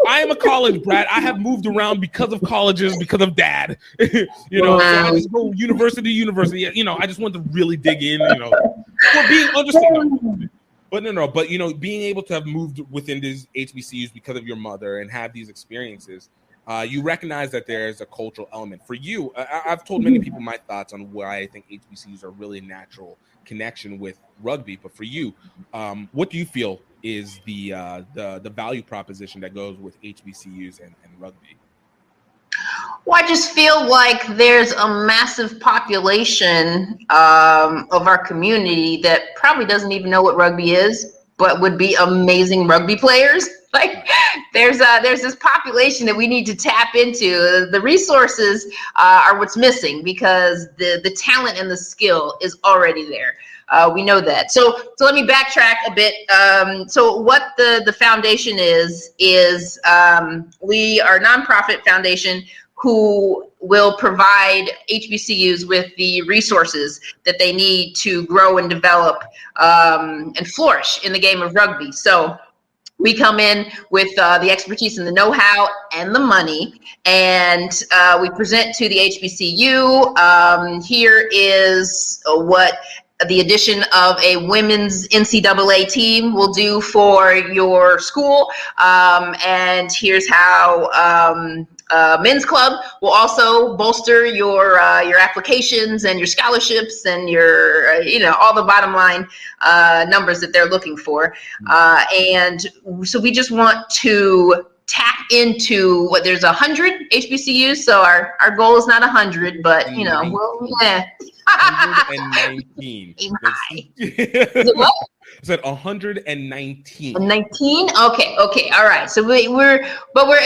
I am a college brat. I have moved around because of colleges, because of dad. So I just go university to university. I just want to really dig in. For being understandable. But being able to have moved within these HBCUs because of your mother and have these experiences. You recognize that there's a cultural element. For you, I've told many people my thoughts on why I think HBCUs are really a natural connection with rugby. But for you, what do you feel is the value proposition that goes with HBCUs and rugby? Well, I just feel like there's a massive population of our community that probably doesn't even know what rugby is, but would be amazing rugby players. Like there's this population that we need to tap into. The resources are what's missing because the talent and the skill is already there. We know that. So let me backtrack a bit. So what the foundation is we are a nonprofit foundation who will provide HBCUs with the resources that they need to grow and develop and flourish in the game of rugby. So we come in with the expertise and the know-how and the money, and we present to the HBCU. Here is what the addition of a women's NCAA team will do for your school, and here's how men's club will also bolster your applications and your scholarships and your all the bottom line numbers that they're looking for, and so we just want to tap into what there's 100 HBCUs. So our goal is not 100, but 119. What? I said 119. 19? Okay. All right. So we're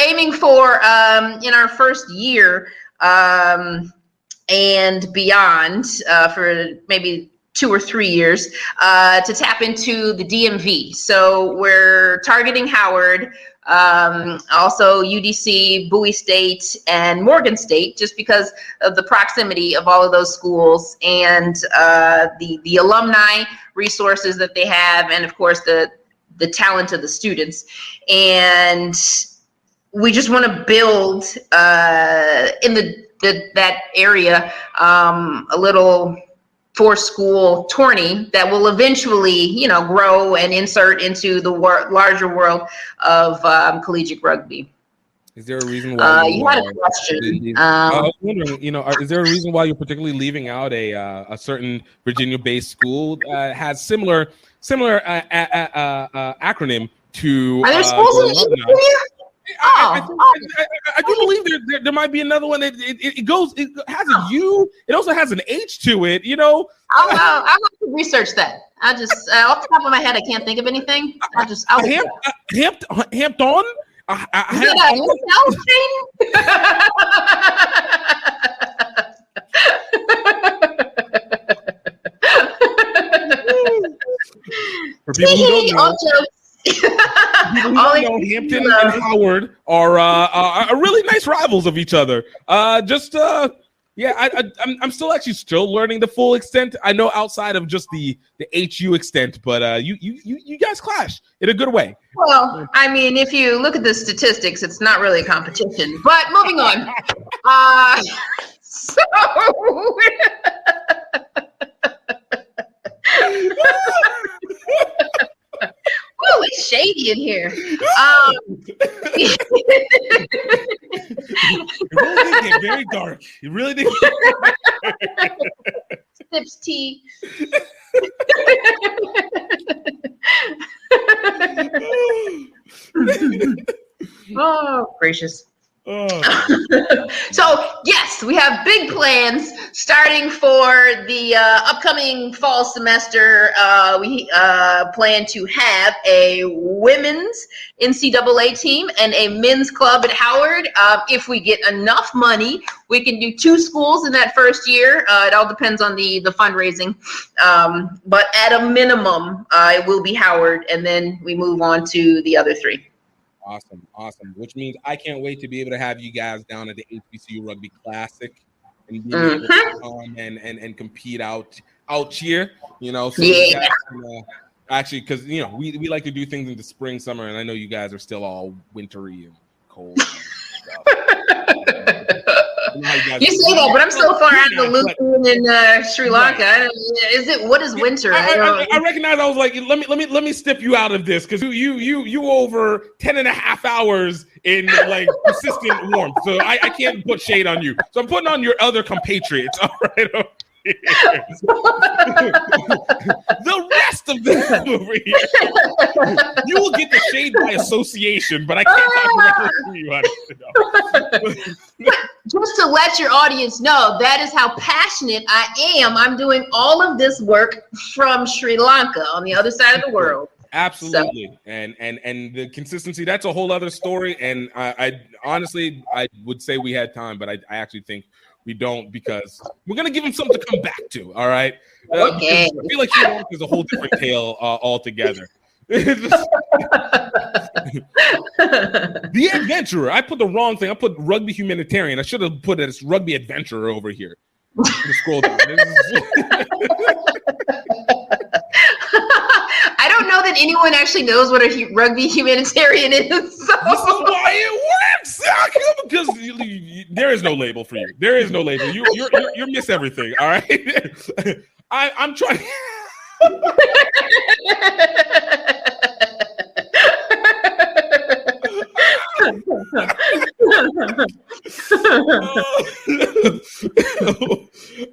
aiming for in our first year and beyond for maybe 2 or 3 years to tap into the DMV. So we're targeting Howard, also UDC, Bowie State, and Morgan State, just because of the proximity of all of those schools and the alumni resources that they have, and of course the talent of the students. And we just want to build in that area a little for-school tourney that will eventually, grow and insert into the larger world of collegiate rugby. Is there a reason why you had a question? I was wondering, is there a reason why you're particularly leaving out a certain Virginia-based school has similar acronym to? Are there schools in Virginia? I do believe there might be another one. It has a U. It also has an H to it. I'll have to research that. I just off the top of my head, I can't think of anything. Hampton. For people who don't know, all jokes. Hampton and Howard are really nice rivals of each other. I'm still learning the full extent. I know outside of just the HU extent, but you guys clash in a good way. Well, I mean, if you look at the statistics, it's not really a competition. But moving on. So. Ooh, it's shady in here. It really did get very dark. It really did. Sips tea. Oh, gracious. So yes, we have big plans starting for the upcoming fall semester. We plan to have a women's NCAA team and a men's club at Howard. If we get enough money, we can do 2 schools in that first year. It all depends on the fundraising. But at a minimum, it will be Howard, and then we move on to the other 3. Awesome. Which means I can't wait to be able to have you guys down at the HBCU Rugby Classic and be able to come and compete out here. You know, so you guys can, actually, because we like to do things in the spring, summer, and I know you guys are still all wintry and cold. And stuff. You say that, but I'm so far out of the loop in Sri Lanka. What is winter? I recognize. I was like, let me step you out of this because you over 10.5 hours in like persistent warmth. So I can't put shade on you. So I'm putting on your other compatriots. All right. The rest of them over here, you will get the shade by association, but I can't talk directly to you. Just to let your audience know, that is how passionate I am. I'm doing all of this work from Sri Lanka on the other side of the world. Absolutely. So. And the consistency, that's a whole other story. And I honestly, I would say we had time, but I actually think we don't, because we're going to give him something to come back to. All right. Okay. I feel like Sri Lanka is a whole different tale altogether. The adventurer. I put the wrong thing. I put rugby humanitarian. I should have put it as rugby adventurer over here. Scroll down. I don't know that anyone actually knows what a rugby humanitarian is. So. This is why it works, because there is no label for you. There is no label. You miss everything. All right. I'm trying.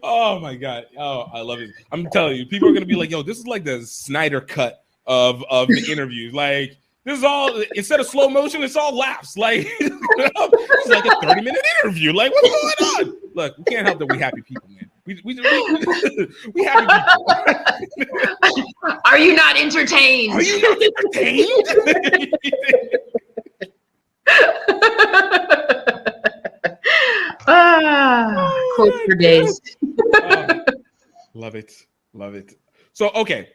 Oh my God. Oh, I love it. I'm telling you, people are gonna be like, yo, this is like the Snyder cut of the interviews. Like, this is all, instead of slow motion, it's all laughs. Like, it's like a 30-minute interview. Like, what's going on? Look, we can't help that we happy people, man. We happy people. Are you not entertained? Are you not entertained? Quote for days. Love it. So, okay.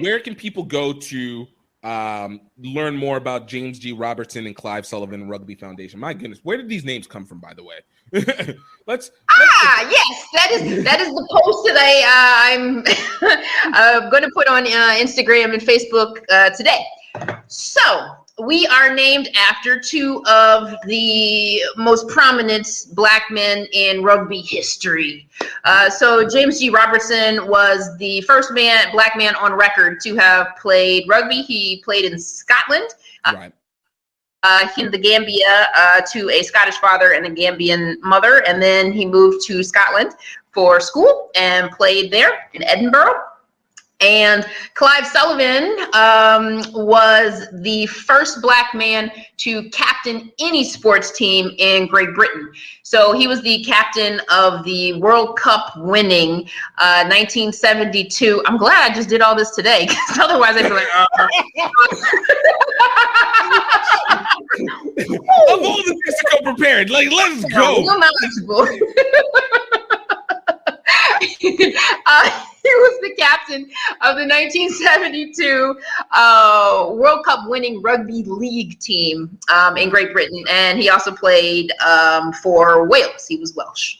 Where can people go to learn more about James G. Robertson and Clive Sullivan Rugby Foundation? My goodness, where did these names come from, by the way? Yes, that is the post that I'm going to put on Instagram and Facebook today. So we are named after 2 of the most prominent Black men in rugby history. So James G. Robertson was the first Black man on record to have played rugby. He played in Scotland. Right. In the Gambia to a Scottish father and a Gambian mother, and then he moved to Scotland for school and played there in Edinburgh. And Clive Sullivan was the first Black man to captain any sports team in Great Britain. So he was the captain of the World Cup winning 1972. I'm glad I just did all this today, because otherwise I'd be like, Of all the things to come prepared, like, let's go. was the captain of the 1972 World Cup winning rugby league team in Great Britain, and he also played for Wales. He was Welsh.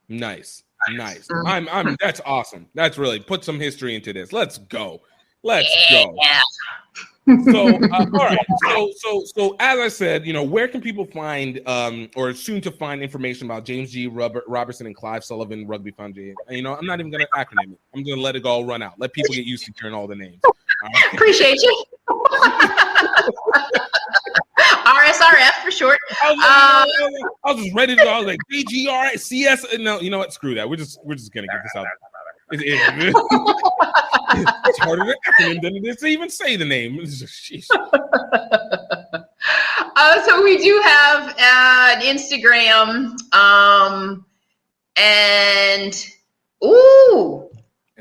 Nice. That's awesome. That's really put some history into this. Let's go. So, all right. So as I said, where can people find or soon to find information about James G. Robertson and Clive Sullivan Rugby Foundation? I'm not even going to acronym it. I'm going to let it all run out. Let people get used to hearing all the names. All right? Appreciate you. RSRF for short. I was just ready to go. I was like DGRCS. No, you know what? Screw that. We're just gonna get this out. It's harder to acronym than it is to even say the name. So we do have an Instagram, and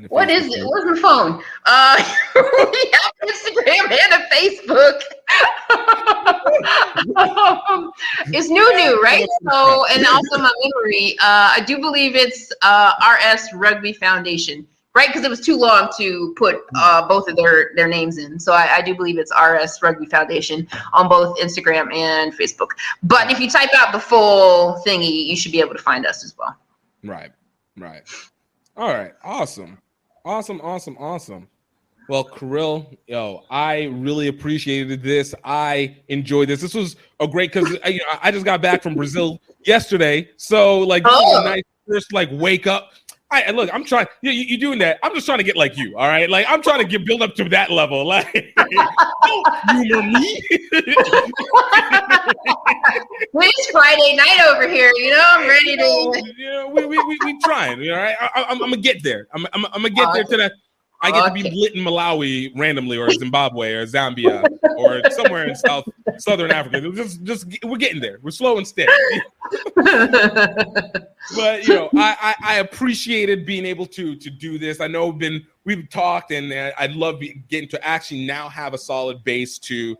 what is it? Where's my phone? We have Instagram and a Facebook. It's new, right? So, and also my memory, I do believe it's RS Rugby Foundation, right? Because it was too long to put both of their names in. So I do believe it's RS Rugby Foundation on both Instagram and Facebook. But if you type out the full thingy, you should be able to find us as well. Right. All right. Awesome. Well, Carille, I really appreciated this. I enjoyed this. This was a great, because I just got back from Brazil yesterday, so this was a nice first wake up. Look, I'm trying. You're doing that. I'm just trying to get like you. All right, I'm trying to build up to that level. Don't humor me. It's Friday night over here. I'm ready to. We trying. All right, I'm gonna get there. I'm gonna get there to that. I get to be lit in Malawi randomly, or Zimbabwe, or Zambia, or somewhere in southern Africa. Just we're getting there. We're slow and steady. But I appreciated being able to do this. I know we've talked, and I'd love getting to actually now have a solid base to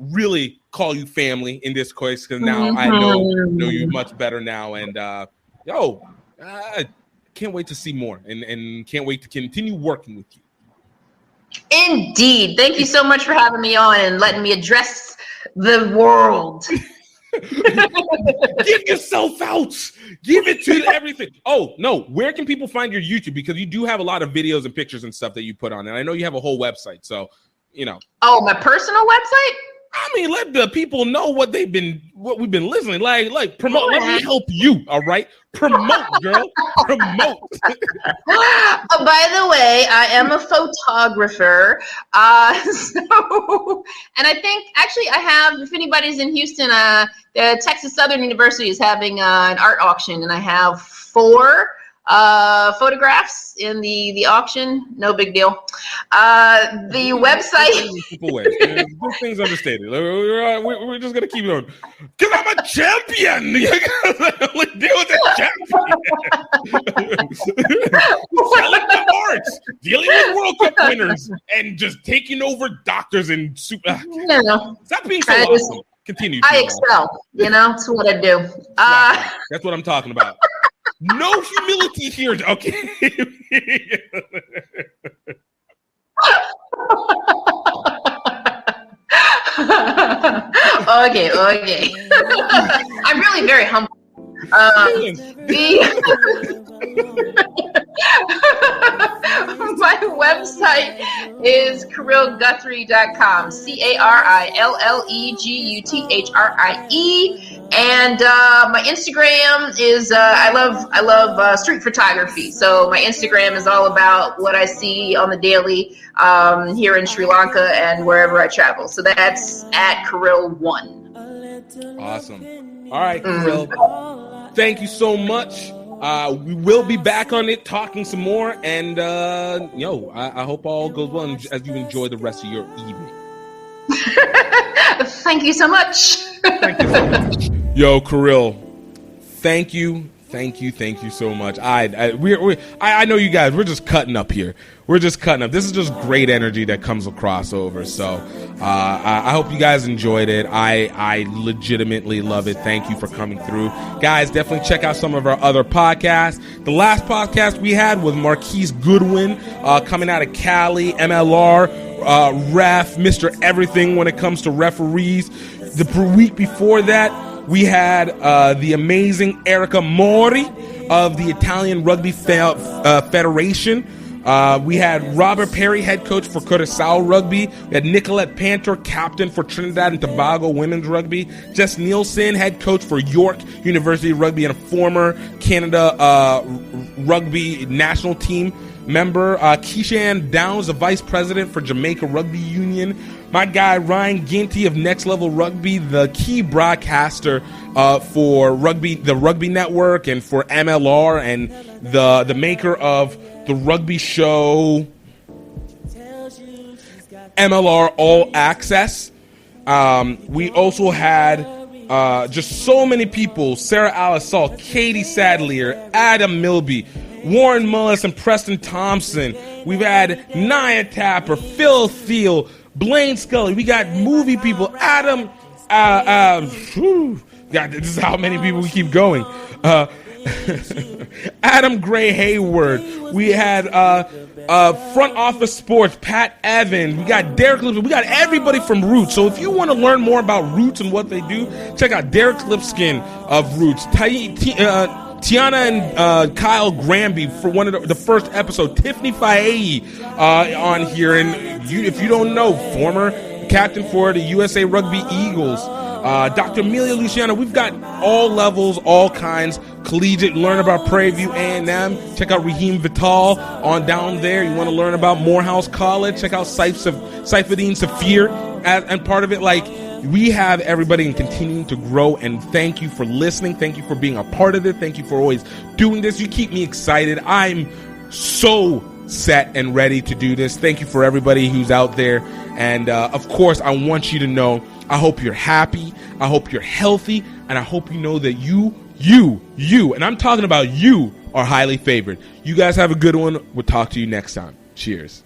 really call you family in this case, because now I know you much better now, and can't wait to see more, and can't wait to continue working with you. Indeed. Thank you so much for having me on and letting me address the world. Give yourself out. Give it to everything. Oh, no. Where can people find your YouTube? Because you do have a lot of videos and pictures and stuff that you put on. And I know you have a whole website. So, Oh, my personal website? I mean, let the people know what we've been listening. Like promote. Let me help you. All right, promote, girl. Promote. Oh, by the way, I am a photographer. And I think actually I have. If anybody's in Houston, the Texas Southern University is having an art auction, and I have 4 photographs in the auction. No big deal. The website. This thing's understated. We're just gonna keep going. Cause I'm a champion. Deal with a champion. Selling the arts, dealing with World Cup winners, and just taking over doctors and super. Stop being so awesome. Continue. I excel. It's what I do. That's what I'm talking about. No humility here. Okay. Okay. I'm really very humble. My website is CarilleGuthrie.com. CarilleGuthrie. And my Instagram is I love street photography. So my Instagram is all about what I see on the daily here in Sri Lanka and wherever I travel. So that's at Carille1. Awesome. All right, Carille. Thank you so much. We will be back on it talking some more, and I hope all goes well as you enjoy the rest of your evening. Thank you so much. Yo, Carille, thank you Thank you so much. I know you guys. We're just cutting up here. This is just great energy that comes across over. So I hope you guys enjoyed it. I legitimately love it. Thank you for coming through, guys. Definitely check out some of our other podcasts. The last podcast we had was Marquise Goodwin, coming out of Cali, MLR, ref, Mr. Everything when it comes to referees. The week before that, we had the amazing Erica Mori of the Italian Rugby Federation. We had Robert Perry, head coach for Curaçao Rugby. We had Nicolette Panter, captain for Trinidad and Tobago Women's Rugby. Jess Nielsen, head coach for York University Rugby and a former Canada Rugby national team member. Keishan Downs, the vice president for Jamaica Rugby Union. My guy Ryan Ginty of Next Level Rugby, the key broadcaster for the Rugby Network and for MLR, and the maker of the rugby show MLR All Access. We also had just so many people: Sarah Alisal, Katie Sadlier, Adam Milby, Warren Mullis, and Preston Thompson. We've had Nia Tapper, Phil Thiel, Blaine Scully. We got movie people. Adam. God, this is how many people we keep going. Adam Gray Hayward. We had Front Office Sports, Pat Evans. We got Derek Lipskin. We got everybody from Roots. So if you want to learn more about Roots and what they do, check out Derek Lipskin of Roots. Tiana and Kyle Granby for one of the first episode. Tiffany Faye on here, and if you don't know, former captain for the USA Rugby Eagles. Dr. Amelia Luciano. We've got all levels, all kinds. Collegiate, learn about Prairie View A&M. Check out Raheem Vital on down there. You want to learn about Morehouse College? Check out Saifuddin Safir and part of it. Like, we have everybody and continuing to grow, and thank you for listening. Thank you for being a part of it. Thank you for always doing this. You keep me excited. I'm so set and ready to do this. Thank you for everybody who's out there. And of course, I want you to know, I hope you're happy. I hope you're healthy. And I hope you know that you, and I'm talking about you, are highly favored. You guys have a good one. We'll talk to you next time. Cheers.